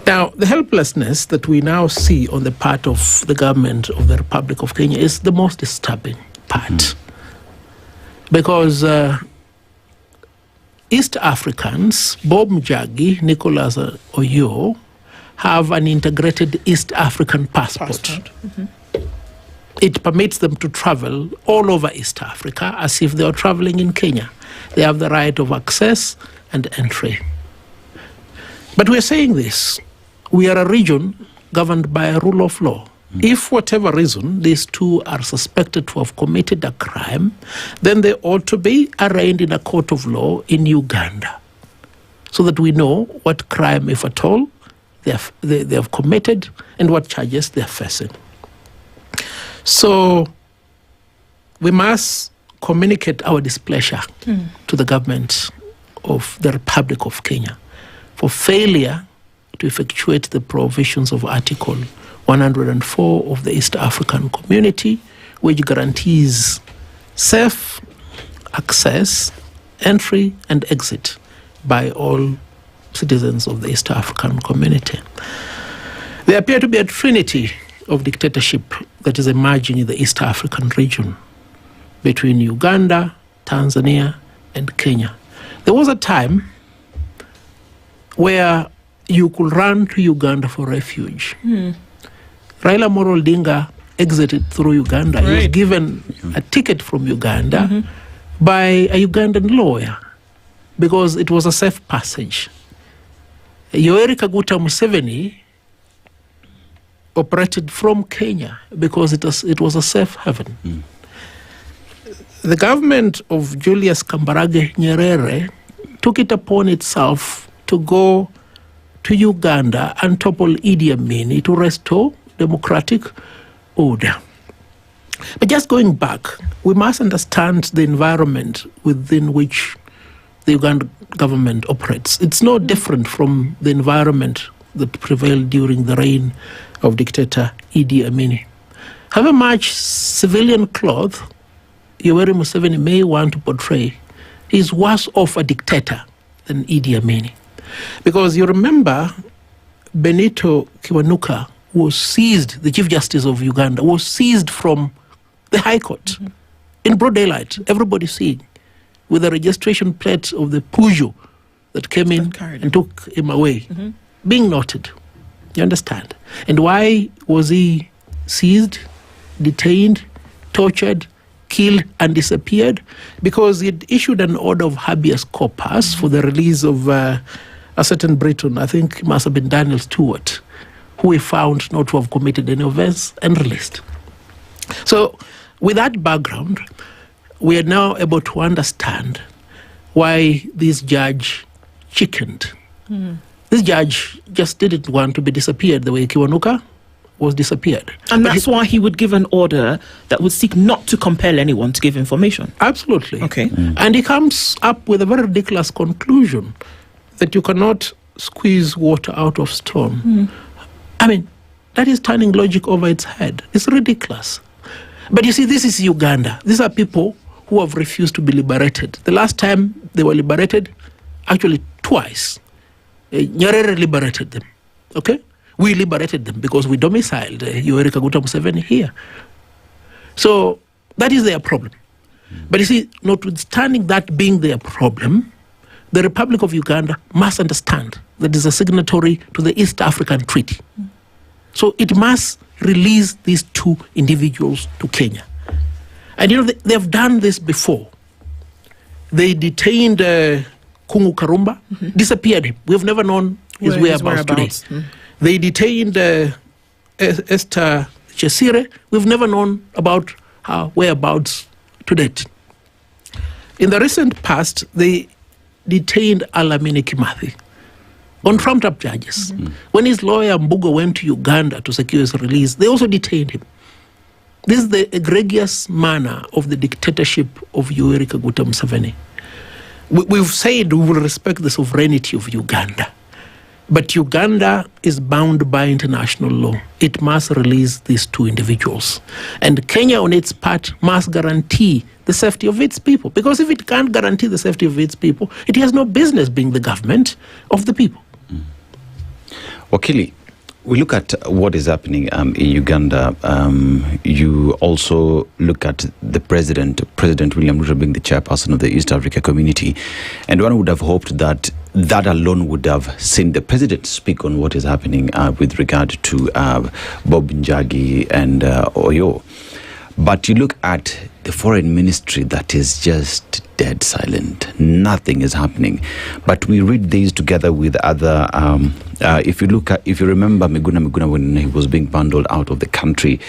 Now, the helplessness that we now see on the part of the government of the Republic of Kenya is the most disturbing part. Because East Africans, Bob Njeri, Nicholas Oyo, have an integrated East African passport. It permits them to travel all over East Africa as if they were traveling in Kenya. They have the right of access and entry. But we're saying this. We are a region governed by a rule of law. If, for whatever reason, these two are suspected to have committed a crime, then they ought to be arraigned in a court of law in Uganda, so that we know what crime, if at all, they have committed and what charges they are facing. So we must communicate our displeasure to the government of the Republic of Kenya for failure to effectuate the provisions of Article 104 of the East African Community, which guarantees safe access, entry and exit by all citizens of the East African Community. There appear to be a trinity of dictatorship that is emerging in the East African region between Uganda, Tanzania and Kenya. There was a time where you could run to Uganda for refuge. Raila Amolo Odinga exited through Uganda. He was given a ticket from Uganda by a Ugandan lawyer because it was a safe passage. Yoweri Kaguta Museveni operated from Kenya because it was a safe haven. The government of Julius Kambarage Nyerere took it upon itself to go to Uganda and topple Idi Amin to restore democratic order. But just going back, we must understand the environment within which the Ugandan government operates. It's no different from the environment that prevailed during the reign of dictator Idi Amin. However much civilian cloth Yoweri Museveni may want to portray, he's worse off a dictator than Idi Amin. Because you remember Benito Kiwanuka was seized, the Chief Justice of Uganda, was seized from the High Court in broad daylight, everybody seeing, with a registration plate of the Peugeot that came in and took him away, being noted. You understand? And why was he seized, detained, tortured, killed and disappeared? Because he had issued an order of habeas corpus for the release of a certain Briton, I think it must have been Daniel Stewart, who he found not to have committed any offense and released. So with that background, we are now able to understand why this judge chickened. This judge just didn't want to be disappeared the way Kiwanuka was disappeared. And that's why he would give an order that would seek not to compel anyone to give information. Absolutely. Okay. And he comes up with a very ridiculous conclusion that you cannot squeeze water out of stone. I mean, that is turning logic over its head. It's ridiculous. But you see, this is Uganda. These are people who have refused to be liberated. The last time they were liberated, actually twice, Nyerere liberated them. Okay? We liberated them because we domiciled Yoweri Kaguta Museveni here. So that is their problem. But you see, notwithstanding that being their problem, the Republic of Uganda must understand that it is a signatory to the East African Treaty. So it must release these two individuals to Kenya. And you know, they have done this before. They detained Kungu Karumba, disappeared him. We have never known his whereabouts today. They detained Esther Chesire. We've never known about her whereabouts to date. In the recent past, they detained Alamine Kimathi on trumped-up charges. When his lawyer Mbugo went to Uganda to secure his release, they also detained him. This is the egregious manner of the dictatorship of Yoweri Kaguta Museveni. We've said we will respect the sovereignty of Uganda. But Uganda is bound by international law. It must release these two individuals. And Kenya, on its part, must guarantee the safety of its people. Because if it can't guarantee the safety of its people, it has no business being the government of the people. Wakili, we look at what is happening in Uganda. You also look at the President William Ruto being the chairperson of the East Africa Community. And one would have hoped that that alone would have seen the President speak on what is happening with regard to Bob Njagi and Oyo. But you look at the foreign ministry that is just dead silent. Nothing is happening. But we read these together with other. If you remember Miguna when he was being bundled out of the country,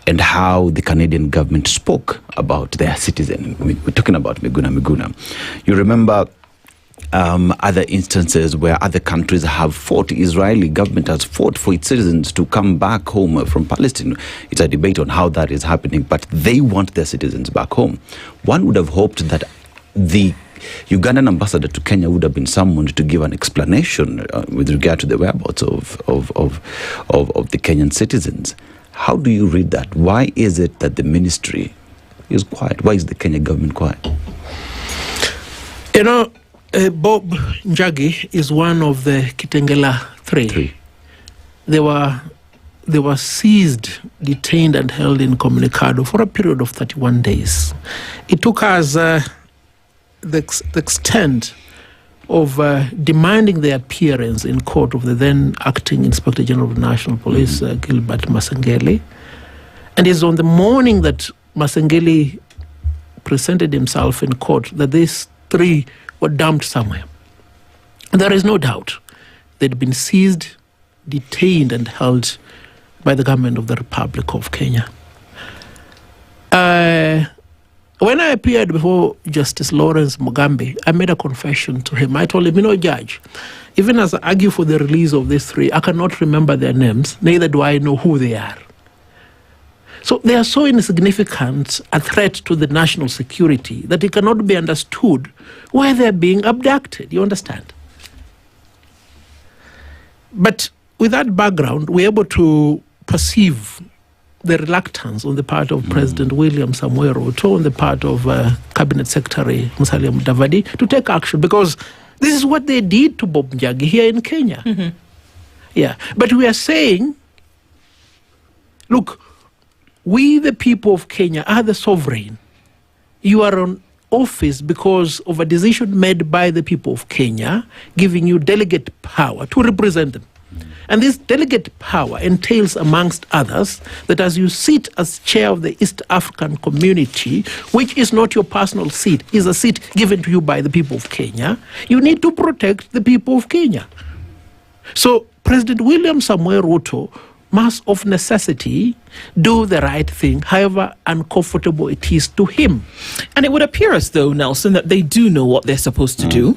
and how the Canadian government spoke about their citizen. We're talking about Miguna. You remember other instances where other countries have fought. Israeli government has fought for its citizens to come back home from Palestine. It's a debate on how that is happening, but they want their citizens back home. One would have hoped that the Ugandan ambassador to Kenya would have been summoned to give an explanation with regard to the whereabouts of the Kenyan citizens. How do you read that? Why is it that the ministry is quiet? Why is the Kenya government quiet? Bob Njeri is one of the Kitengela three. They were seized, detained, and held incommunicado for a period of 31 days. It took us the extent of demanding their appearance in court of the then acting Inspector General of National Police, Gilbert Masengeli. And it's on the morning that Masengeli presented himself in court that these three were dumped somewhere. There is no doubt they'd been seized, detained, and held by the government of the Republic of Kenya. When I appeared before Justice Lawrence Mugambi, I made a confession to him. I told him, Judge, even as I argue for the release of these three, I cannot remember their names, neither do I know who they are. So they are so insignificant a threat to the national security that it cannot be understood why they're being abducted. You understand? But with that background, we're able to perceive the reluctance on the part of President William Samoei Ruto, on the part of Cabinet Secretary Musalia Mudavadi, to take action, because this is what they did to Bob Njeri here in Kenya. Yeah, but we are saying, look, we, the people of Kenya, are the sovereign. You are on office because of a decision made by the people of Kenya, giving you delegate power to represent them. And this delegate power entails, amongst others, that as you sit as chair of the East African community, which is not your personal seat, is a seat given to you by the people of Kenya, you need to protect the people of Kenya. So President William Samoei Ruto must of necessity do the right thing, however uncomfortable it is to him. And it would appear as though, Nelson, that they do know what they're supposed to do,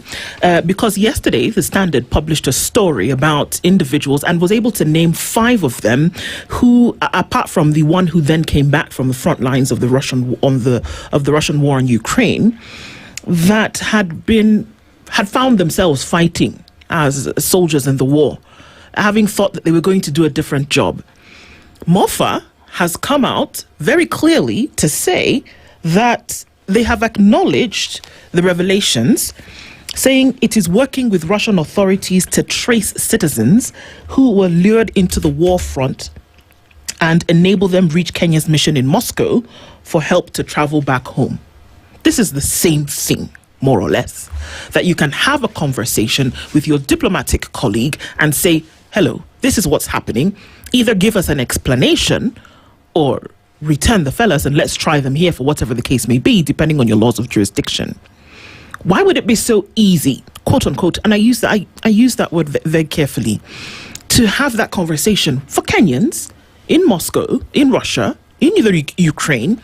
because yesterday the Standard published a story about individuals and was able to name 5 of them who, apart from the one who then came back from the front lines of the Russian war in Ukraine, that had found themselves fighting as soldiers in the war, having thought that they were going to do a different job. MOFA has come out very clearly to say that they have acknowledged the revelations, saying it is working with Russian authorities to trace citizens who were lured into the war front and enable them reach Kenya's mission in Moscow for help to travel back home. This is the same thing, more or less, that you can have a conversation with your diplomatic colleague and say, hello, this is what's happening. Either give us an explanation or return the fellas and let's try them here for whatever the case may be, depending on your laws of jurisdiction. Why would it be so easy, quote unquote, and I use that word very carefully, to have that conversation for Kenyans in Moscow, in Russia, in either Ukraine,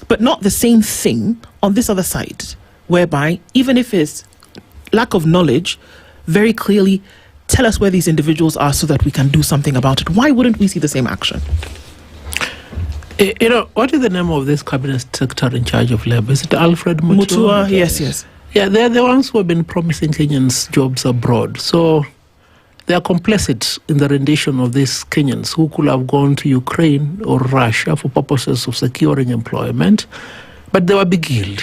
but not the same thing on this other side, whereby even if it's lack of knowledge, very clearly tell us where these individuals are so that we can do something about it. Why wouldn't we see the same action? What is the name of this cabinet secretary in charge of labor? Is it Alfred Mutua? Yes. Yeah, they're the ones who have been promising Kenyans jobs abroad. So they are complicit in the rendition of these Kenyans who could have gone to Ukraine or Russia for purposes of securing employment, but they were beguiled.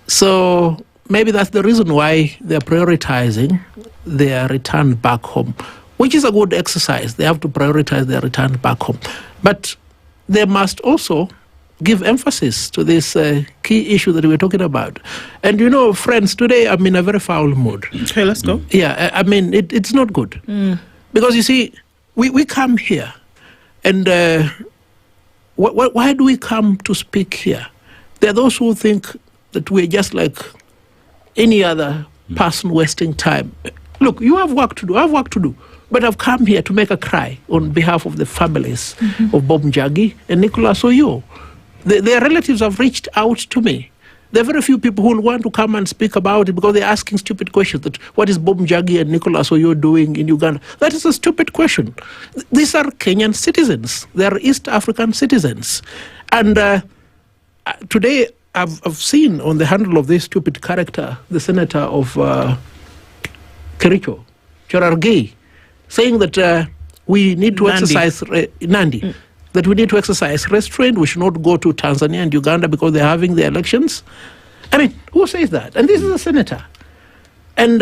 So maybe that's the reason why they're prioritizing their return back home, which is a good exercise. They have to prioritize their return back home. But they must also give emphasis to this key issue that we're talking about. And friends, today I'm in a very foul mood. Okay, let's go. Yeah, I mean, it's not good. Because you see, we come here and why do we come to speak here? There are those who think that we're just like any other person wasting time. Look, you have work to do. I have work to do. But I've come here to make a cry on behalf of the families of Bob Njagi and Nicholas Oyo. Their relatives have reached out to me. There are very few people who will want to come and speak about it because they're asking stupid questions. That what is Bob Njagi and Nicholas Oyo doing in Uganda? That is a stupid question. These are Kenyan citizens. They are East African citizens. And today I've seen on the handle of this stupid character, the senator of Kericho, Cherargei, saying that we need to exercise Nandi. That we need to exercise restraint. We should not go to Tanzania and Uganda because they're having the elections. I mean, who says that? And this is a senator. And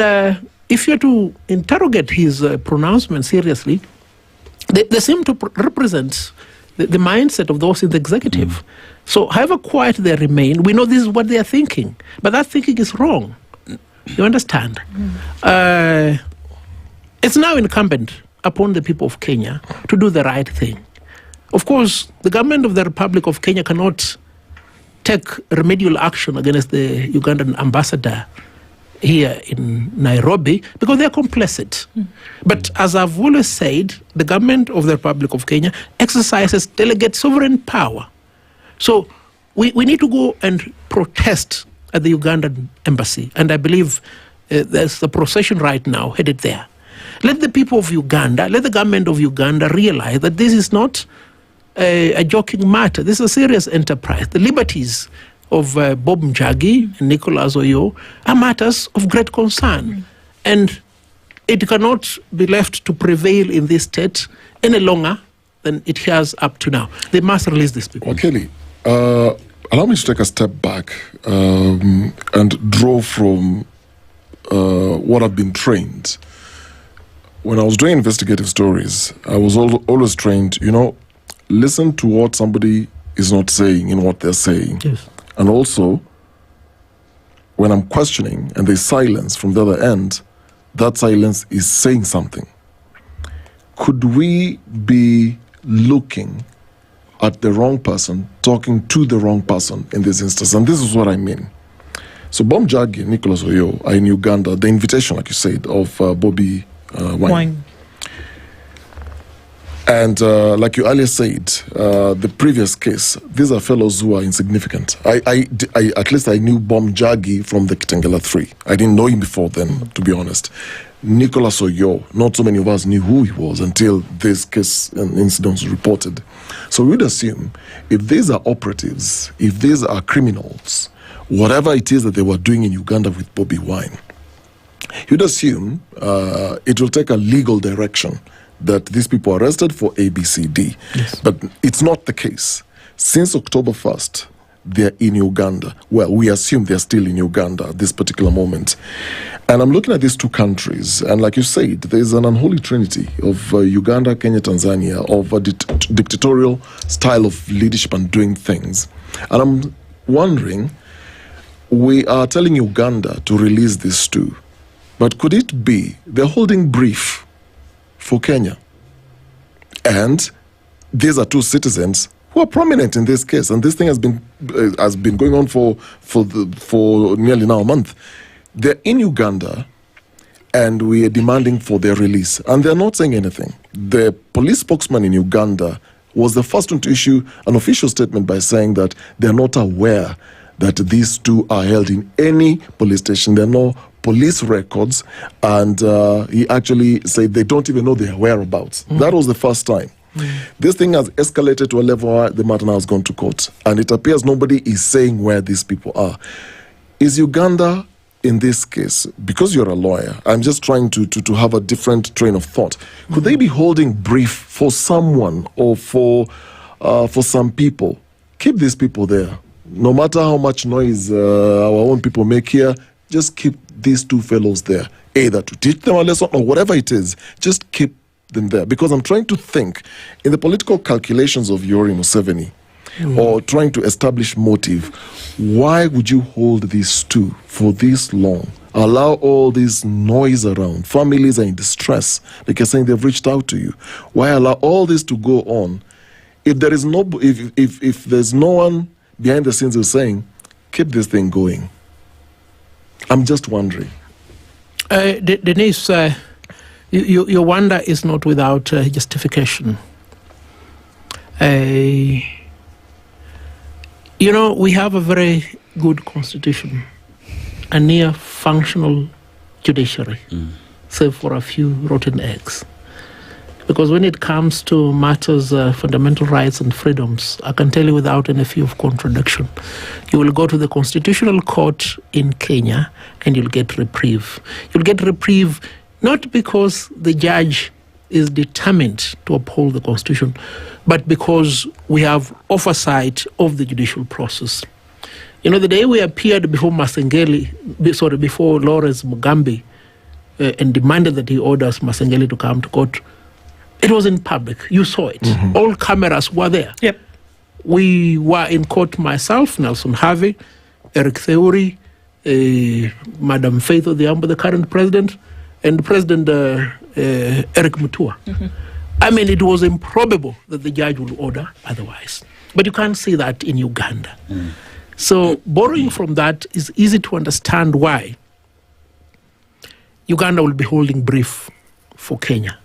if you're to interrogate his pronouncement seriously, they seem to represent the mindset of those in the executive. So however quiet they remain, we know this is what they are thinking. But that thinking is wrong. You understand? It's now incumbent upon the people of Kenya to do the right thing. Of course, the government of the Republic of Kenya cannot take remedial action against the Ugandan ambassador here in Nairobi because they are complicit. But as I've always said, the government of the Republic of Kenya exercises delegate sovereign power. So we need to go and protest at the Ugandan embassy. And I believe there's a procession right now headed there. Let the people of Uganda, let the government of Uganda realize that this is not a joking matter. This is a serious enterprise. The liberties of Bob Njagi and Nicholas Oyo are matters of great concern. And it cannot be left to prevail in this state any longer than it has up to now. They must release these people. Well, Kelly, allow me to take a step back and draw from what I've been trained. When I was doing investigative stories, I was always trained, listen to what somebody is not saying in what they're saying. Yes. And also, when I'm questioning and there's silence from the other end, that silence is saying something. Could we be looking at the wrong person, talking to the wrong person in this instance? And this is what I mean. So Bob Njagi and Nicholas Oyo are in Uganda. The invitation, like you said, of Bobby Wine. And like you earlier said, the previous case, these are fellows who are insignificant. I at least I knew Bob Njagi from the Kitengela 3. I didn't know him before then, to be honest. Nicholas Oyo, not so many of us knew who he was until this case and incident was reported. So we would assume if these are operatives, if these are criminals, whatever it is that they were doing in Uganda with Bobby Wine, you'd assume it will take a legal direction that these people are arrested for ABCD. Yes. But it's not the case. Since October 1st, they're in Uganda. Well, we assume they're still in Uganda at this particular moment. And I'm looking at these two countries, and like you said, there's an unholy trinity of Uganda, Kenya, Tanzania, of a dictatorial style of leadership and doing things. And I'm wondering, we are telling Uganda to release these two, but could it be they're holding brief for Kenya? And these are two citizens who are prominent in this case, and this thing has been going on for nearly now a month. They're in Uganda, and we are demanding for their release, and they're not saying anything. The police spokesman in Uganda was the first one to issue an official statement by saying that they're not aware that these two are held in any police station. There are no police records, and he actually said they don't even know their whereabouts. That was the first time. This thing has escalated to a level where the matter now has gone to court, and it appears nobody is saying where these people are. Is Uganda, in this case, because you're a lawyer, I'm just trying to have a different train of thought, could they be holding brief for someone or for some people? Keep these people there. No matter how much noise our own people make here, just keep these two fellows there, either to teach them a lesson or whatever it is. Just keep them there, because I'm trying to think in the political calculations of Yoweri Museveni, or trying to establish motive. Why would you hold these two for this long? Allow all this noise around. Families are in distress. Like you're saying, they've reached out to you. Why allow all this to go on if there is if there's no one behind the scenes who's saying, keep this thing going. I'm just wondering. Denise, your wonder is not without justification. We have a very good constitution, a near functional judiciary, save for a few rotten eggs. Because when it comes to matters, fundamental rights and freedoms, I can tell you without any fear of contradiction, you will go to the Constitutional Court in Kenya and you'll get reprieve. You'll get reprieve not because the judge is determined to uphold the Constitution, but because we have oversight of the judicial process. The day we appeared before before Lawrence Mugambi, and demanded that he orders Masengeli to come to court, it was in public. You saw it. All cameras were there. Yep. We were in court, myself, Nelson Harvey, Eric Theuri, Madam Faith Odhiambo, the current president, and President Eric Mutua. I mean, it was improbable that the judge would order otherwise. But you can't see that in Uganda. So borrowing from that is easy to understand why Uganda will be holding brief for Kenya.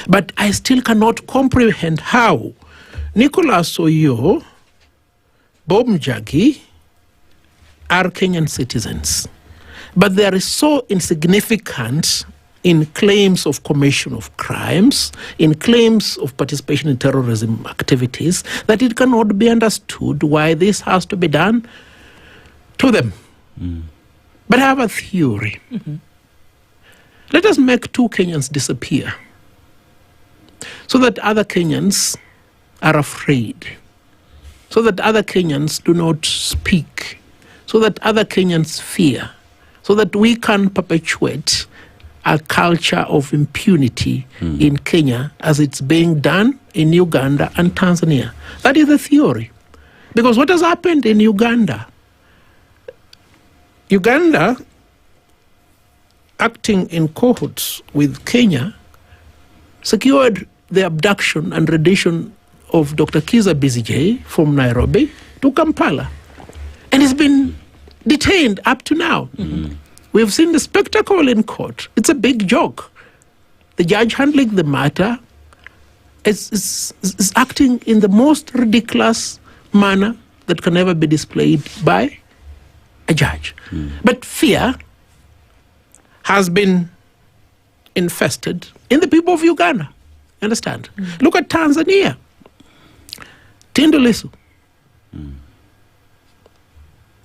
But I still cannot comprehend how Nicholas Oyo, Bob Njagi are Kenyan citizens, but they are so insignificant in claims of commission of crimes, in claims of participation in terrorism activities, that it cannot be understood why this has to be done to them. But I have a theory. Let us make 2 Kenyans disappear so that other Kenyans are afraid, so that other Kenyans do not speak, so that other Kenyans fear, so that we can perpetuate a culture of impunity in Kenya as it's being done in Uganda and Tanzania. That is the theory. Because what has happened in Uganda, acting in cohorts with Kenya, secured the abduction and rendition of Dr. Kiza Bizige from Nairobi to Kampala. And he's been detained up to now. We've seen the spectacle in court. It's a big joke. The judge handling the matter is acting in the most ridiculous manner that can ever be displayed by a judge. But fear has been infested in the people of Uganda. Understand? Look at Tanzania. Tundu Lissu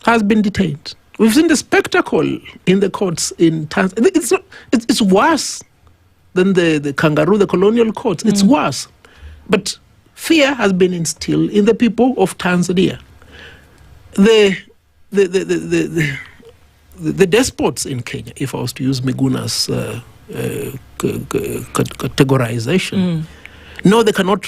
has been detained. We've seen the spectacle in the courts in Tanzania. It's worse than the kangaroo, the colonial courts. It's worse. But fear has been instilled in the people of Tanzania. The despots in Kenya, if I was to use Miguna's categorization, no, they cannot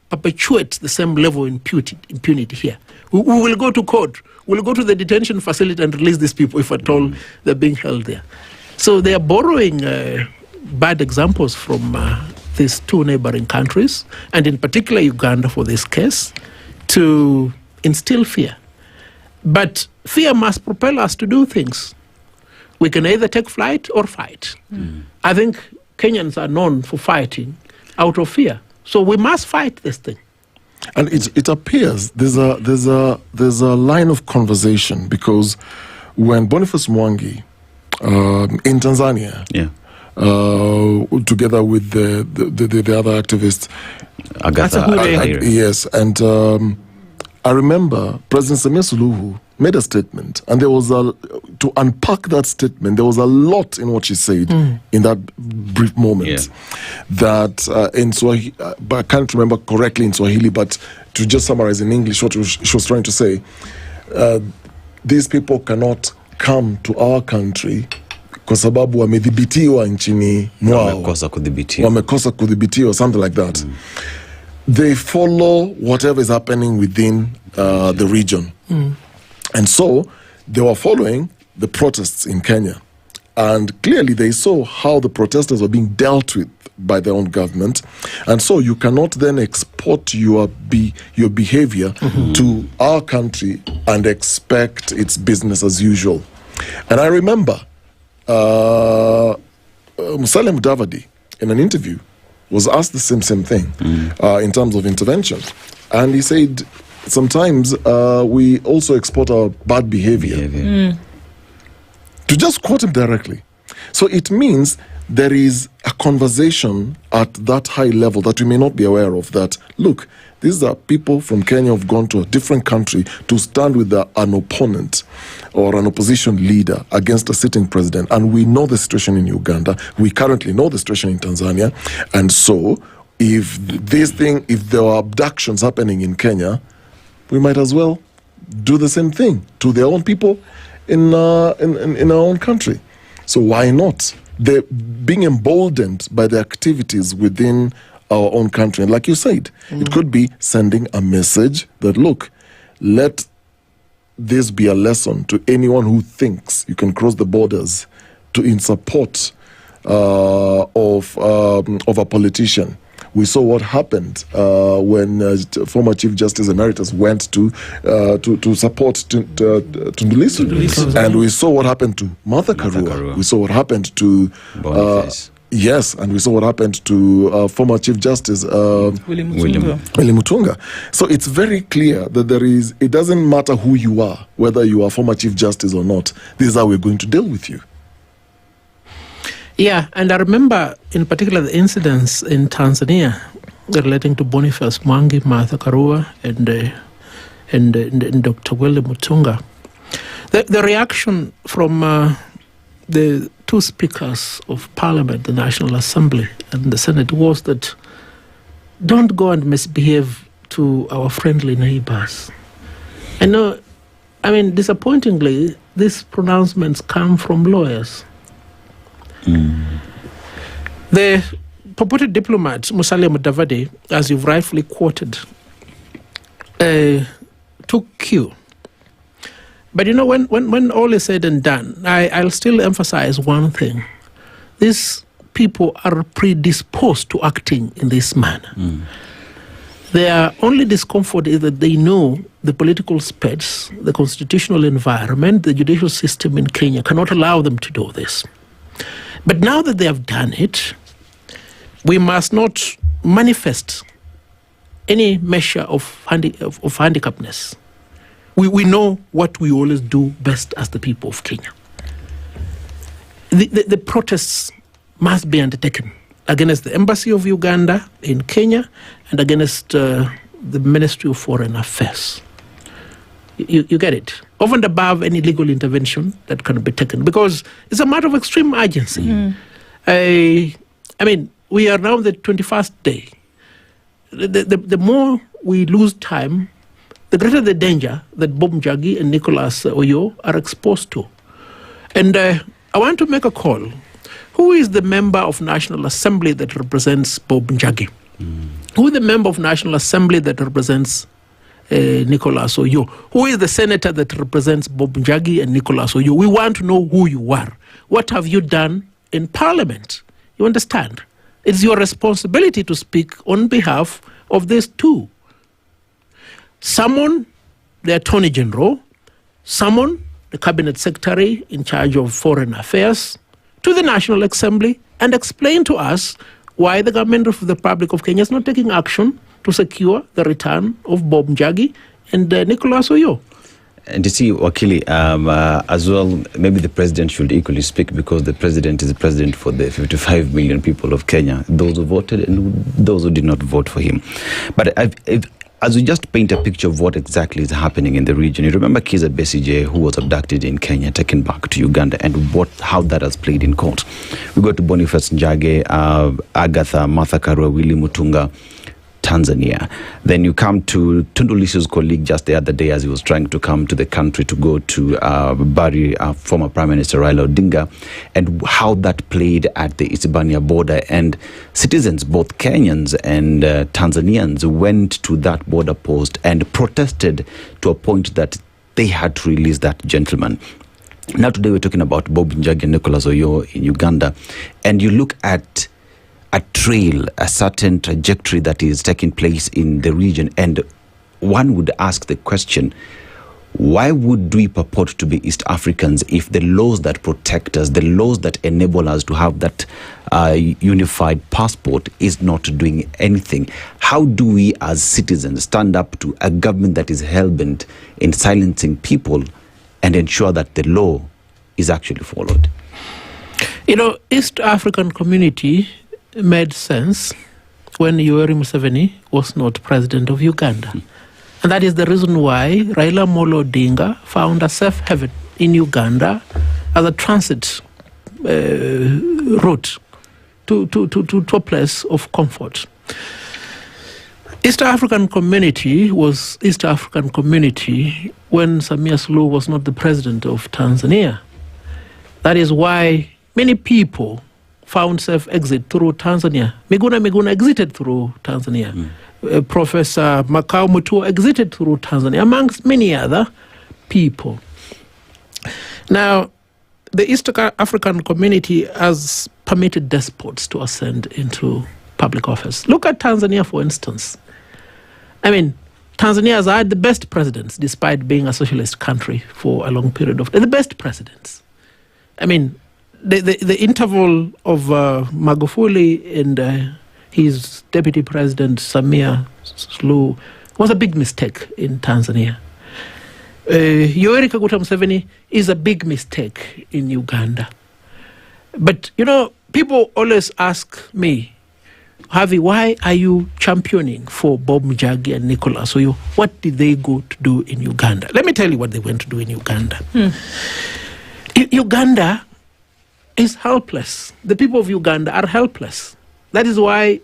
perpetuate the same level of impunity here. We will go to court. We'll go to the detention facility and release these people if at all they're being held there. So they are borrowing bad examples from these 2 neighboring countries, and in particular Uganda for this case, to instill fear. But fear must propel us to do things. We can either take flight or fight. I think Kenyans are known for fighting out of fear. So we must fight this thing. And it appears there's a line of conversation, because when Boniface Mwangi in Tanzania, together with the other activists, Agatha, yes, and I remember President Samia Suluhu made a statement, and there was to unpack that statement, there was a lot in what she said in that brief moment. That in Swahili, but I can't remember correctly in Swahili, but to just summarize in English what she was trying to say, these people cannot come to our country kwa sababu wamedhibitiwa nchini mwao, wamekosa kudhibitiwa, something like that. They follow whatever is happening within the region. And so they were following the protests in Kenya. And clearly they saw how the protesters were being dealt with by their own government. And so you cannot then export your behavior to our country and expect it's business as usual. And I remember Musalia Mudavadi, in an interview, was asked the same thing in terms of intervention. And he said, sometimes we also export our bad behavior. To just quote him directly. So it means there is a conversation at that high level that we may not be aware of, that, look, these are people from Kenya who've gone to a different country to stand with an opponent or an opposition leader against a sitting president. And we know the situation in Uganda. We currently know the situation in Tanzania. And so if there are abductions happening in Kenya, we might as well do the same thing to their own people in our own country. So why not? They're being emboldened by the activities within our own country. And like you said, it could be sending a message that, look, let this be a lesson to anyone who thinks you can cross the borders in support of a politician. We saw what happened when former Chief Justice Emeritus went to support Tundulisu. And we saw what happened to Martha Karua. We saw what happened to yes, and we saw what happened to former Chief Justice William Mutunga. So it's very clear that it doesn't matter who you are, whether you are former Chief Justice or not. This is how we're going to deal with you. Yeah, and I remember in particular the incidents in Tanzania relating to Boniface Mwangi, Martha Karua, and Dr. William Mutunga. The reaction from the two speakers of Parliament, the National Assembly and the Senate, was that don't go and misbehave to our friendly neighbors. And disappointingly, these pronouncements come from lawyers. The purported diplomat, Musalia Mudavadi, as you've rightfully quoted, took cue. But when all is said and done, I'll still emphasize one thing. These people are predisposed to acting in this manner. Their only discomfort is that they know the political space, the constitutional environment, the judicial system in Kenya cannot allow them to do this. But now that they have done it, we must not manifest any measure of handicapness. We know what we always do best as the people of Kenya. The protests must be undertaken against the Embassy of Uganda in Kenya and against the Ministry of Foreign Affairs. You get it? Over and above any legal intervention that can be taken, because it's a matter of extreme urgency. We are now the 21st day. The more we lose time, the greater the danger that Bob Njagi and Nicholas Oyo are exposed to. And I want to make a call. Who is the member of National Assembly that represents Bob Njagi? Who is the member of National Assembly that represents Nicholas Oyo? Who is the senator that represents Bob Njagi and Nicholas Oyo? We want to know who you are. What have you done in Parliament? You understand? It's your responsibility to speak on behalf of these two. Summon the Attorney General, summon the Cabinet Secretary in charge of Foreign Affairs to the National Assembly and explain to us why the government of the Republic of Kenya is not taking action to secure the return of Bob Njagi and Nicholas Oyo. And you see, Wakili, as well, maybe the president should equally speak, because the president is the president for the 55 million people of Kenya, those who voted and those who did not vote for him. But as we just paint a picture of what exactly is happening in the region, you remember Kizza Besigye, who was abducted in Kenya, taken back to Uganda, and how that has played in court. We go to Boniface Njagi, Agatha, Martha Karua, Willy Mutunga, Tanzania. Then you come to Tundulisu's colleague just the other day as he was trying to come to the country to go to bury former Prime Minister Raila Odinga, and how that played at the Isibania border. And citizens, both Kenyans and Tanzanians, went to that border post and protested to a point that they had to release that gentleman. Now today we're talking about Bob Njeri and Nicholas Oyo in Uganda, and you look at a trail, a certain trajectory that is taking place in the region, and one would ask the question, why would we purport to be East Africans if the laws that protect us, the laws that enable us to have that unified passport is not doing anything? How do we as citizens stand up to a government that is hell-bent in silencing people and ensure that the law is actually followed? East African community made sense when Yoweri Museveni was not president of Uganda. And that is the reason why Raila Amolo Odinga found a safe haven in Uganda as a transit route to a place of comfort. East African community was East African community when Samia Suluhu was not the president of Tanzania. That is why many people found safe exit through Tanzania. Miguna exited through Tanzania. Professor Makau Mutua exited through Tanzania, amongst many other people. Now, the East African community has permitted despots to ascend into public office. Look at Tanzania, for instance. I mean, Tanzania has had the best presidents, despite being a socialist country for a long period of time. The best presidents. I mean, the interval of Magufuli and his deputy president, Samia Suluhu, was a big mistake in Tanzania. Yoweri Kaguta Museveni is a big mistake in Uganda. But, people always ask me, Harvey, why are you championing for Bob Njeri and Nicholas Oyo? What did they go to do in Uganda? Let me tell you what they went to do in Uganda. Uganda is helpless. The people of Uganda are helpless. That is why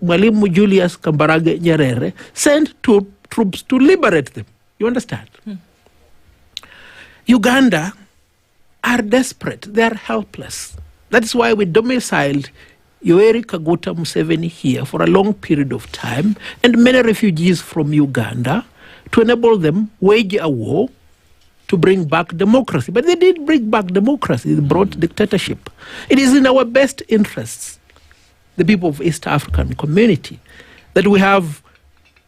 Mwalimu Julius Kambarage Nyerere sent troops to liberate them. You understand? Uganda are desperate. They are helpless. That is why we domiciled Yoweri Kaguta Museveni here for a long period of time, and many refugees from Uganda, to enable them wage a war to bring back democracy. But they did bring back democracy. They brought dictatorship. It is in our best interests, the people of East African community, that we have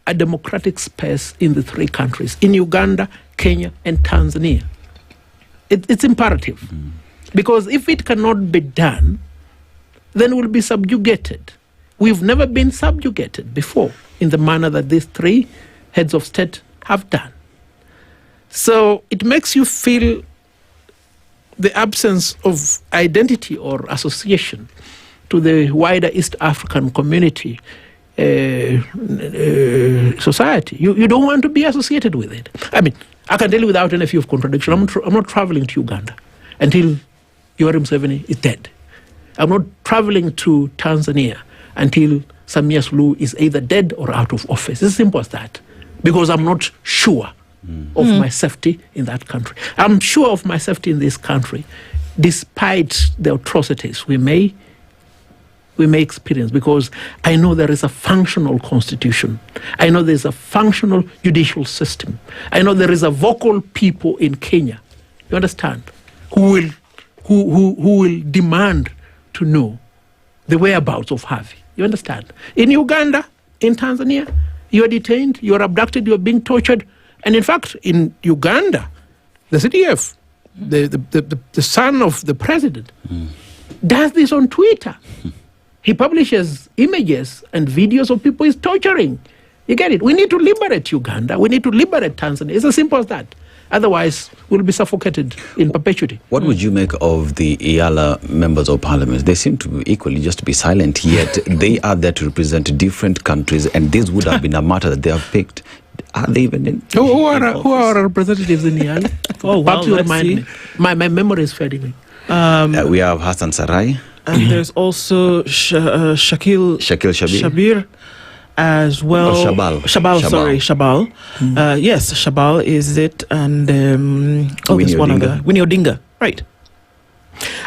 a democratic space in the three countries, in Uganda, Kenya, and Tanzania. It's imperative. Because if it cannot be done, then we'll be subjugated. We've never been subjugated before in the manner that these three heads of state have done. So it makes you feel the absence of identity or association to the wider East African community society. You don't want to be associated with it. I mean, I can tell you without any fear of contradiction, I'm not traveling to Uganda until Yoweri Museveni is dead. I'm not traveling to Tanzania until Samia Suluhu is either dead or out of office. It's as simple as that. Because I'm not sure of my safety in that country. I'm sure of my safety in this country, despite the atrocities we may experience, because I know there is a functional constitution. I know there is a functional judicial system. I know there is a vocal people in Kenya, you understand, who will demand to know the whereabouts of Harvey. You understand? In Uganda, in Tanzania, you are detained, you are abducted, you are being tortured. And in fact, in Uganda, the CDF, the son of the president, does this on Twitter. He publishes images and videos of people he's torturing. You get it? We need to liberate Uganda. We need to liberate Tanzania. It's as simple as that. Otherwise, we'll be suffocated in perpetuity. What would you make of the IALA members of parliament? They seem to equally just be silent, yet they are there to represent different countries, and this would have been a matter that they have picked. Are they even in? Who are our representatives in IALA? Oh, well, you remind me. My memory is fading me. We have Hassan Sarai. And there's also Shakil Shabir as well. Oh, Shabal. Yes, Shabal is it, and there's one other, Winnie Odinga, right?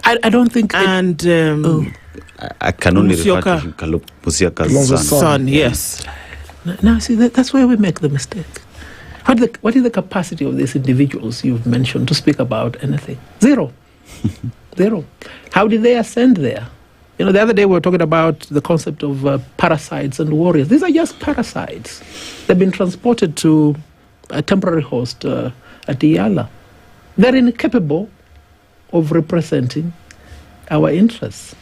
I don't think. And I can only refer to him, Musyoka's son. Yes. Now, see, that's where we make the mistake. What is the capacity of these individuals you've mentioned to speak about anything? Zero. Zero. How did they ascend there? You know, the other day we were talking about the concept of parasites and warriors. These are just parasites. They've been transported to a temporary host at Iyala. They're incapable of representing our interests.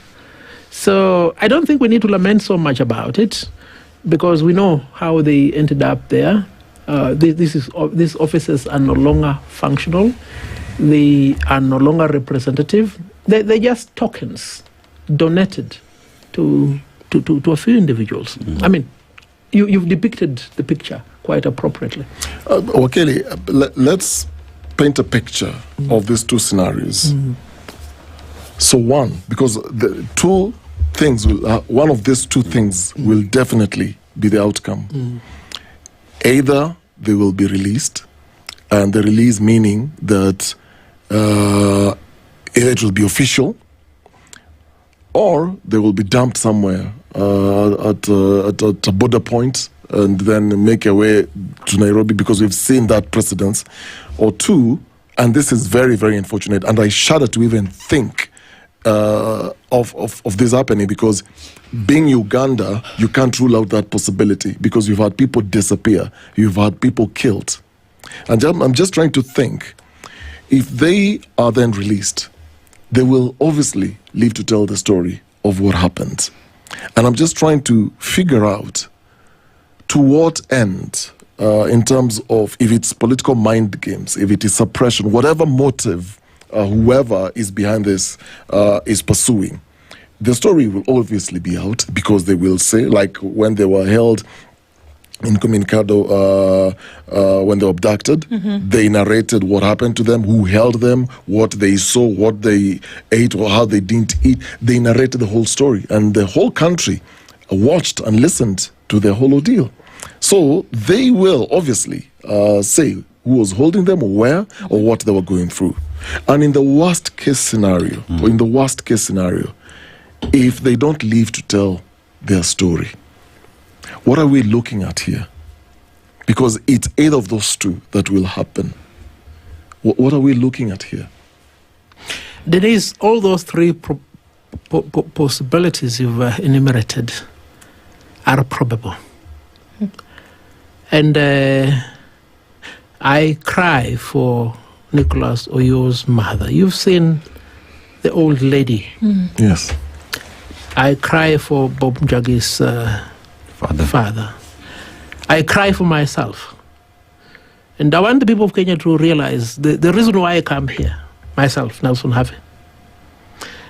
So I don't think we need to lament so much about it, because we know how they ended up there. These offices are no longer functional. They are no longer representative. They're just tokens donated to a few individuals. I mean, you've depicted the picture quite appropriately. Okeli, let's paint a picture of these two scenarios. So one, because the two things one of these two things will definitely be the outcome. Either they will be released, and the release meaning that either it will be official, or they will be dumped somewhere at a border point and then make their way to Nairobi, because we've seen that precedence. Or two, and this is very, very unfortunate, and I shudder to even think of this happening, because being Uganda, you can't rule out that possibility, because you've had people disappear, you've had people killed. And I'm just trying to think, if they are then released, they will obviously live to tell the story of what happened. And I'm just trying to figure out to what end, in terms of if it's political mind games, if it is suppression, whatever motive whoever is behind this is pursuing, the story will obviously be out, because they will say, like when they were held in Communicado, when they were abducted, they narrated what happened to them, who held them, what they saw, what they ate, or how they didn't eat. They narrated the whole story, and the whole country watched and listened to the whole ordeal. So they will obviously say who was holding them, or where, or what they were going through. And in the worst case scenario, if they don't live to tell their story, what are we looking at here? Because it's either of those two that will happen. What are we looking at here? There is all those three possibilities you've enumerated are probable. And I cry for Nicholas Oyo's mother. You've seen the old lady. Yes. I cry for Bob Njagi's father. I cry for myself. And I want the people of Kenya to realize the reason why I come here, myself, Nelson Harvey,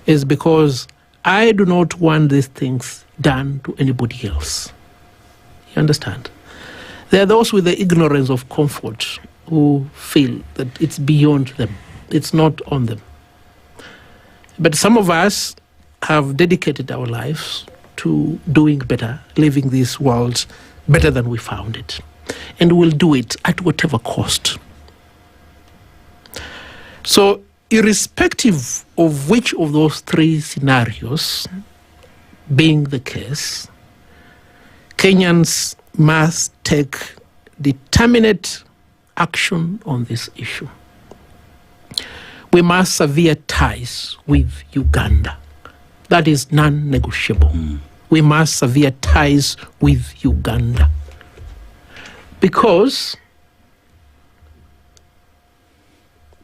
is because I do not want these things done to anybody else. You understand? There are those with the ignorance of comfort who feel that it's beyond them. It's not on them. But some of us have dedicated our lives to doing better, living this world better than we found it. And we'll do it at whatever cost. So, irrespective of which of those three scenarios being the case, Kenyans must take determinate action on this issue. We must sever ties with Uganda. That is non-negotiable. We must sever ties with Uganda. Because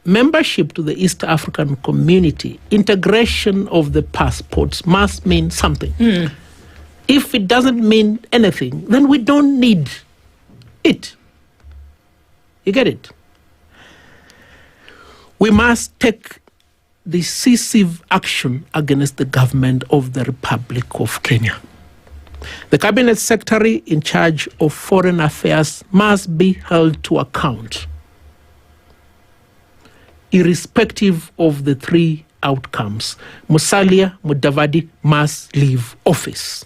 membership to the East African community, integration of the passports must mean something. If it doesn't mean anything, then we don't need it. You get it? We must take decisive action against the government of the Republic of Kenya. The Cabinet Secretary in charge of foreign affairs must be held to account, irrespective of the three outcomes. Musalia Mudavadi must leave office.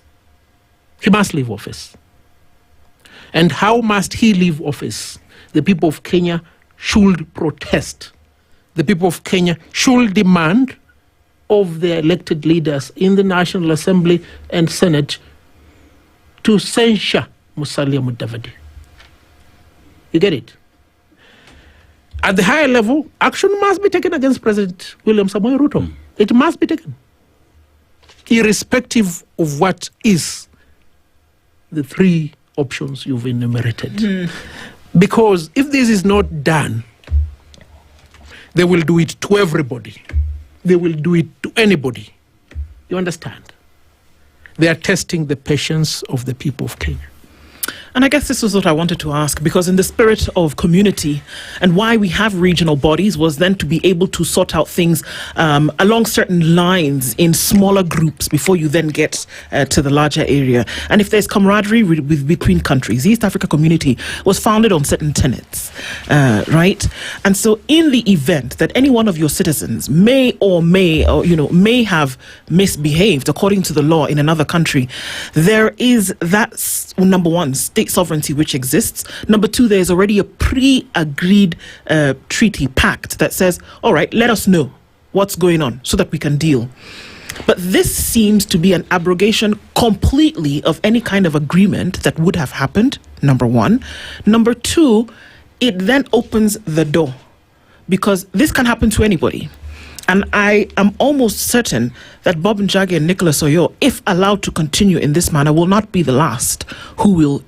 He must leave office. And how must he leave office? The people of Kenya should protest. The people of Kenya should demand of their elected leaders in the National Assembly and Senate to censure Musalia Mudavadi. You get it? At the higher level, action must be taken against President William Samoei Ruto. It must be taken, irrespective of what is the three options you've enumerated. Because if this is not done, they will do it to everybody. They will do it to anybody. You understand? They are testing the patience of the people of Kenya. And I guess this is what I wanted to ask, because in the spirit of community, and why we have regional bodies was then to be able to sort out things along certain lines in smaller groups before you then get to the larger area. And if there's camaraderie between countries, the East Africa Community was founded on certain tenets, right? And so in the event that any one of your citizens may have misbehaved according to the law in another country, there is that, number one, state sovereignty which exists. Number two, there's already a pre-agreed treaty pact that says, all right, let us know what's going on so that we can deal. But this seems to be an abrogation completely of any kind of agreement that would have happened, number one. Number two, it then opens the door, because this can happen to anybody. And I am almost certain that Bob Njeri and Nicholas Oyo, if allowed to continue in this manner, will not be the last who will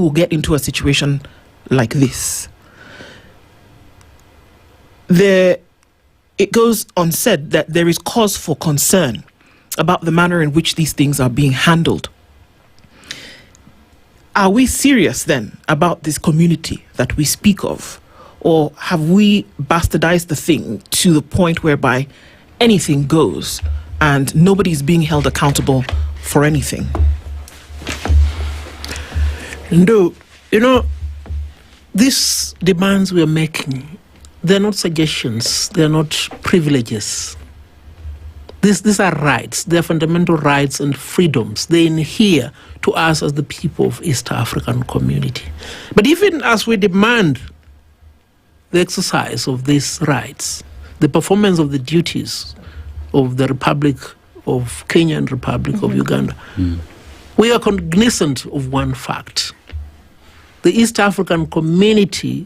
get into a situation like this. It goes unsaid that there is cause for concern about the manner in which these things are being handled. Are we serious then about this community that we speak of? Or have we bastardized the thing to the point whereby anything goes and nobody's being held accountable for anything? No, these demands we are making, they're not suggestions, they're not privileges. These are rights, they're fundamental rights and freedoms. They inhere to us as the people of East African community. But even as we demand the exercise of these rights, the performance of the duties of the Republic of Kenya and Republic of Uganda, we are cognizant of one fact. The East African community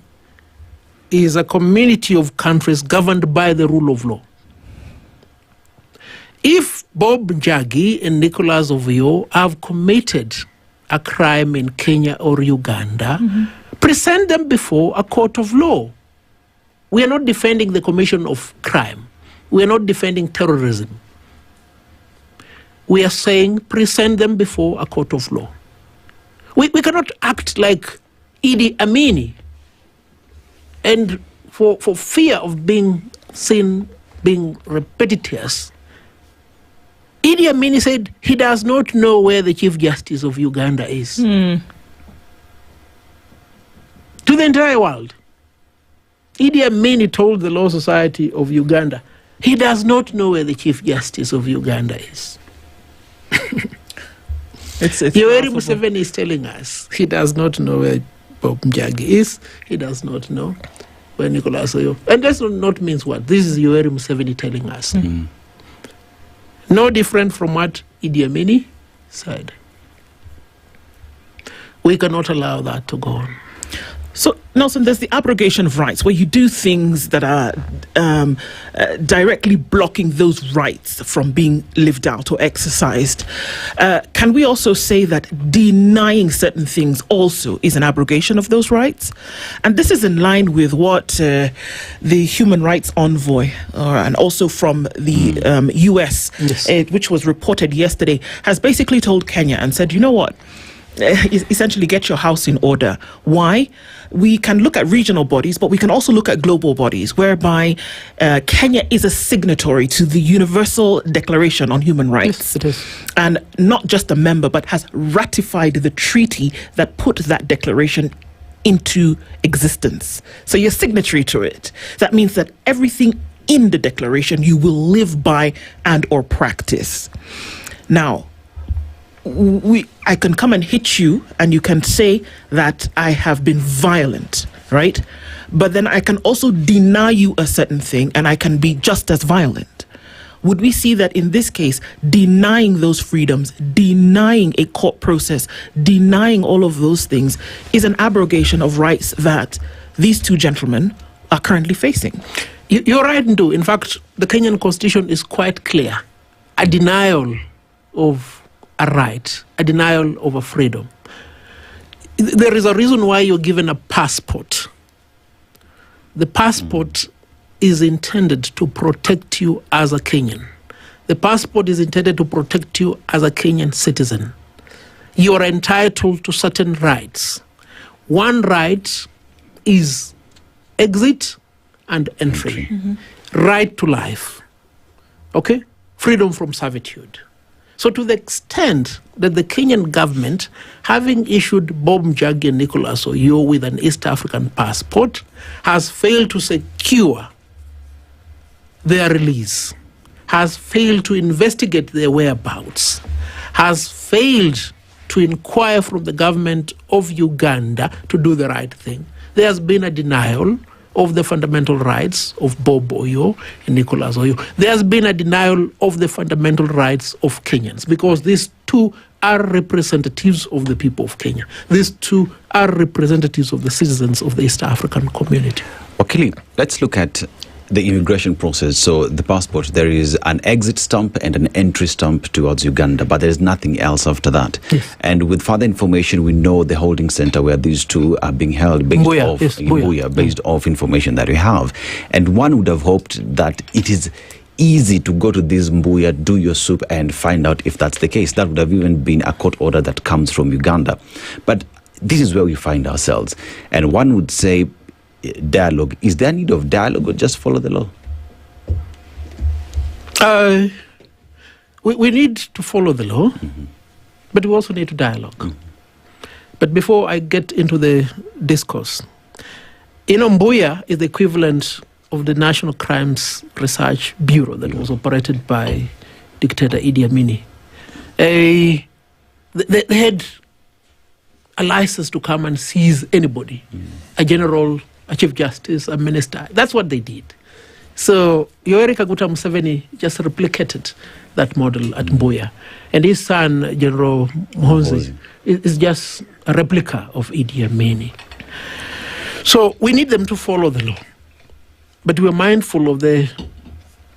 is a community of countries governed by the rule of law. If Bob Njeri and Nicholas Oyo have committed a crime in Kenya or Uganda, present them before a court of law. We are not defending the commission of crime. We are not defending terrorism. We are saying present them before a court of law. We cannot act like Idi Amini, and for fear of being seen being repetitious. Idi Amini said he does not know where the Chief Justice of Uganda is. To the entire world. Idi Amini told the Law Society of Uganda he does not know where the Chief Justice of Uganda is. Yoweri Museveni is telling us he does not know where Bob Njeri is. He does not know where Nicholas Oyo. And that's not means what? This is Yoweri Museveni telling us. No different from what Idi Amini said. We cannot allow that to go on. So, Nelson, there's the abrogation of rights, where you do things that are directly blocking those rights from being lived out or exercised. Can we also say that denying certain things also is an abrogation of those rights? And this is in line with what the Human Rights Envoy, and also from the US, which was reported yesterday, has basically told Kenya and said, you know what? Essentially get your house in order. Why? We can look at regional bodies, but we can also look at global bodies, whereby Kenya is a signatory to the Universal Declaration on Human Rights. Yes, it is. And not just a member, but has ratified the treaty that put that declaration into existence. So you're signatory to it. That means that everything in the declaration you will live by and or practice. Now, I can come and hit you and you can say that I have been violent, right? But then I can also deny you a certain thing and I can be just as violent. Would we see that in this case, denying those freedoms, denying a court process, denying all of those things is an abrogation of rights that these two gentlemen are currently facing. You're right, Ndu. In fact, the Kenyan constitution is quite clear. A denial of a right, a denial of a freedom. There is a reason why you're given a passport. The passport is intended to protect you as a Kenyan. The passport is intended to protect you as a Kenyan citizen. You are entitled to certain rights. One right is exit and entry. Right to life. Okay? Freedom from servitude. So to the extent that the Kenyan government, having issued Bob Njeri and Nicholas Oyo with an East African passport, has failed to secure their release, has failed to investigate their whereabouts, has failed to inquire from the government of Uganda to do the right thing. There has been a denial of the fundamental rights of Bob Oyo and Nicholas Oyo. There has been a denial of the fundamental rights of Kenyans because these two are representatives of the people of Kenya. These two are representatives of the citizens of the East African community. Okili, let's look at the immigration process. So the passport, there is an exit stamp and an entry stamp towards Uganda, but there's nothing else after that. Yes. And with further information, we know the holding center where these two are being held based off information that we have. And one would have hoped that it is easy to go to this Mbuya, do your soup and find out if that's the case. That would have even been a court order that comes from Uganda. But this is where we find ourselves. And one would say, dialogue. Is there a need of dialogue or just follow the law? We need to follow the law, but we also need to dialogue. But before I get into the discourse, Mbuya is the equivalent of the National Crimes Research Bureau that was operated by dictator Idi Amin. They had a license to come and seize anybody, a general, a chief justice, a minister. That's what they did. So Yoweri Kaguta Museveni just replicated that model at Mbuya. And his son, General Muhoozi, is just a replica of Idi Amin. So we need them to follow the law. But we're mindful of the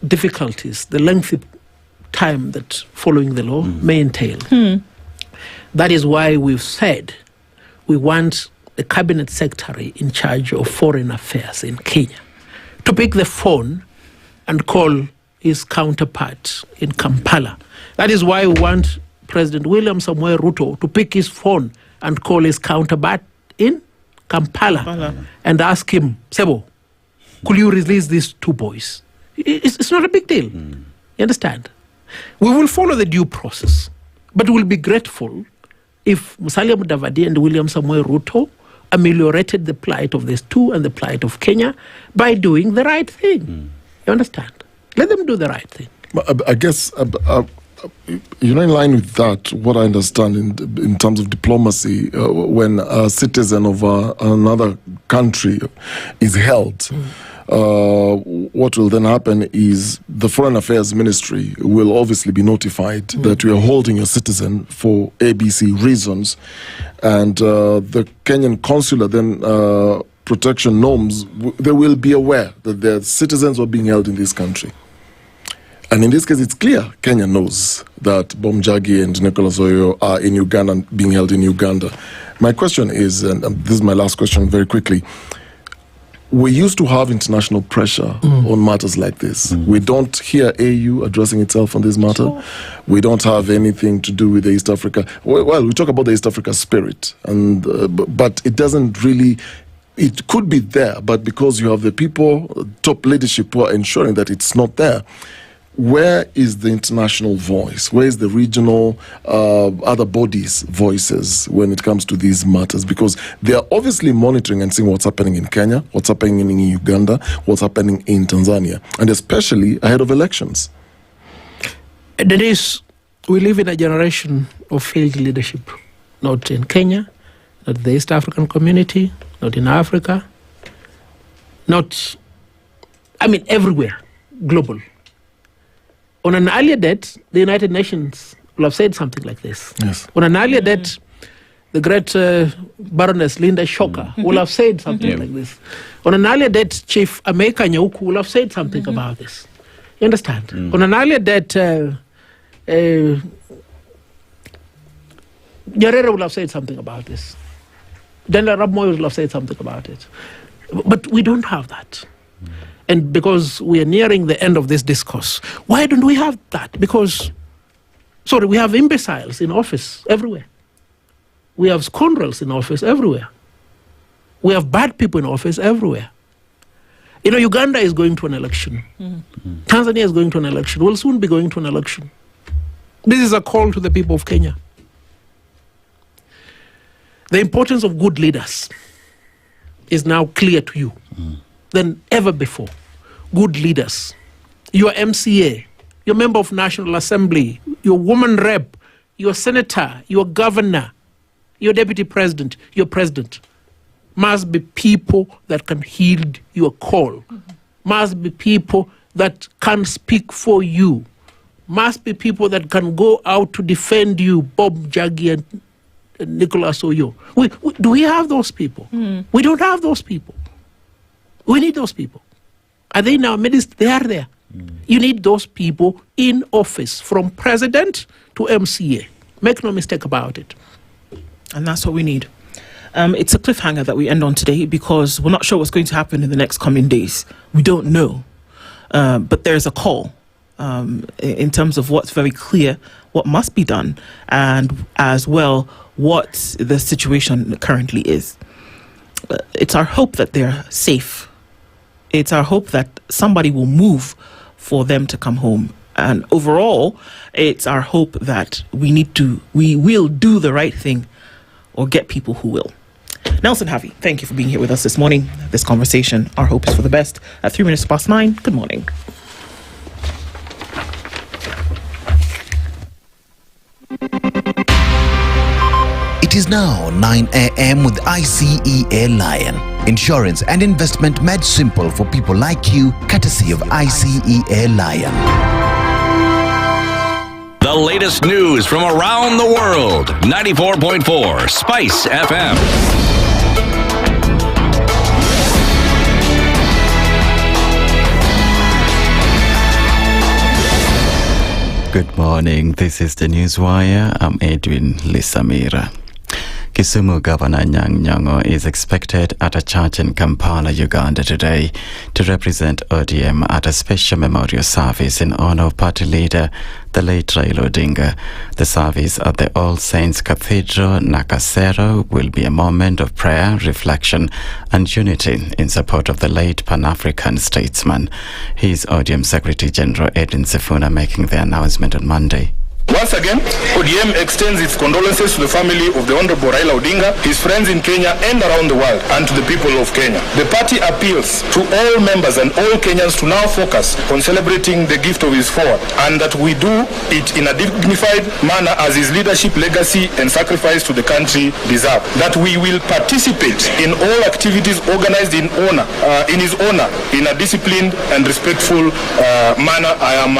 difficulties, the lengthy time that following the law may entail. That is why we've said we want the cabinet secretary in charge of foreign affairs in Kenya to pick the phone and call his counterpart in Kampala. That is why we want President William Samoei Ruto to pick his phone and call his counterpart in Kampala and ask him, Sebo, could you release these two boys? It's not a big deal. You understand? We will follow the due process, but we'll be grateful if Musalia Mudavadi and William Samoei Ruto ameliorated the plight of these two and the plight of Kenya by doing the right thing. You understand? Let them do the right thing. I guess, in line with that, what I understand in terms of diplomacy, when a citizen of another country is held, what will then happen is the Foreign Affairs Ministry will obviously be notified that we are holding a citizen for ABC reasons, and the Kenyan consular then protection norms, they will be aware that their citizens are being held in this country. And in this case, it's clear Kenya knows that Bob Njeri and Nicholas Oyo are in Uganda and being held in Uganda. My question is, and this is my last question very quickly, we used to have international pressure on matters like this. We don't hear AU addressing itself on this matter. Sure. We don't have anything to do with the East Africa. Well, we talk about the East Africa spirit, and but it doesn't really. It could be there, but because you have the people, top leadership, who are ensuring that it's not there. Where is the international voice? Where is the regional other bodies' voices when it comes to these matters? Because they are obviously monitoring and seeing what's happening in Kenya, what's happening in Uganda, what's happening in Tanzania, and especially ahead of elections. That is, we live in a generation of failed leadership, not in Kenya, not the East African community, not in Africa, everywhere, global. On an earlier date, the United Nations will have said something like this. Yes. On an earlier date, the great Baroness Linda Shocker will have said something like this. On an earlier date, Chief Ameka Nyauku will have said something about this. You understand? On an earlier date, Nyeri will have said something about this. General Rabmoy will have said something about it. But we don't have that. And because we are nearing the end of this discourse, why don't we have that? Because, we have imbeciles in office everywhere. We have scoundrels in office everywhere. We have bad people in office everywhere. Uganda is going to an election. Tanzania is going to an election. We'll soon be going to an election. This is a call to the people of Kenya. The importance of good leaders is now clear to you than ever before. Good leaders. Your MCA, your member of National Assembly, your woman rep, your senator, your governor, your deputy president, your president must be people that can heed your call. Must be people that can speak for you. Must be people that can go out to defend you, Bob Jaggi and Nicholas Oyo. Do we have those people? We don't have those people. We need those people. Are they in our midst? They are there. You need those people in office, from president to MCA. Make no mistake about it. And that's what we need. It's a cliffhanger that we end on today because we're not sure what's going to happen in the next coming days. We don't know. But there's a call in terms of what's very clear, what must be done, and as well what the situation currently is. It's our hope that they're safe. It's our hope that somebody will move for them to come home. And overall, it's our hope that we will do the right thing or get people who will. Nelson Harvey, thank you for being here with us this morning. This conversation, our hope is for the best. At 9:03, good morning. It is now 9 a.m. with ICEA Lion. Insurance and investment made simple for people like you, courtesy of ICEA Lion. The latest news from around the world. 94.4 Spice FM. Good morning. This is the Newswire. I'm Edwin Lisamira. Kisumu Governor Nyamweya is expected at a church in Kampala, Uganda today to represent ODM at a special memorial service in honor of party leader, the late Raila Odinga. The service at the All Saints Cathedral, Nakasero, will be a moment of prayer, reflection and unity in support of the late Pan-African statesman. He is ODM Secretary General Edwin Sifuna making the announcement on Monday. Once again, ODM extends its condolences to the family of the Honorable Raila Odinga, his friends in Kenya and around the world, and to the people of Kenya. The party appeals to all members and all Kenyans to now focus on celebrating the gift of his forward, and that we do it in a dignified manner as his leadership, legacy and sacrifice to the country deserve. That we will participate in all activities organized in his honor in a disciplined and respectful manner. I am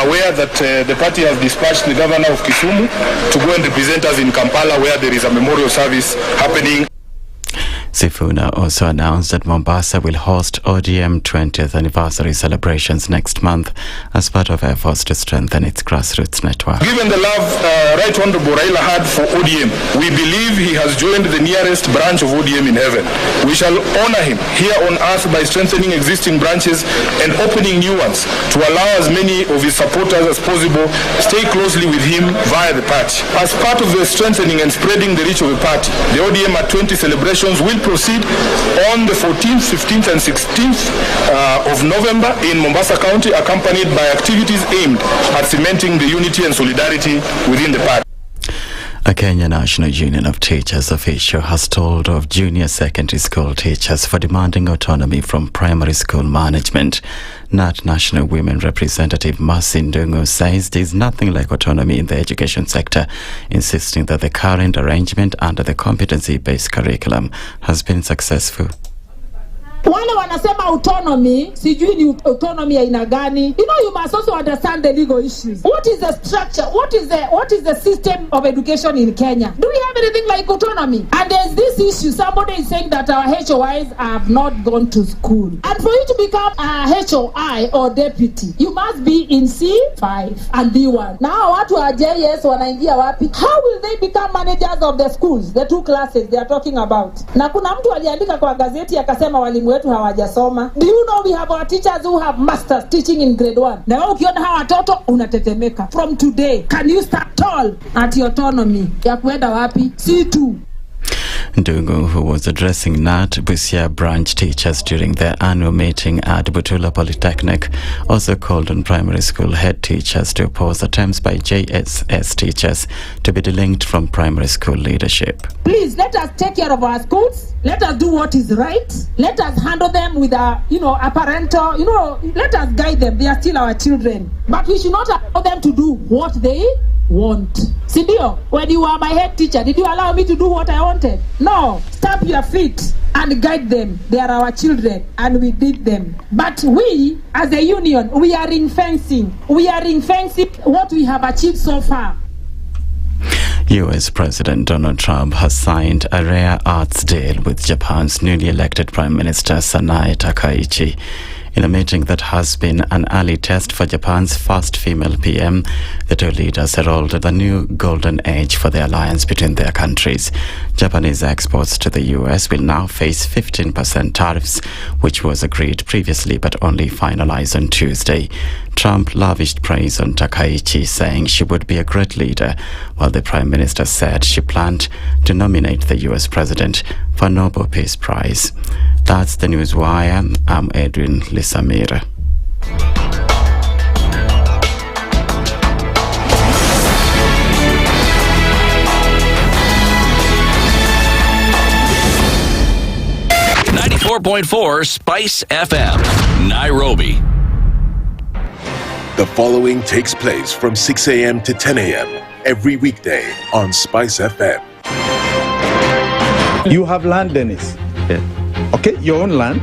aware that the party has dispatched the governor of Kisumu to go and represent us in Kampala, where there is a memorial service happening. Sifuna also announced that Mombasa will host ODM 20th anniversary celebrations next month as part of efforts to strengthen its grassroots network. Given the love Right Honorable Raila had for ODM, we believe he has joined the nearest branch of ODM in heaven. We shall honor him here on earth by strengthening existing branches and opening new ones to allow as many of his supporters as possible stay closely with him via the party. As part of the strengthening and spreading the reach of the party, the ODM at 20 celebrations will proceed on the 14th, 15th and 16th of November in Mombasa County, accompanied by activities aimed at cementing the unity and solidarity within the party. A Kenya National Union of Teachers official has told of junior secondary school teachers for demanding autonomy from primary school management. NAT National Women Representative Mercy Ndungu says there is nothing like autonomy in the education sector, insisting that the current arrangement under the competency-based curriculum has been successful. Wale wanasema autonomy, sijui ni autonomy aina gani. You know, you must also understand the legal issues. What is the structure? What is the system of education in Kenya? Do we have anything like autonomy? And there's this issue. Somebody is saying that our HOIs have not gone to school. And for you to become a HOI or deputy, you must be in C5 and D1. Now, watu wa JS wanaingia wapi? How will they become managers of the schools? The two classes they are talking about. Na kuna mtu aliandika kwa gazeti akasema walimu wetu hawajasoma. Do you know we have our teachers who have masters teaching in grade 1? Na wewe ukiona hawa watoto unatetemeka. From today, can you start tall at autonomy? Ya kuenda wapi? C2. Ndungu, who was addressing NAT Busia branch teachers during their annual meeting at Butula Polytechnic, also called on primary school head teachers to oppose attempts by JSS teachers to be delinked from primary school leadership. Please, let us take care of our schools. Let us do what is right. Let us handle them with a parental, let us guide them. They are still our children. But we should not allow them to do what they want. Sindio, when you were my head teacher, did you allow me to do what I wanted? No. Stamp your feet and guide them. They are our children and we did them. But we, as a union, we are ring-fencing. We are ring-fencing what we have achieved so far. US President Donald Trump has signed a rare arts deal with Japan's newly elected Prime Minister Sanae Takaichi. In a meeting that has been an early test for Japan's first female PM, the two leaders heralded the new golden age for the alliance between their countries. Japanese exports to the US will now face 15% tariffs, which was agreed previously but only finalized on Tuesday. Trump lavished praise on Takaichi, saying she would be a great leader, while the Prime Minister said she planned to nominate the US President for a Nobel Peace Prize. That's the News Wire. I'm Edwin Lisamira. .4 Spice FM, Nairobi. The following takes place from 6 a.m. to 10 a.m. every weekday on Spice FM. You have land, Dennis. Yeah. Okay, your own land.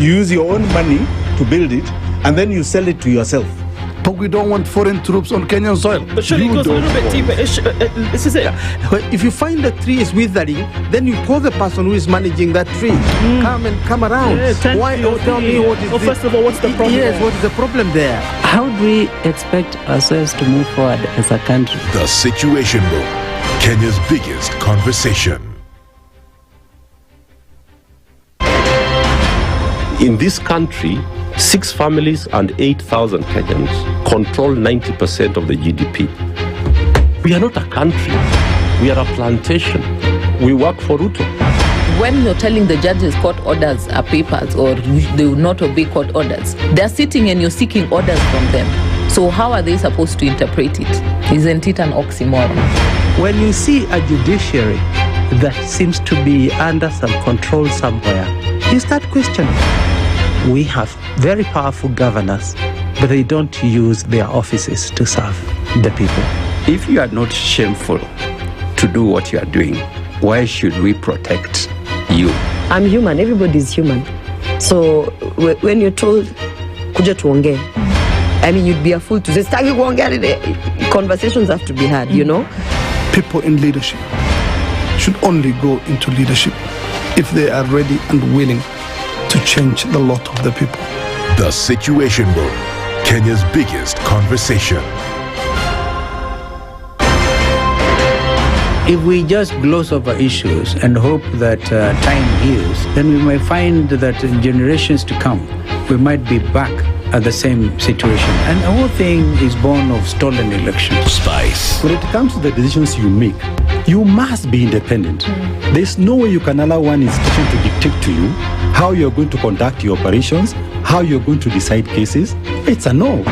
You use your own money to build it, and then you sell it to yourself. But we don't want foreign troops on Kenyan soil. But surely it goes a little bit deeper. This is it. If you find the tree is withering, then you call the person who is managing that tree. Come around. Yeah, why? Tell me what is. Well, first of all, what's the problem? Yes, what is the problem there? How do we expect ourselves to move forward as a country? The Situation Room, Kenya's biggest conversation. In this country, 6 families and 8,000 Kenyans control 90% of the GDP. We are not a country. We are a plantation. We work for Ruto. When you're telling the judges court orders are papers or they will not obey court orders, they're sitting and you're seeking orders from them. So how are they supposed to interpret it? Isn't it an oxymoron? When you see a judiciary that seems to be under some control somewhere, you start questioning. We have very powerful governors, but they don't use their offices to serve the people. If you are not shameful to do what you are doing, why should we protect you? I'm human. Everybody's human. So when you're told, kuja tuongee, I mean, you'd be a fool to say, staki kuongea. Conversations have to be had, you know? People in leadership should only go into leadership if they are ready and willing to change the lot of the people. The Situation Room, Kenya's biggest conversation. If we just gloss over issues and hope that time heals, then we might find that in generations to come, we might be back at the same situation. And the whole thing is born of stolen elections. Spice. When it comes to the decisions you make, you must be independent. There's no way you can allow one institution to dictate to you how you're going to conduct your operations, how you're going to decide cases. It's a no.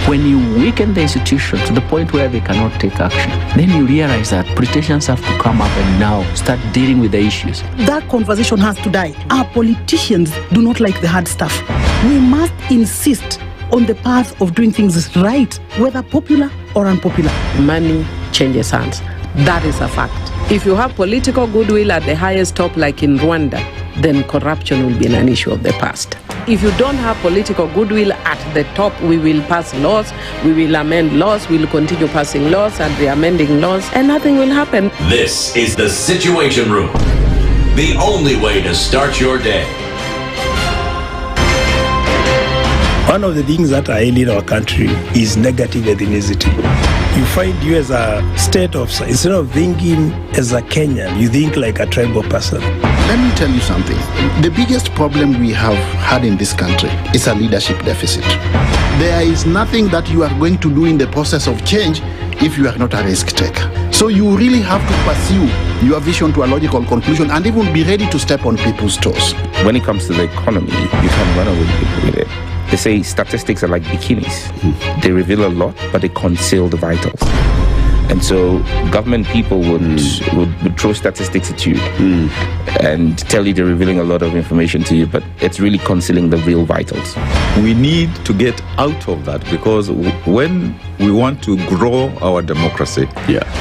When you weaken the institution to the point where they cannot take action, then you realize that politicians have to come up and now start dealing with the issues. That conversation has to die. Our politicians do not like the hard stuff. We must insist on the path of doing things right, whether popular or unpopular. Money changes hands. That is a fact. If you have political goodwill at the highest top, like in Rwanda, then corruption will be an issue of the past. If you don't have political goodwill at the top, we will pass laws, we will amend laws, we will continue passing laws and re-amending laws, and nothing will happen. This is the Situation Room, the only way to start your day. One of the things that are ailing our country is negative ethnicity. You find you as a state officer, instead of thinking as a Kenyan, you think like a tribal person. Let me tell you something. The biggest problem we have had in this country is a leadership deficit. There is nothing that you are going to do in the process of change if you are not a risk taker. So you really have to pursue your vision to a logical conclusion and even be ready to step on people's toes. When it comes to the economy, you can run away with it. They say statistics are like bikinis. They reveal a lot, but they conceal the vitals. And so government people would throw statistics at you and tell you they're revealing a lot of information to you, but it's really concealing the real vitals. We need to get out of that, because when we want to grow our democracy,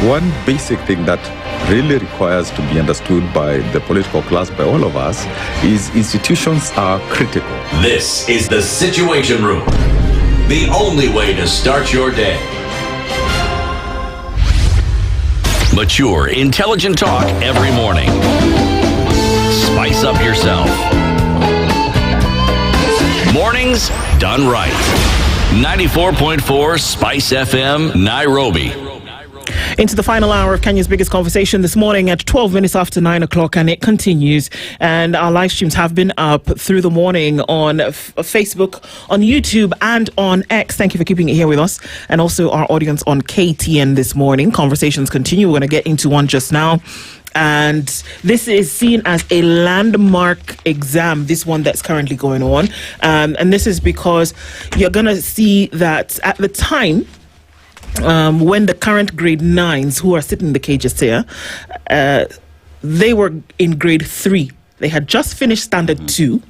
one basic thing that really requires to be understood by the political class, by all of us, is institutions are critical. This is the Situation Room, the only way to start your day. Mature, intelligent talk every morning. Spice up yourself. Mornings done right. 94.4 Spice FM, Nairobi. Into the final hour of Kenya's biggest conversation this morning at 12 minutes after 9 o'clock, and it continues. And our live streams have been up through the morning on Facebook, on YouTube, and on X. Thank you for keeping it here with us. And also our audience on KTN this morning. Conversations continue. We're going to get into one just now. And this is seen as a landmark exam, this one that's currently going on. And this is because you're going to see that at the time, when the current grade 9s who are sitting in the cages here, they were in grade 3. They had just finished standard 2,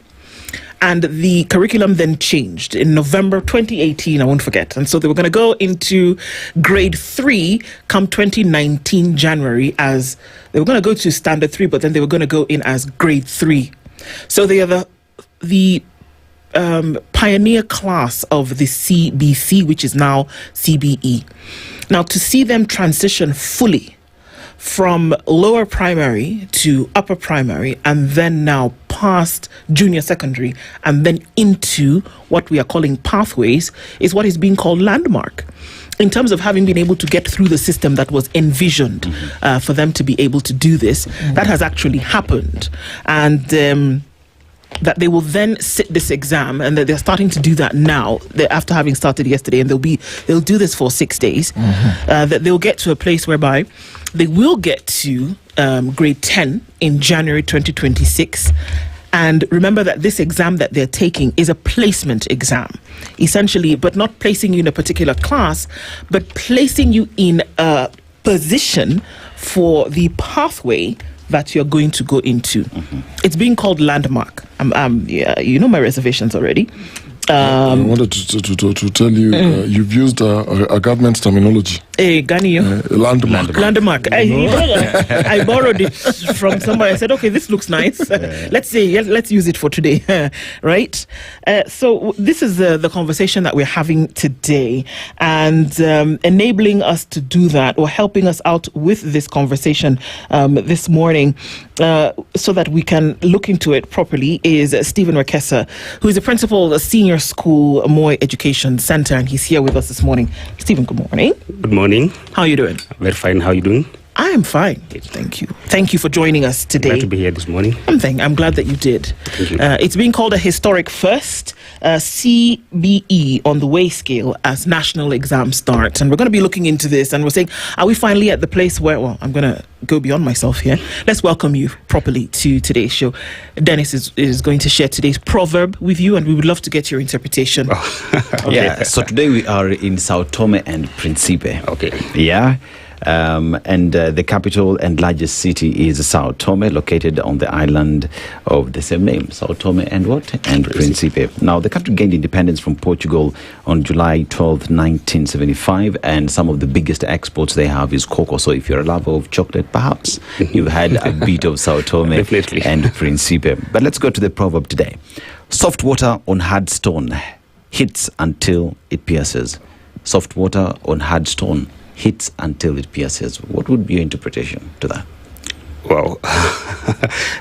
and the curriculum then changed in November 2018, I won't forget. And so they were going to go into grade 3 come 2019 January, as they were going to go to standard 3, but then they were going to go in as grade 3. So they are the pioneer class of the CBC, which is now CBE. Now, to see them transition fully from lower primary to upper primary, and then now past junior secondary, and then into what we are calling pathways, is what is being called landmark, in terms of having been able to get through the system that was envisioned for them to be able to do this. That has actually happened. And that they will then sit this exam, and that they're starting to do that now, after having started yesterday, and they'll do this for 6 days. That they'll get to a place whereby they will get to grade 10 in January 2026. And remember that this exam that they're taking is a placement exam, essentially, but not placing you in a particular class, but placing you in a position for the pathway that you're going to go into. It's being called landmark. You know my reservations already. I wanted to tell you, you've used a government terminology. Landmark. Landmark. I borrowed it from somebody. I said, okay, this looks nice. Let's use it for today. Right? So this is the conversation that we're having today, and enabling us to do that, or helping us out with this conversation this morning, so that we can look into it properly, is Stephen Rekesa, who is the principal senior school Moi Education Center, and he's here with us this morning. Stephen, good morning. Good morning. How are you doing? Very fine. How are you doing? I am fine. Thank you. Thank you for joining us today. Glad to be here this morning. I'm glad that you did. Thank you. It's being called a historic first, CBE on the way scale as national exam starts. And we're going to be looking into this, and we're saying, are we finally at the place where, well, I'm going to go beyond myself here. Let's welcome you properly to today's show. Dennis is going to share today's proverb with you, and we would love to get your interpretation. Okay. Yeah, so today we are in Sao Tome and Principe. Okay. Yeah. And the capital and largest city is Sao Tome, located on the island of the same name, Sao Tome and what? And Principe. Now, the country gained independence from Portugal on July 12, 1975, and some of the biggest exports they have is cocoa. So if you're a lover of chocolate, perhaps you've had a bit of Sao Tome and Principe. But let's go to the proverb today. Soft water on hard stone hits until it pierces. Soft water on hard stone hits until it pierces. What would be your interpretation to that? Wow.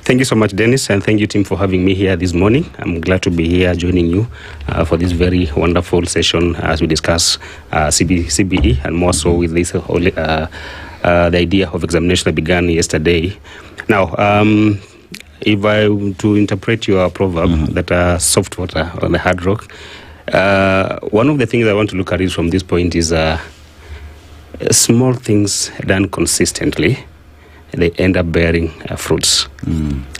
Thank you so much, Dennis, and thank you, team, for having me here this morning. I'm glad to be here joining you for this very wonderful session as we discuss CBE, and more so with this the idea of examination that began yesterday. Now, if I were to interpret your proverb that soft water on the hard rock, one of the things I want to look at it from this point is small things done consistently, they end up bearing fruits.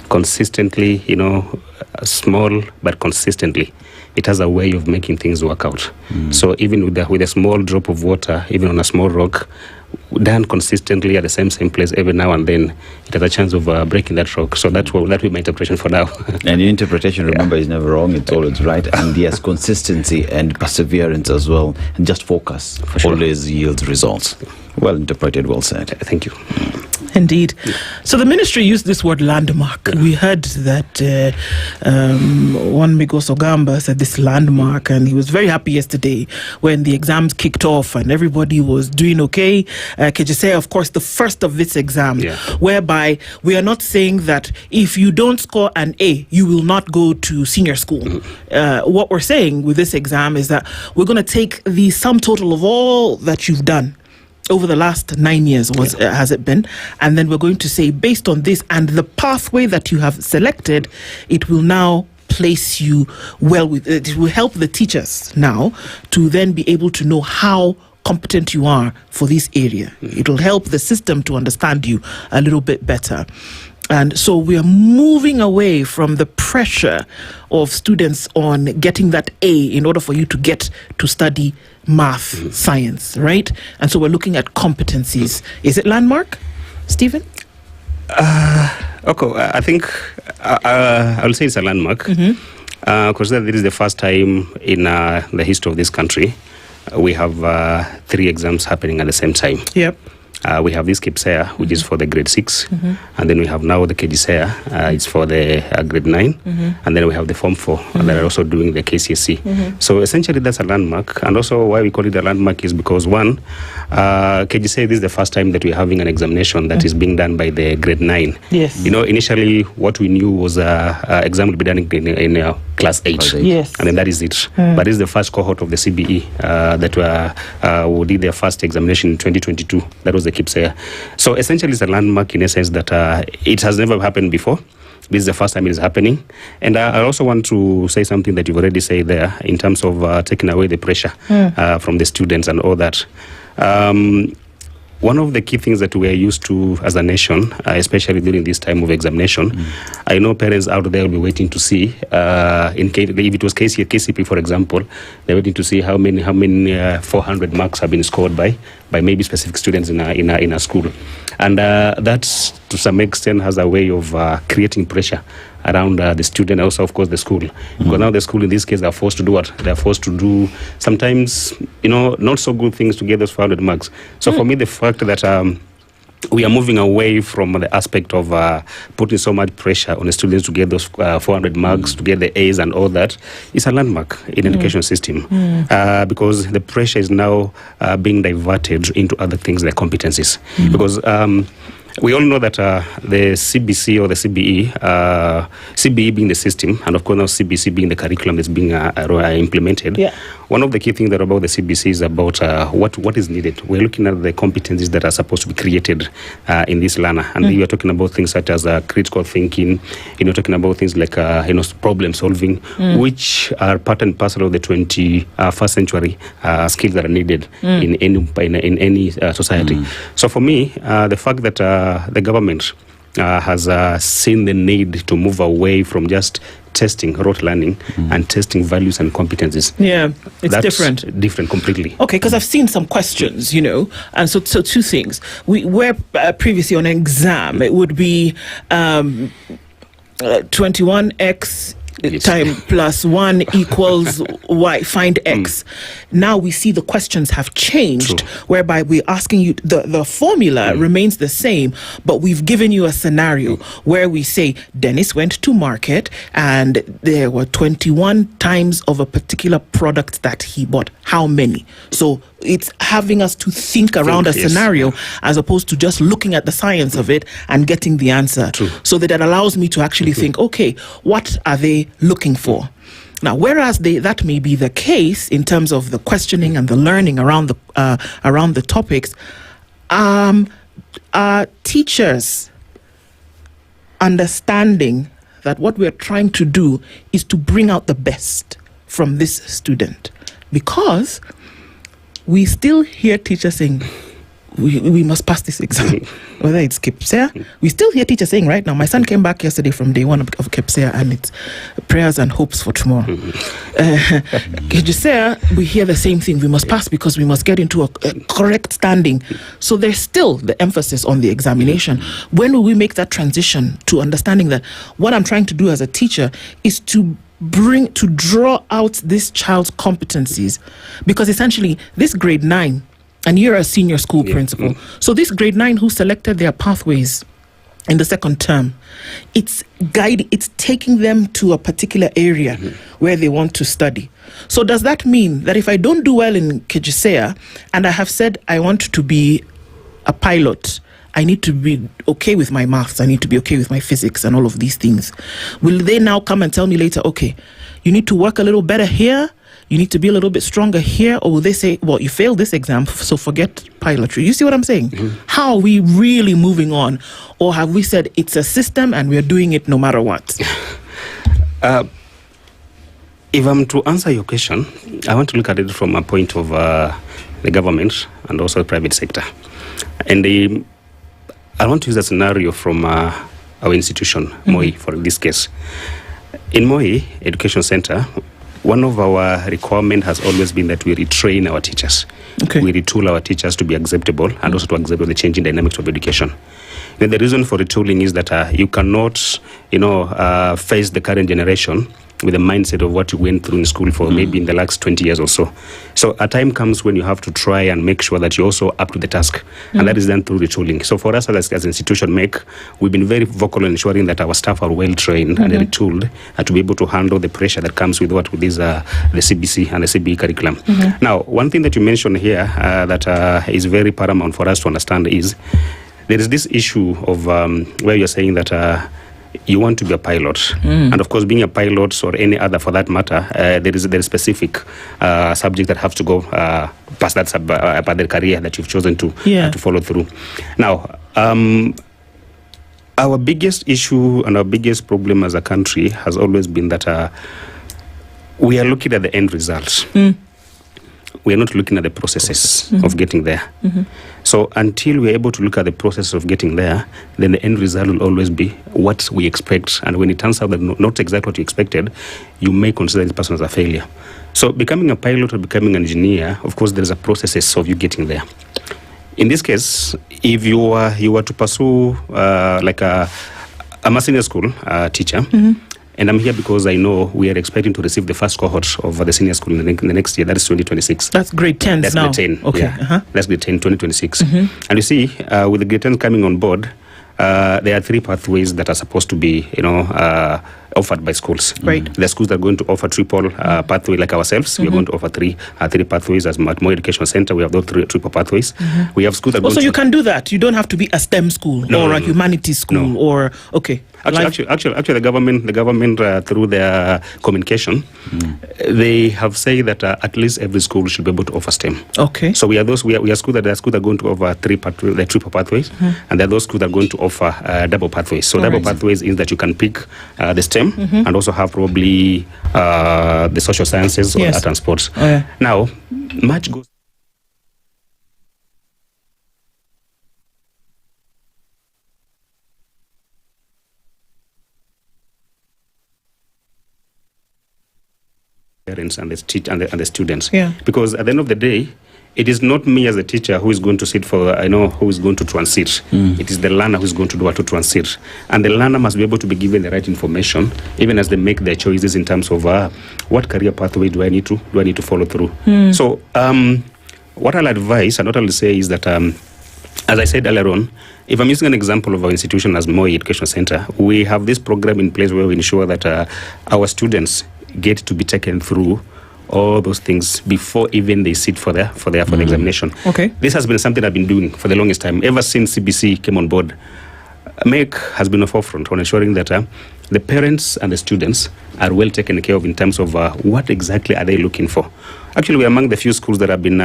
Consistently, small but consistently, it has a way of making things work out. So even with a small drop of water, even on a small rock, done consistently at the same place every now and then, it has a chance of breaking that rock. So that will be my interpretation for now. And your interpretation, remember, is never wrong. It's always right. And yes, consistency and perseverance as well, and just focus always yields results. Well interpreted, well said. Thank you. Indeed. So the ministry used this word landmark. We heard that one Migos Ogamba said this landmark, and he was very happy yesterday when the exams kicked off and everybody was doing okay. Kejese, of course, the first of this exam, whereby we are not saying that if you don't score an A, you will not go to senior school. What we're saying with this exam is that we're going to take the sum total of all that you've done over the last 9 years, has it been? And then we're going to say, based on this and the pathway that you have selected, it will now place you well with it. It will help the teachers now to then be able to know how competent you are for this area. It will help the system to understand you a little bit better. And so we are moving away from the pressure of students on getting that A in order for you to get to study math, science, right? And so we're looking at competencies. Is it landmark, Stephen? Okay, I think I'll say it's a landmark. Because this is the first time in the history of this country we have 3 exams happening at the same time. Yep. We have this KPSEA, which is for the grade 6, and then we have now the KGSEA, it's for the grade 9, and then we have the Form 4, and they're also doing the KCSE. So essentially that's a landmark, and also why we call it a landmark is because one, KGSEA, this is the first time that we're having an examination that is being done by the grade 9. Yes. Initially what we knew was exam will be done in class 8. Yes. And then that is it. But this is the first cohort of the CBE that who did their first examination in 2022. That was the KPSEA. So essentially it's a landmark in a sense that it has never happened before. This is the first time it is happening. And I also want to say something that you've already said there in terms of taking away the pressure from the students and all that. One of the key things that we are used to as a nation, especially during this time of examination, I know parents out there will be waiting to see, if it was KCP, for example, they're waiting to see how many 400 marks have been scored by maybe specific students in a school. And that, to some extent, has a way of creating pressure around the student, also, of course, the school. Because now the school, in this case, are forced to do what? They're forced to do sometimes, not so good things to get those 400 marks. So for me, the fact that we are moving away from the aspect of putting so much pressure on the students to get those 400 marks, to get the A's and all that, is a landmark in the education system. Because the pressure is now being diverted into other things like competencies. Because we all know that the CBC or the CBE, CBE being the system, and of course now CBC being the curriculum that's being implemented, one of the key things that about the CBC is about what is needed. We're looking at the competencies that are supposed to be created in this learner. And we are talking about things such as critical thinking, talking about things like problem solving, which are part and parcel of the 21st century skills that are needed in any society. So for me, the fact that the government has seen the need to move away from just testing rote learning and testing values and competencies. Yeah, it's That's different completely. Okay, because I've seen some questions, and so two things. Where previously on an exam, it would be 21x time plus 1 equals y, find x. Now we see the questions have changed, whereby we're asking you, the formula remains the same, but we've given you a scenario where we say Dennis went to market and there were 21 times of a particular product that he bought. How many? So it's having us to think around a scenario as opposed to just looking at the science of it and getting the answer. So that allows me to actually think, okay, what are they looking for? Now, whereas that may be the case in terms of the questioning and the learning around the topics, are teachers understanding that what we're trying to do is to bring out the best from this student? Because we still hear teachers saying, we must pass this exam, whether it's KPSEA. We still hear teachers saying right now, my son came back yesterday from day 1 of KPSEA and it's prayers and hopes for tomorrow. KPSEA, we hear the same thing. We must pass because we must get into a correct standing. So there's still the emphasis on the examination. When will we make that transition to understanding that what I'm trying to do as a teacher is to draw out this child's competencies? Because essentially this grade 9, and you're a senior school principal, so this grade 9 who selected their pathways in the second term, it's taking them to a particular area where they want to study. So does that mean that if I don't do well in KPSEA and I have said I want to be a pilot, I need to be okay with my maths, I need to be okay with my physics and all of these things, will they now come and tell me later, okay, you need to work a little better here, you need to be a little bit stronger here? Or will they say, well, you failed this exam, so forget pilotry? You see what I'm saying? How are we really moving on? Or have we said it's a system and we're doing it no matter what? If I'm to answer your question, I want to look at it from a point of the government and also the private sector. And I want to use a scenario from our institution, Moi, for this case. In Moi Education Center, one of our requirements has always been that we retrain our teachers. We retool our teachers to be acceptable and also to accept the changing dynamics of education. Then the reason for retooling is that you cannot, face the current generation with the mindset of what you went through in school for maybe in the last 20 years or so. So a time comes when you have to try and make sure that you're also up to the task. And that is done through retooling. So for us as an institution, we've been very vocal in ensuring that our staff are well trained and retooled to be able to handle the pressure that comes with the CBC and the CBE curriculum. Now, one thing that you mentioned here that is very paramount for us to understand is there is this issue of where you're saying that you want to be a pilot, and of course, being a pilot or any other for that matter, there is a specific subject that have to go past that about the career that you've chosen to follow through. Now, our biggest issue and our biggest problem as a country has always been that we are looking at the end result. We are not looking at the processes of getting there. So until we are able to look at the process of getting there, then the end result will always be what we expect. And when it turns out that not exactly what you expected, you may consider this person as a failure. So becoming a pilot or becoming an engineer, of course, there is a process of you getting there. In this case, if you were to pursue I'm a senior school teacher, and I'm here because I know we are expecting to receive the first cohort of the senior school in the next year. That is 2026. That's grade 10 That's now. grade 10. Okay. Yeah. That's grade 10, 2026. And you see, with the grade 10 coming on board, there are 3 pathways that are supposed to be, offered by schools. Right. The schools that are going to offer triple pathway like ourselves. We are going to offer three pathways as Moi Education Center. We have those triple pathways. We have schools that also you can do that. You don't have to be a STEM school or a humanities school or Actually, the government through their communication, they have said that at least every school should be able to offer STEM. Okay. So we are schools that are going to offer the triple pathways, and there are those schools that are going to offer double pathways. So double pathways is that you can pick the STEM and also have probably the social sciences or art and sports. Now, much goes. parents and the students. Yeah. Because at the end of the day, it is not me as a teacher who is going to sit who is going to transit. It is the learner who is going to do what to transit. And the learner must be able to be given the right information, even as they make their choices in terms of what career pathway do I need to follow through. So what I'll advise and what I'll say is that, as I said earlier on, if I'm using an example of our institution as Moi Education Center, we have this program in place where we ensure that our students get to be taken through all those things before even they sit for the examination. Okay. This has been something I've been doing for the longest time. Ever since CBC came on board, MEC has been a forefront on ensuring that the parents and the students are well taken care of in terms of what exactly are they looking for. Actually, we're among the few schools that have been,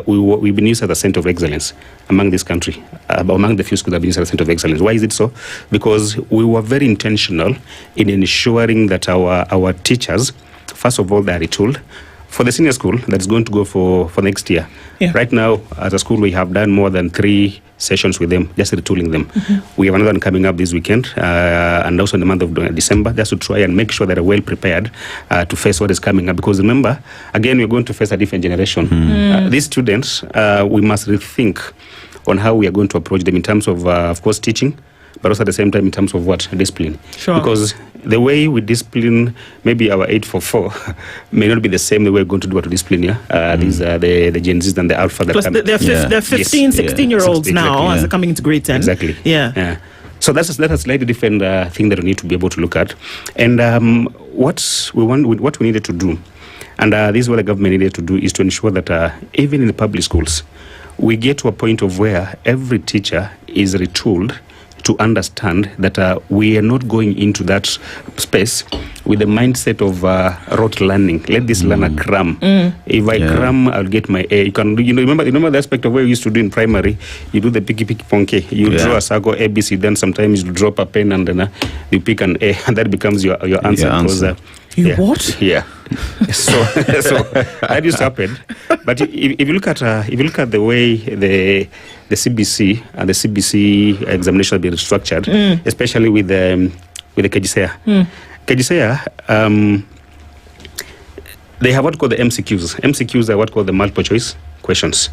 we've been used as a center of excellence among this country, among the few schools that have been used as a center of excellence. Why is it so? Because we were very intentional in ensuring that our teachers, first of all, they are retooled. For the senior school that's going to go for next year, right now, as a school, we have done more than 3 sessions with them, just retooling them. We have another one coming up this weekend, and also in the month of December, just to try and make sure that they're well prepared to face what is coming up. Because remember, again, we're going to face a different generation. These students, we must rethink on how we are going to approach them in terms of course, teaching, but also at the same time in terms of what? Discipline. Sure. Because the way we discipline maybe our 844 may not be the same the way we're going to do it to discipline. These are the Gen Zs and the Alpha that come. They're 15, 16-year-olds now as they're coming into grade 10. Exactly. Yeah. So that's a slightly different thing that we need to be able to look at. And what we needed to do, and this is what the government needed to do, is to ensure that even in the public schools, we get to a point of where every teacher is retooled to understand that we are not going into that space with the mindset of rote learning. Let this learner cram. If I cram, I'll get my A. You can, remember the aspect of what we used to do in primary. You do the picky ponke. You draw a circle ABC. Then sometimes you drop a pen and then you pick an A, and that becomes your answer. What? Yeah. So that used to happen. But if you look at the way the CBC and the CBC examination have been structured, especially with the KGCEA. KGCEA, they have what called the MCQs. MCQs are what called the multiple choice questions.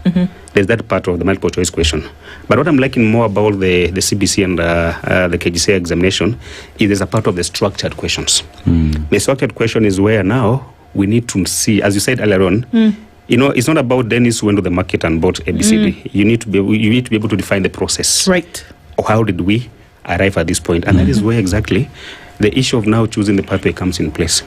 There's that part of the multiple choice question. But what I'm liking more about the CBC and the KGCEA examination is there's a part of the structured questions. The structured question is where now we need to see, as you said earlier on, it's not about Dennis who went to the market and bought ABCD. You need to be able to define the process. Right. Or how did we arrive at this point? And that is where exactly the issue of now choosing the pathway comes in place.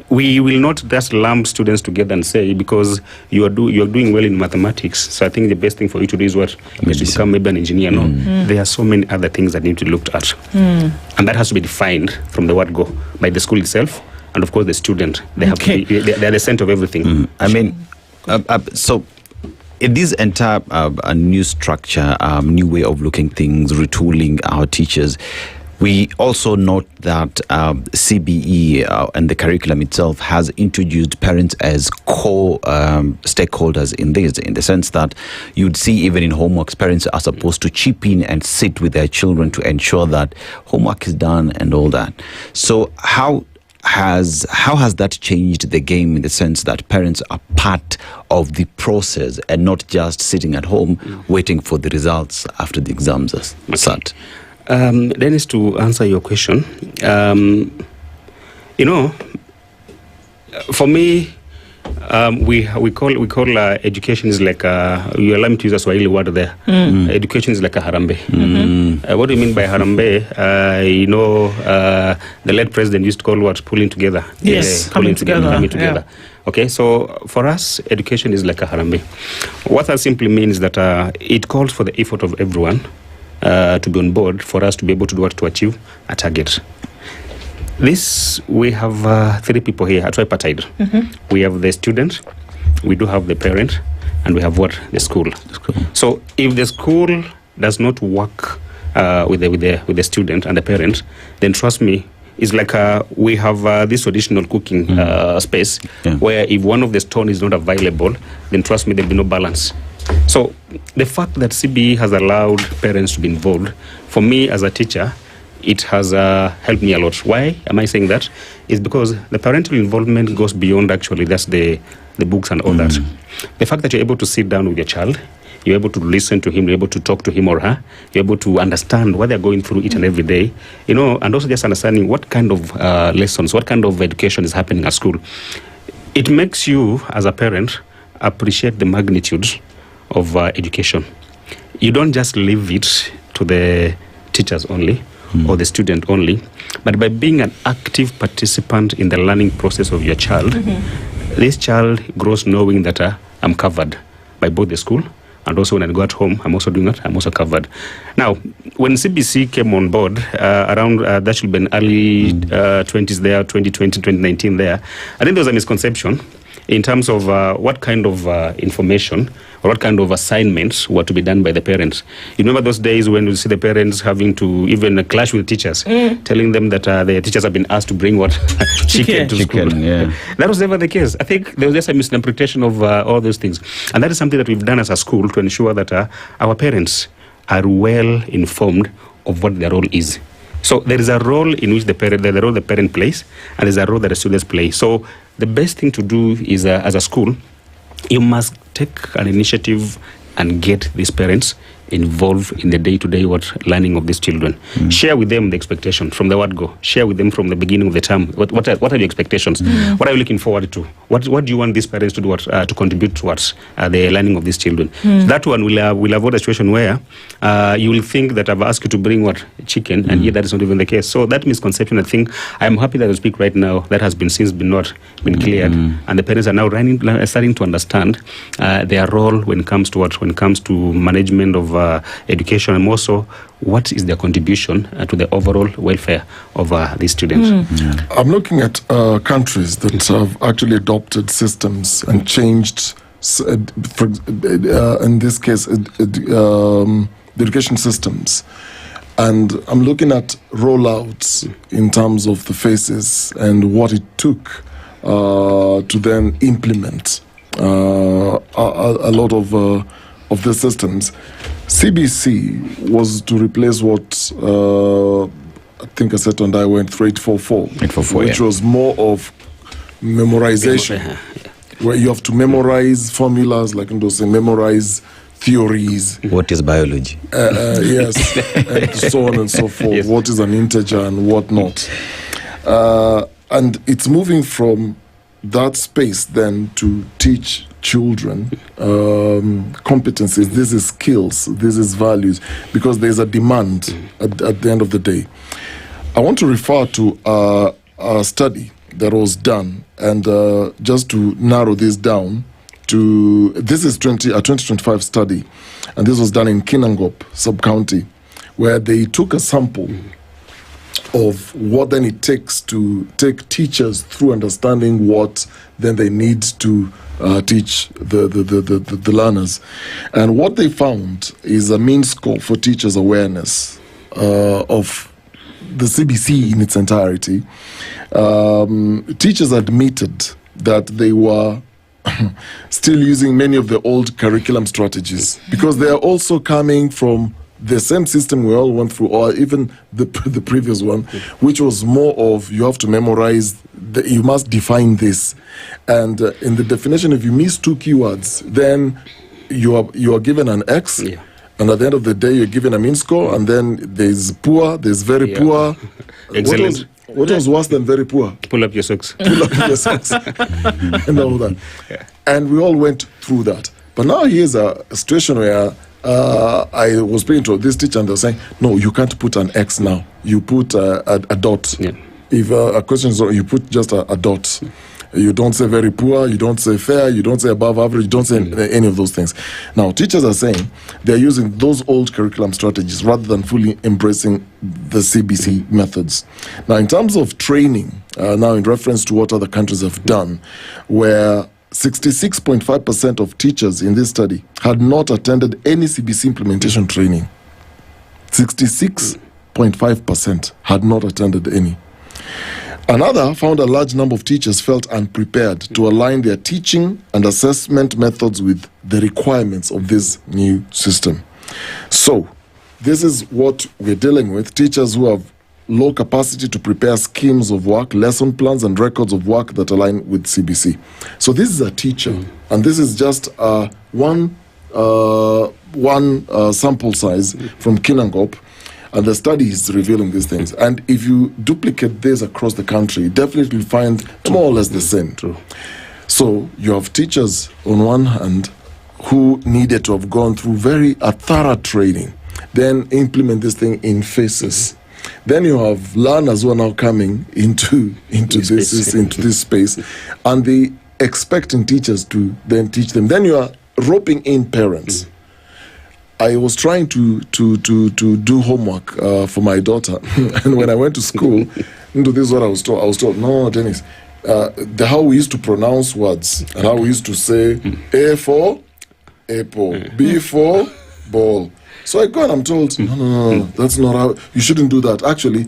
We will not just lump students together and say, because you are doing well in mathematics, so I think the best thing for you to do is what? Is to become maybe an engineer. No. There are so many other things that need to be looked at. And that has to be defined from the word go by the school itself, and of course the student. They have to be, they're the center of everything. I mean, so in this entire new structure, new way of looking things, retooling our teachers, we also note that CBE and the curriculum itself has introduced parents as core stakeholders in this, in the sense that you'd see even in homeworks, parents are supposed to chip in and sit with their children to ensure that homework is done and all that. So how has that changed the game, in the sense that parents are part of the process and not just sitting at home waiting for the results after the exams are sat? Dennis, to answer your question, for me, we call education is like you allow me to use a Swahili word there. Education is like a harambe. What do you mean by harambe? The late president used to call what? Pulling together. Yes, coming together. Yeah. Okay, so for us, education is like a harambe. What that simply means that it calls for the effort of everyone to be on board for us to be able to do what? To achieve a target. This, we have 3 people here, tripartite. We have the student, we do have the parent, and we have what? The school. So if the school does not work with the student and the parent, then trust me, it's like we have this traditional cooking space where if one of the stone is not available, then trust me, there'll be no balance. So the fact that CBE has allowed parents to be involved, for me as a teacher, it has helped me a lot. Why am I saying that? It's because the parental involvement goes beyond actually just the books and all that. The fact that you're able to sit down with your child, you're able to listen to him, you're able to talk to him or her, you're able to understand what they're going through each and every day, and also just understanding what kind of lessons, what kind of education is happening at school. It makes you, as a parent, appreciate the magnitude of education. You don't just leave it to the teachers only or the student only, but by being an active participant in the learning process of your child, this child grows knowing that I'm covered by both the school, and also when I go at home, I'm also doing that, I'm also covered. Now, when CBC came on board, around, that should be in early 20s there, 2020, 2019 there, I think there was a misconception in terms of what kind of information or what kind of assignments were to be done by the parents. You remember those days when you see the parents having to even clash with teachers, telling them that the teachers have been asked to bring what? Chicken to school. Yeah. That was never the case. I think there was just a misinterpretation of all those things. And that is something that we've done as a school to ensure that our parents are well informed of what their role is. So there is a role in which the parent plays, and there's a role that the students play. So the best thing to do is, as a school, you must take an initiative and get these parents involved in the day-to-day learning of these children. Share with them the expectation from the word go. Share with them from the beginning of the term. What are your expectations? What are you looking forward to? What do you want these parents to do to contribute towards the learning of these children? That one will avoid a situation where you will think that I've asked you to bring chicken, and yet that is not even the case. So that misconception, I think, I'm happy that I speak right now, that has been been cleared, and the parents are now starting to understand their role when it comes to management of education, and also what is their contribution to the overall welfare of these students. I'm looking at countries that have actually adopted systems and changed, in this case, the education systems. And I'm looking at rollouts in terms of the phases and what it took to then implement a lot of the systems. CBC was to replace what I think Aseto and I went through 844, which was more of memorization, where you have to memorize formulas, like those memorize theories. What is biology? Yes, and so on and so forth. Yes. What is an integer and what not? And it's moving from that space then to teach children competencies. This is skills, this is values, because there's a demand at the end of the day. I want to refer to a study that was done, and just to narrow this down, this is a 2025 study, and this was done in Kinangop sub-county, where they took a sample of what then it takes to take teachers through understanding what then they need to teach the learners. And what they found is a mean score for teachers' awareness of the CBC in its entirety. Teachers admitted that they were still using many of the old curriculum strategies, because they are also coming from the same system we all went through, or even the previous one, which was more of you have to memorize, you must define this. And in the definition, if you miss two keywords, then you are given an X. Yeah. And at the end of the day, you're given a mean score, and then there's poor, there's very poor. Excellent. What was worse than very poor? Pull up your socks. Pull up your socks. And all that. Yeah. And we all went through that. But now here's a situation where I was speaking to this teacher, and they were saying, no, you can't put an X now. You put a dot. Yeah. If a question is wrong, you put just a dot. You don't say very poor, you don't say fair, you don't say above average, you don't say any of those things. Now, teachers are saying they're using those old curriculum strategies rather than fully embracing the CBC methods. Now, in terms of training, now in reference to what other countries have done, where 66.5% of teachers in this study had not attended any CBC implementation training. 66.5% had not attended any. Another found a large number of teachers felt unprepared to align their teaching and assessment methods with the requirements of this new system. So, this is what we're dealing with. Teachers who have low capacity to prepare schemes of work, lesson plans, and records of work that align with CBC. So this is a teacher, and this is just one sample size from Kinangop, and the study is revealing these things. And if you duplicate this across the country, you definitely find more or less the same. True. So you have teachers on one hand who needed to have gone through a thorough training, then implement this thing in phases. Then you have learners who are now coming into this space, and they expecting teachers to then teach them. Then you are roping in parents. I was trying to do homework for my daughter, and when I went to school, into this is what I was told. I was told, no, Dennis, how we used to pronounce words and how we used to say A for apple, B for ball. So I go and I'm told, no, that's not how, you shouldn't do that. Actually,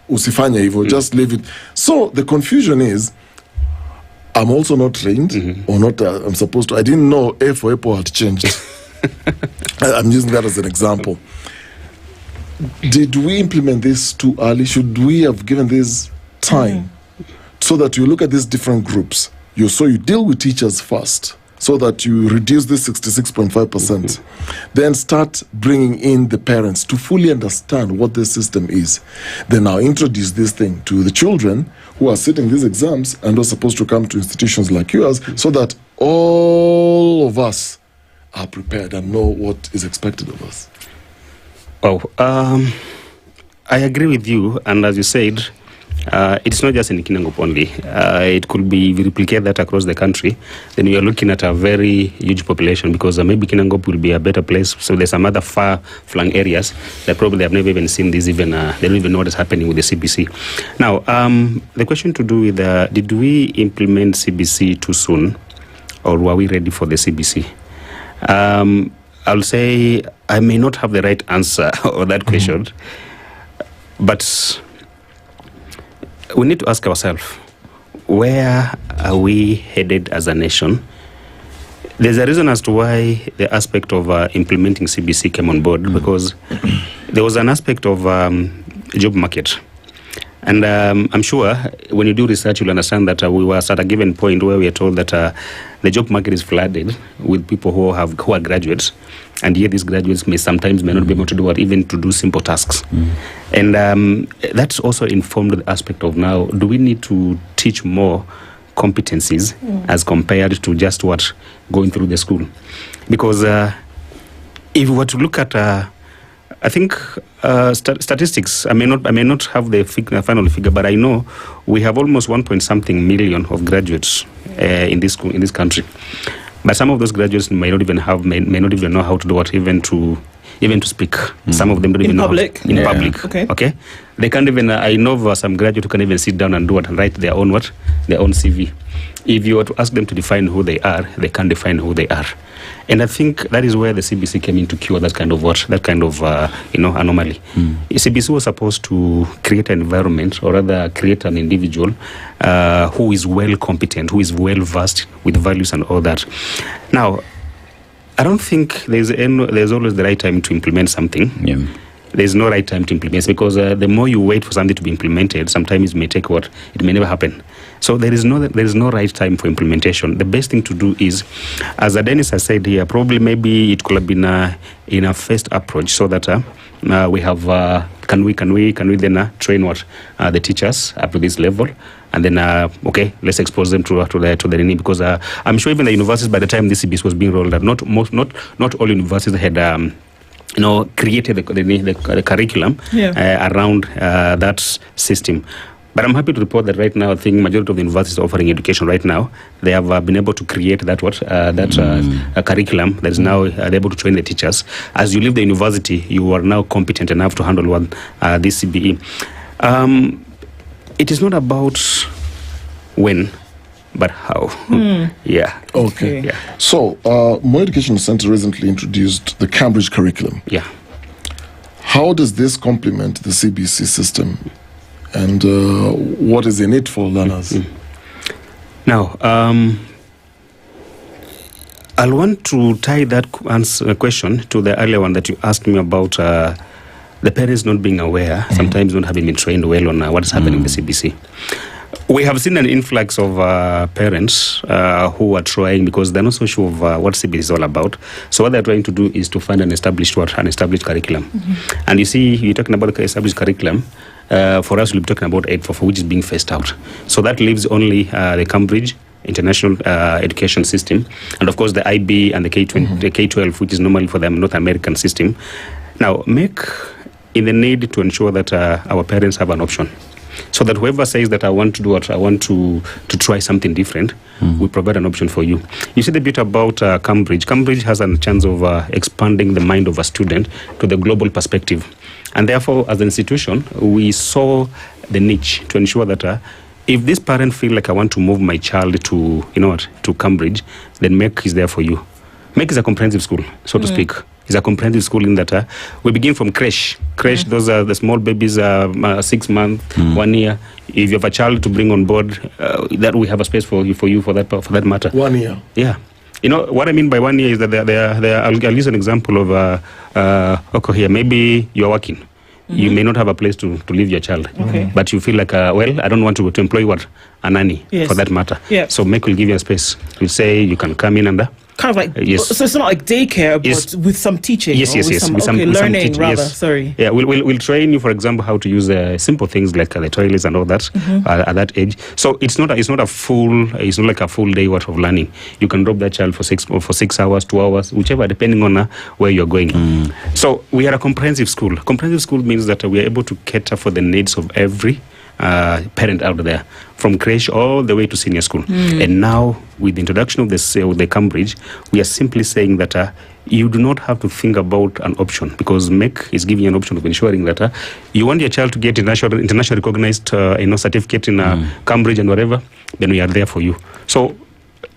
usifanya hivyo, just leave it. So the confusion is, I'm also not trained, or not, I'm supposed to, I didn't know A for apple had changed. I'm using that as an example. Did we implement this too early? Should we have given this time so that you look at these different groups? You deal with teachers first, so that you reduce this 66.5%. Then start bringing in the parents to fully understand what the system is. Then now introduce this thing to the children who are sitting these exams and are supposed to come to institutions like yours, so that all of us are prepared and know what is expected of us. Oh, I agree with you, and as you said, it's not just in Kinangop only. It could be, if you replicate that across the country, then we are looking at a very huge population, because maybe Kinangop will be a better place. So there's some other far-flung areas that probably have never even seen this, they don't even know what is happening with the CBC. Now, the question to do with, did we implement CBC too soon, or were we ready for the CBC? I'll say I may not have the right answer on that question, but we need to ask ourselves, where are we headed as a nation? There's a reason as to why the aspect of implementing CBC came on board, because there was an aspect of job market. And I'm sure when you do research, you'll understand that we were at a given point where we are told that the job market is flooded with people who are graduates, and yet these graduates may not be able to do what, even to do simple tasks. And that's also informed the aspect of, now, do we need to teach more competencies as compared to just what going through the school? Because if we were to look at I think statistics, I may not have the final figure, but I know we have almost 1.something million of graduates in this country. But some of those graduates may not even know how to do what, even to speak. Some of them don't even know in public. Okay. They can't even. I know of some graduates who can even sit down and do what, write their own CV. If you were to ask them to define who they are, they can't define who they are. And I think that is where the CBC came in to cure that kind of anomaly. CBC was supposed to create an environment, or rather create an individual who is well competent, who is well versed with values and all that. Now, I don't think there's always the right time to implement something. There's no right time to implement, because the more you wait for something to be implemented, sometimes it may take it may never happen. So there is no right time for implementation. The best thing to do is, as Dennis has said here, probably maybe it could have been in a first approach, so that we have can we then train the teachers up to this level, and then let's expose them to the need, because I'm sure even the universities, by the time this CBC was being rolled out, not all universities had created the curriculum around that system. But I'm happy to report that right now, I think majority of the universities offering education right now, they have been able to create that curriculum that is now able to train the teachers. As you leave the university, you are now competent enough to handle this CBE. It is not about when, but how. Okay. Yeah. So, Moi Education Center recently introduced the Cambridge curriculum. Yeah. How does this complement the CBC system? And what is in it for learners? Now, I'll want to tie that question to the earlier one that you asked me about the parents not being aware, sometimes not having been trained well on what is happening in the CBC. We have seen an influx of parents who are trying, because they're not so sure of what CBC is all about. So what they're trying to do is to find an established curriculum. And you see, you're talking about the established curriculum. For us, we'll be talking about 844, which is being phased out. So that leaves only the Cambridge International Education System, and of course the IB and the K-12, which is normally for the North American system. Now, make in the need to ensure that our parents have an option. So that whoever says that I want to do what I want to try something different, we provide an option for you. You see the bit about Cambridge. Cambridge has a chance of expanding the mind of a student to the global perspective. And therefore, as an institution, we saw the niche to ensure that if this parent feel like I want to move my child to, to Cambridge, then MEC is there for you. MEC is a comprehensive school, so to speak. It's a comprehensive school in that we begin from creche. Creche, those are the small babies, 6 months, 1 year. If you have a child to bring on board, that we have a space for you for that matter. 1 year. Yeah. You know, what I mean by 1 year is that I'll use an example of Okoh here. Maybe you're working. You may not have a place to leave your child. But you feel like, I don't want to employ a nanny for that matter. So MEC will give you a space. We'll say you can come in and kind of like, so it's not like daycare, but with some teaching. Yes. With some learning, rather. Sorry. Yeah, we'll train you, for example, how to use simple things like the toilets and all that at that age. So it's not like a full day worth of learning. You can drop that child for 6 hours, 2 hours, whichever, depending on where you're going. So we are a comprehensive school. Comprehensive school means that we are able to cater for the needs of every parent out there, from creche all the way to senior school. And now, with the introduction of the Cambridge, we are simply saying that you do not have to think about an option, because MEC is giving you an option of ensuring that you want your child to get international recognized certificate in Cambridge and whatever, then we are there for you. So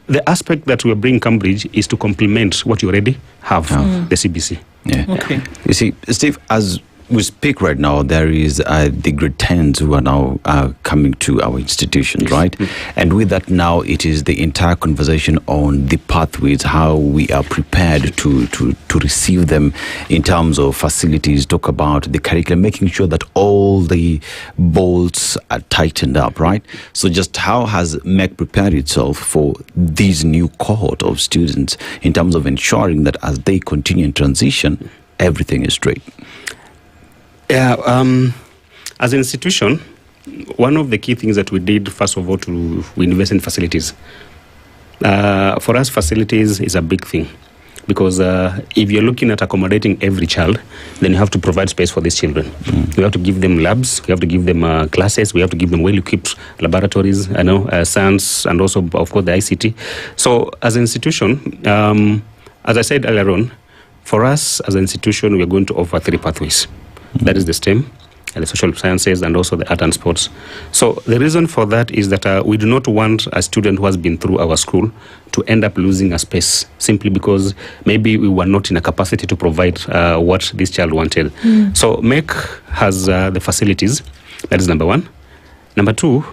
the aspect that we are bringing Cambridge is to complement what you already have, the CBC. You see, Steve, as we speak right now, there is the grade 10s who are now coming to our institutions, right? And with that now, it is the entire conversation on the pathways, how we are prepared to receive them in terms of facilities, talk about the curriculum, making sure that all the bolts are tightened up, right? So just how has MEC prepared itself for these new cohort of students in terms of ensuring that as they continue in transition, everything is straight? Yeah, as an institution, one of the key things that we did, first of all, we invest in facilities. For us, facilities is a big thing, because if you're looking at accommodating every child, then you have to provide space for these children. We have to give them labs, we have to give them classes, we have to give them well-equipped laboratories, science, and also, of course, the ICT. So, as an institution, as I said earlier on, for us, as an institution, we are going to offer 3 pathways. That is the STEM, the social sciences, and also the art and sports. So the reason for that is that we do not want a student who has been through our school to end up losing a space simply because maybe we were not in a capacity to provide what this child wanted. So MEC has the facilities. That is number 1. Number 2,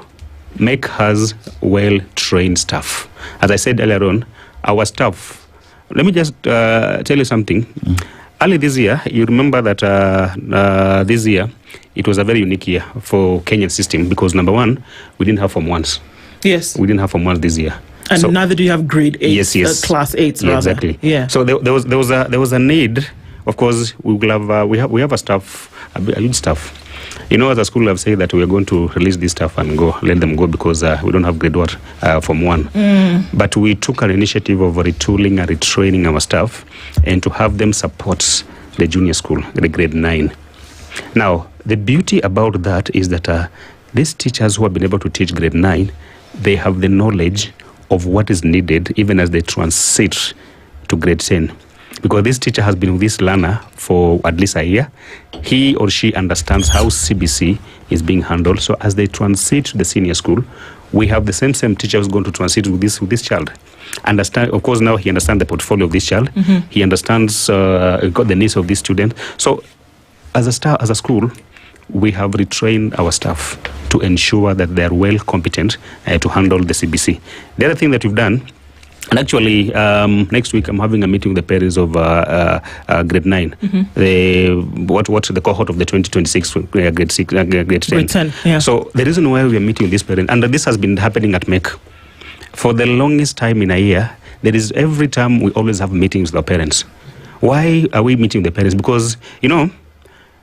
MEC has well-trained staff. As I said earlier on, our staff, let me just tell you something. Early this year, you remember that this year, it was a very unique year for Kenyan system because, number 1, we didn't have Form 1s. Yes. We didn't have Form 1s this year. And so, neither do you have grade 8, yes. class 8s, rather. Exactly. Yeah. So there was a need. Of course, we have a staff, a huge staff. As a school, I've said that we are going to release this staff and let them go because we don't have grade 1 Form 1. But we took an initiative of retooling and retraining our staff and to have them support the junior school, the grade 9. Now, the beauty about that is that these teachers who have been able to teach grade 9, they have the knowledge of what is needed even as they transit to grade 10. Because this teacher has been with this learner for at least a year. He or she understands how CBC is being handled. So as they transit to the senior school, we have the same teacher who's going to transit with this child. Of course, now he understands the portfolio of this child. He understands got the needs of this student. So as a school, we have retrained our staff to ensure that they are well competent to handle the CBC. The other thing that we've done, And actually, next week I'm having a meeting with the parents of grade 9, the cohort of the 2026 grade 6, grade 10. Yeah. So the reason why we are meeting with these parents, and this has been happening at MEC for the longest time in a year, there is every time we always have meetings with our parents. Why are we meeting with the parents? Because,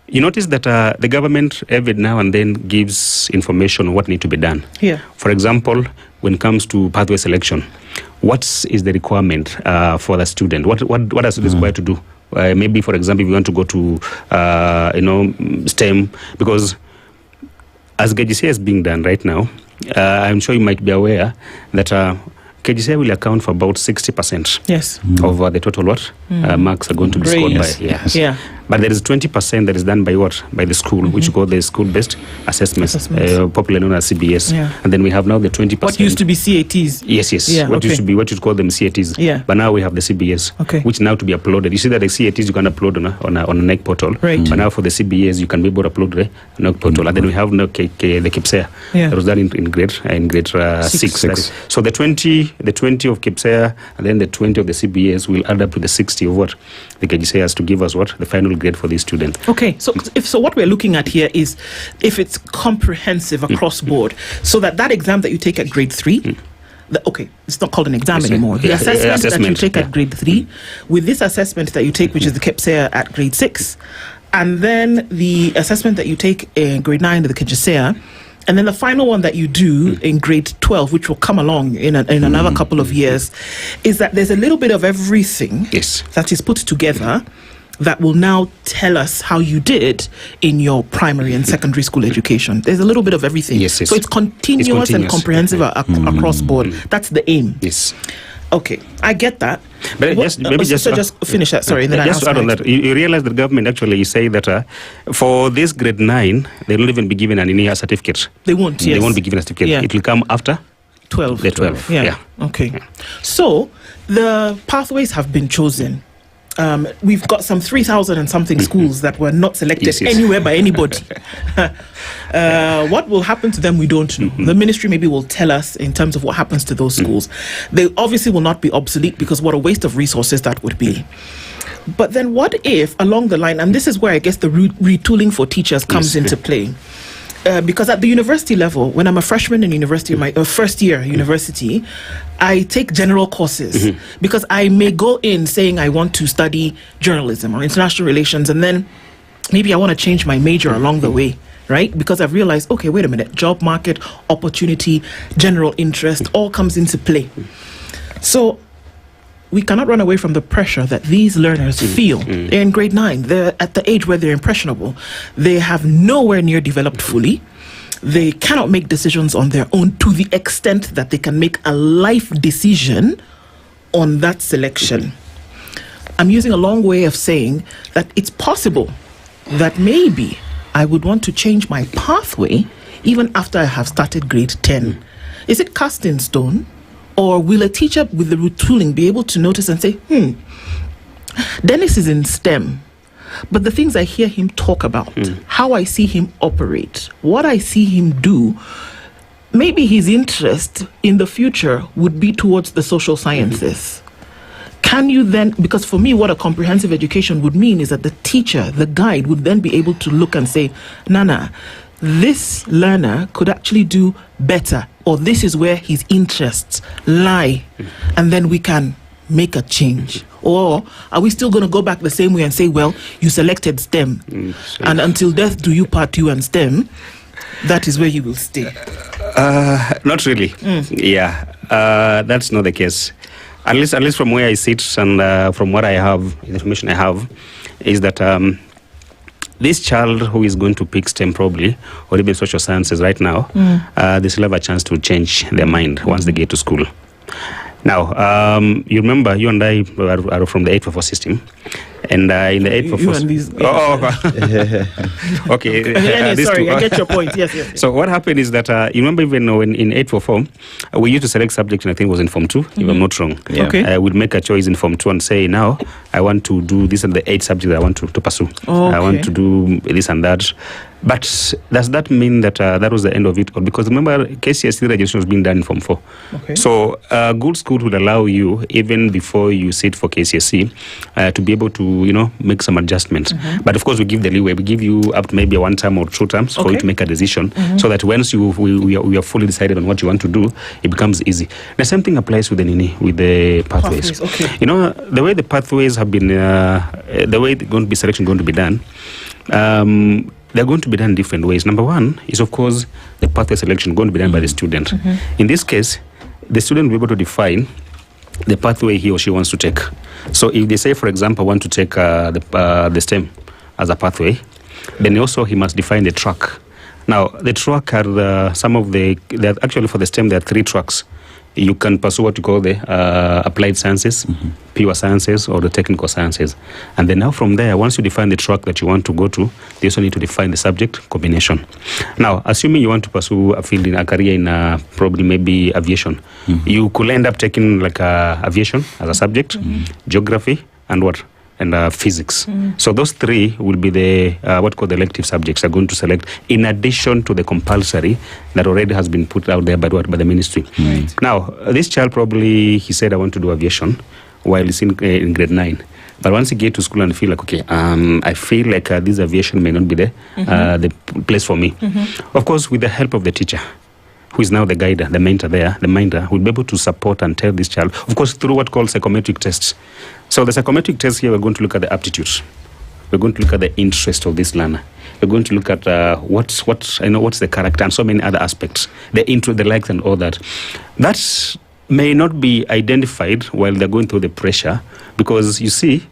you notice that the government every now and then gives information on what needs to be done. Yeah. For example, when it comes to pathway selection, what is the requirement for the student? What are students required to do? Maybe, for example, if you want to go to STEM, because as KGCA is being done right now, I'm sure you might be aware that KGCA will account for about 60% yes. of the total marks are going to be scored by. Yes. Yeah. But there is 20% that is done by what? By the school, which we call the school-based assessments. Popularly known as CBS. Yeah. And then we have now the 20%. What used to be CATs? Yes. Yeah, what used to be, what you call them CATs. Yeah. But now we have the CBS, which now to be uploaded. You see that the CATs you can upload on a NEC portal. Right. But now for the CBS you can be able to upload the NEC portal. And then we have the KIPSEA. Yeah. That was done in grade 6. So the 20 of KIPSEA and then the 20 of the CBS will add up to the 60 of what the KGCA has to give us the final grade for these students. Okay, so what we're looking at here is if it's comprehensive across board, so that exam that you take at grade 3, it's not called an exam anymore. The assessment that you take at grade 3, with this assessment that you take, which is the KIPSEA at grade 6, and then the assessment that you take in grade 9 of the KGCA, and then the final one that you do in grade 12, which will come along in another couple of years, is that there's a little bit of everything that is put together that will now tell us how you did in your primary and secondary school education. There's a little bit of everything. Yes. So it's continuous and comprehensive across board. That's the aim. Yes. Okay, I get that. But just finish that. Sorry, and then just add on that. You realize the government actually say that for this grade 9, they will even be given an in-year certificate. They won't. Yes. They won't be given a certificate. Yeah. It will come after 12. The 12. Yeah. Okay. Yeah. So the pathways have been chosen. We've got some 3,000 and something schools that were not selected anywhere by anybody. What will happen to them, we don't know. The ministry maybe will tell us in terms of what happens to those schools. They obviously will not be obsolete, because what a waste of resources that would be. But then what if along the line, and this is where I guess the retooling for teachers comes into play. Because at the university level, when I'm a freshman in university, my first year university, I take general courses because I may go in saying I want to study journalism or international relations, and then maybe I want to change my major along the way, right? Because I've realized, okay, wait a minute, job market, opportunity, general interest, all comes into play. So we cannot run away from the pressure that these learners feel. They're in grade 9. They're at the age where they're impressionable. They have nowhere near developed fully. They cannot make decisions on their own to the extent that they can make a life decision on that selection. I'm using a long way of saying that it's possible that maybe I would want to change my pathway even after I have started grade 10. Is it cast in stone? Or will a teacher with the retooling be able to notice and say, Dennis is in STEM, but the things I hear him talk about, how I see him operate, what I see him do, maybe his interest in the future would be towards the social sciences. Can you then, because for me, what a comprehensive education would mean is that the teacher, the guide, would then be able to look and say, Nana, this learner could actually do better, or this is where his interests lie, and then we can make a change. Or are we still going to go back the same way and say, well, you selected STEM, and until death do you part you and STEM, that is where you will stay? Not really. Yeah, that's not the case. At least from where I sit and from what I have, the information I have, is that this child who is going to pick STEM probably, or even social sciences right now, they still have a chance to change their mind once they get to school. Now, you remember, you and I are from the 844 system. And in the 844... Okay. Sorry, I get your point. Yes. So what happened is that, you remember even when in 844, we used to select subject, and I think it was in Form 2, if I'm not wrong. Yeah. Okay. We'd make a choice in Form 2 and say, now, I want to do this and the 8 subjects that I want to pursue. Okay. I want to do this and that. But does that mean that that was the end of it? Or because remember, KCSE registration was being done in Form 4. Okay. So a good school would allow you, even before you sit for KCSE, to be able to, make some adjustments. But of course, we give the leeway. We give you up to maybe a 1 term or 2 terms for you to make a decision, so that once we are fully decided on what you want to do, it becomes easy. The same thing applies with the pathways. Okay. The way the pathways have been, the way selection going to be done. They're going to be done in different ways. Number one is, of course, the pathway selection going to be done by the student. In this case, the student will be able to define the pathway he or she wants to take. So if they say, for example, want to take the STEM as a pathway, then also he must define the track. Now, the track are actually for the STEM, there are 3 tracks. You can pursue what you call the applied sciences, pure sciences, or the technical sciences. And then now from there, once you define the track that you want to go to, you also need to define the subject combination. Now, assuming you want to pursue a field in a career in probably maybe aviation, you could end up taking like aviation as a subject, geography, and what? And physics. So those 3 will be the what called the elective subjects are going to select, in addition to the compulsory that already has been put out there by the ministry. Now, this child probably, he said, I want to do aviation while he's in grade 9. But once he get to school and feel like, okay, I feel like this aviation may not be the place for me. Of course, with the help of the teacher, who is now the guider, the mentor there, the minder, will be able to support and tell this child, of course, through what called psychometric tests. So the psychometric tests here, we're going to look at the aptitudes. We're going to look at the interest of this learner. We're going to look at what's the character and so many other aspects, the interest, the likes, and all that. That may not be identified while they're going through the pressure, because you see,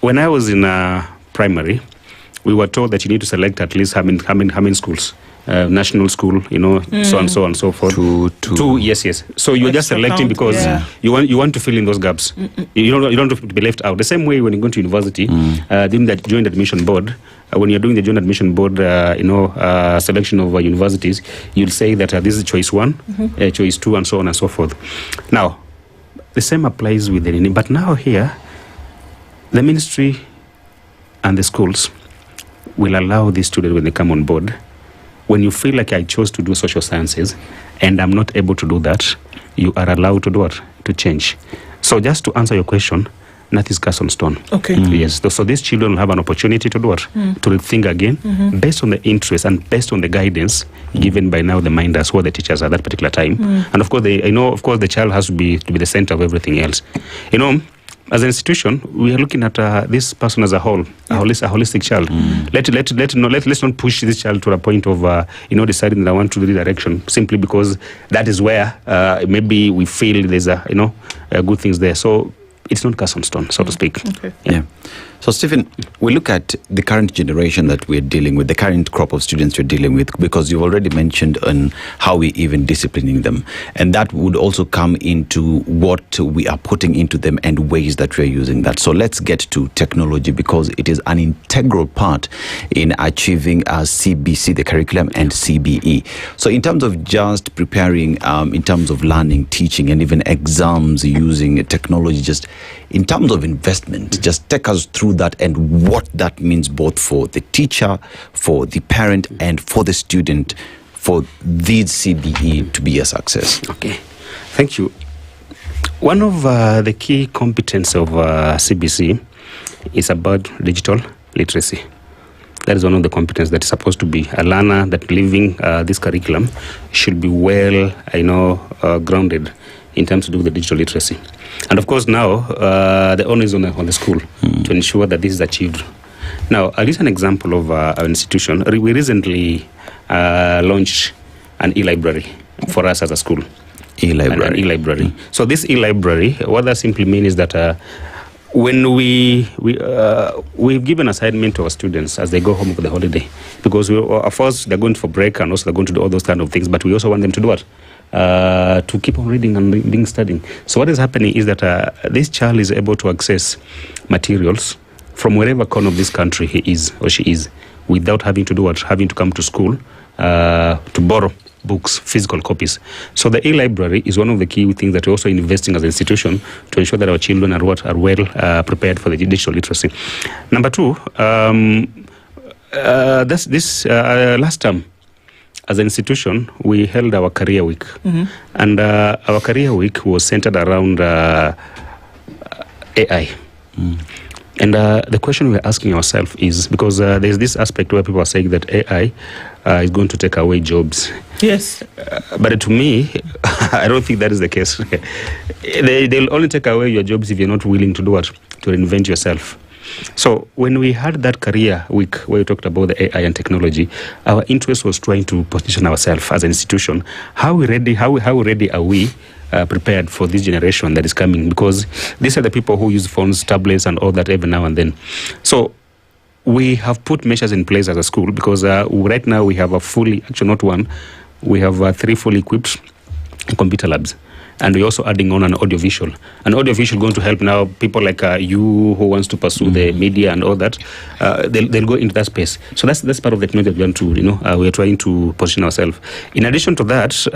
when I was in primary, we were told that you need to select at least how many schools. National school, so and so and so forth. Two, yes. So you're just selecting because you want to fill in those gaps. You don't want to be left out. The same way when you go to university, during the joint admission board, when you're doing the joint admission board, selection of universities, you'll say that this is choice 1, choice 2, and so on and so forth. Now, the same applies with the but now here, the ministry and the schools will allow these students when they come on board. When you feel like I chose to do social sciences and I'm not able to do that, you are allowed to do what? To change. So just to answer your question, nothing's cast on stone. Okay. Yes. So these children will have an opportunity to do what? To rethink again, based on the interest and based on the guidance given by now the minders, who are the teachers at that particular time. And of course, the child has to be the center of everything else. As an institution, we are looking at this person as a whole, a holistic child. Let's not push this child to a point of deciding that I want to do the direction simply because that is where maybe we feel there's good things there. So it's not cast on stone, so to speak. Okay. Yeah. So, Stephen, we look at the current generation that we're dealing with, the current crop of students we're dealing with, because you've already mentioned on how we're even disciplining them. And that would also come into what we are putting into them and ways that we're using that. So let's get to technology, because it is an integral part in achieving CBC, the curriculum, and CBE. So in terms of just preparing, in terms of learning, teaching, and even exams using technology, just in terms of investment, just take us through that and what that means both for the teacher, for the parent, and for the student, for these CBE to be a success. Okay, thank you. One of the key competencies of CBC is about digital literacy. That is one of the competencies that is supposed to be a learner that living this curriculum should be well, grounded in terms of doing the digital literacy. And of course now, the onus is on the school to ensure that this is achieved. Now, I'll use an example of our institution. We recently launched an e-library for us as a school. E-library. An e-library. So this e-library, what that simply means is that when we've given assignment to our students as they go home for the holiday, because of course they're going for break and also they're going to do all those kind of things, but we also want them to do what? To keep on reading and studying. So what is happening is that this child is able to access materials from wherever corner of this country he is or she is, without having to do what? Having to come to school to borrow books, physical copies. So the e-library is one of the key things that we're also investing as an institution to ensure that our children are well prepared for the digital literacy. Number two, Last term, as an institution, we held our career week. Mhm. And our career week was centered around AI. And the question we're asking ourselves is, because there's this aspect where people are saying that AI is going to take away jobs. Yes. But to me, I don't think that is the case. They'll only take away your jobs if you're not willing to do what? To reinvent yourself. So when we had that career week where we talked about the AI and technology, our interest was trying to position ourselves as an institution. How ready are we prepared for this generation that is coming? Because these are the people who use phones, tablets, and all that every now and then. So we have put measures in place as a school, because right now we have we have 3 fully equipped computer labs. And we're also adding on an audiovisual. An audiovisual going to help now people like you who wants to pursue the media and all that. They'll go into that space. So that's part of the technology that we want to, we're trying to position ourselves. In addition to that,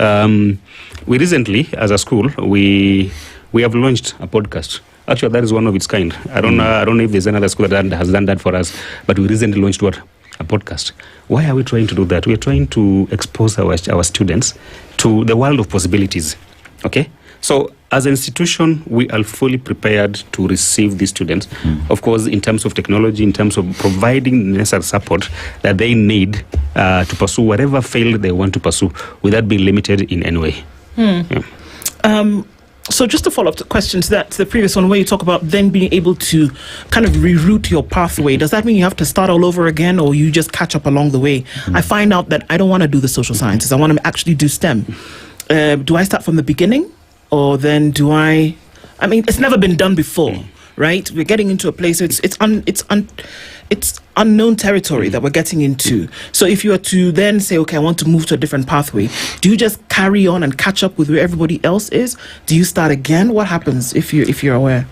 we recently, as a school, we have launched a podcast. Actually, that is one of its kind. I don't know if there's another school that has done that for us, but we recently launched a podcast. Why are we trying to do that? We're trying to expose our students to the world of possibilities. Okay, so as an institution, we are fully prepared to receive these students. Of course, in terms of technology, in terms of providing the necessary support that they need to pursue whatever field they want to pursue without being limited in any way. Yeah. So just to follow up the question to the previous one, where you talk about then being able to kind of reroute your pathway, does that mean you have to start all over again, or you just catch up along the way? I find out that I don't want to do the social sciences. I want to actually do STEM. Do I start from the beginning, or then do I mean, it's never been done before, right? We're getting into a place, it's unknown territory that we're getting into. So if you were to then say, okay, I want to move to a different pathway, do you just carry on and catch up with where everybody else is? Do you start again? What happens if you're aware?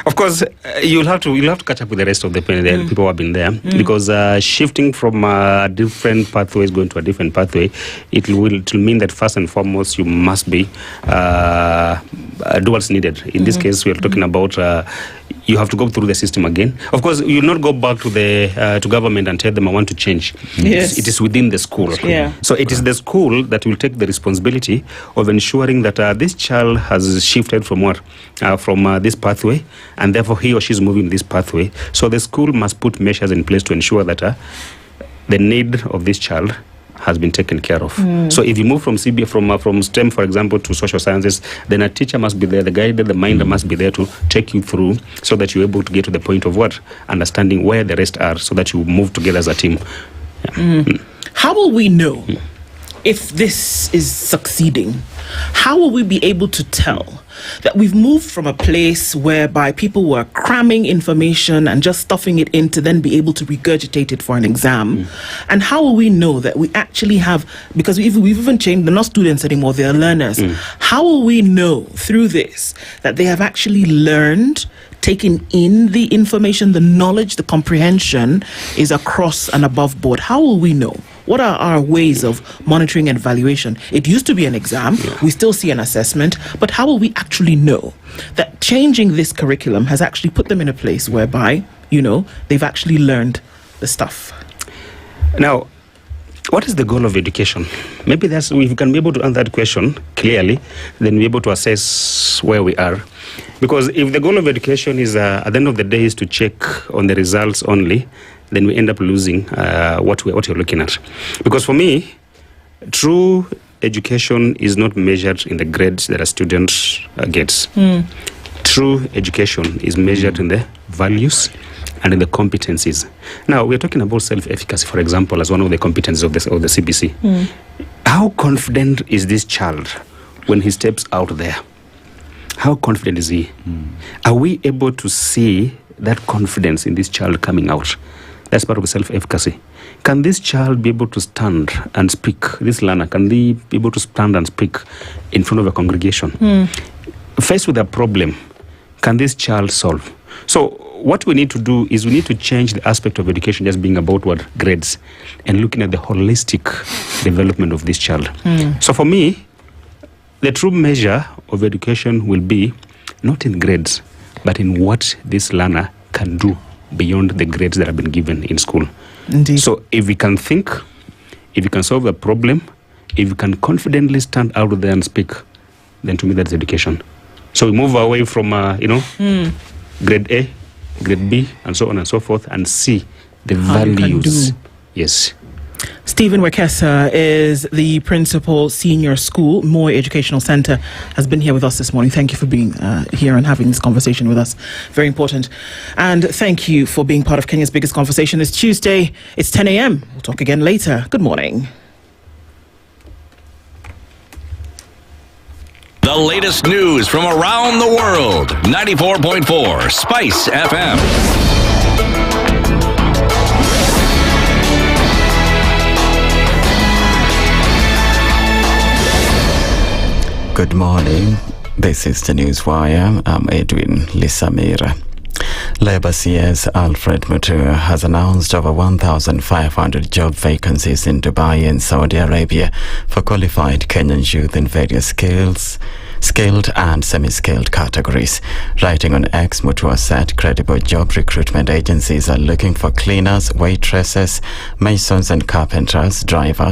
Of course, you'll have to catch up with the rest of the people who have been there, because shifting from different pathways going to a different pathway, it will mean that first and foremost you must be do what's needed. In this case, we are talking about you have to go through the system again. Of course, you'll not go back to the to government and tell them I want to change. Yes. It is within the school. Yeah. So it is the school that will take the responsibility of ensuring that this child has shifted from this pathway, and therefore he or she is moving this pathway. So the school must put measures in place to ensure that the need of this child has been taken care of. So if you move from CBA, from STEM, for example, to social sciences, then a teacher must be there, the guide, the minder must be there to take you through, so that you're able to get to the point of understanding where the rest are, so that you move together as a team. Yeah. How will we know if this is succeeding? How will we be able to tell that we've moved from a place whereby people were cramming information and just stuffing it in to then be able to regurgitate it for an exam? And how will we know that we actually have, because we've even changed, they're not students anymore, they're learners. How will we know through this that they have actually learned, taken in the information, the knowledge, the comprehension is across and above board? How will we know? What are our ways of monitoring and evaluation? It used to be an exam. We still see an assessment. But how will we actually know that changing this curriculum has actually put them in a place whereby, they've actually learned the stuff? Now, what is the goal of education? Maybe if we can be able to answer that question clearly, then we're able to assess where we are. Because if the goal of education is, at the end of the day, is to check on the results only, then we end up losing what you're looking at. Because for me, true education is not measured in the grades that a student gets. True education is measured in the values and in the competencies. Now, we're talking about self-efficacy, for example, as one of the competencies of the CBC. How confident is this child when he steps out there? How confident is he? Are we able to see that confidence in this child coming out? That's part of self-efficacy. Can this child be able to stand and speak? This learner, can they be able to stand and speak in front of a congregation? Faced with a problem, can this child solve? So what we need to do is we need to change the aspect of education just being about grades, and looking at the holistic development of this child. So for me, the true measure of education will be not in grades, but in what this learner can do beyond the grades that have been given in school. Indeed. So if we can think, if we can solve the problem, if we can confidently stand out there and speak, then to me that's education. So we move away from, grade A, grade B, and so on and so forth, and see the How you can values. do. Yes. Stephen Wekesa is the principal, Senior School, Moy Educational Centre, has been here with us this morning. Thank you for being here and having this conversation with us. Very important. And thank you for being part of Kenya's biggest conversation this Tuesday. It's 10 a.m. We'll talk again later. Good morning. The latest news from around the world. 94.4 Spice FM. Good morning. This is the Newswire. I'm Edwin Lisamira. Labour CS Alfred Mutua has announced over 1,500 job vacancies in Dubai and Saudi Arabia for qualified Kenyan youth in various skilled and semi-skilled categories. Writing on X, Mutua said credible job recruitment agencies are looking for cleaners, waitresses, masons and carpenters, drivers,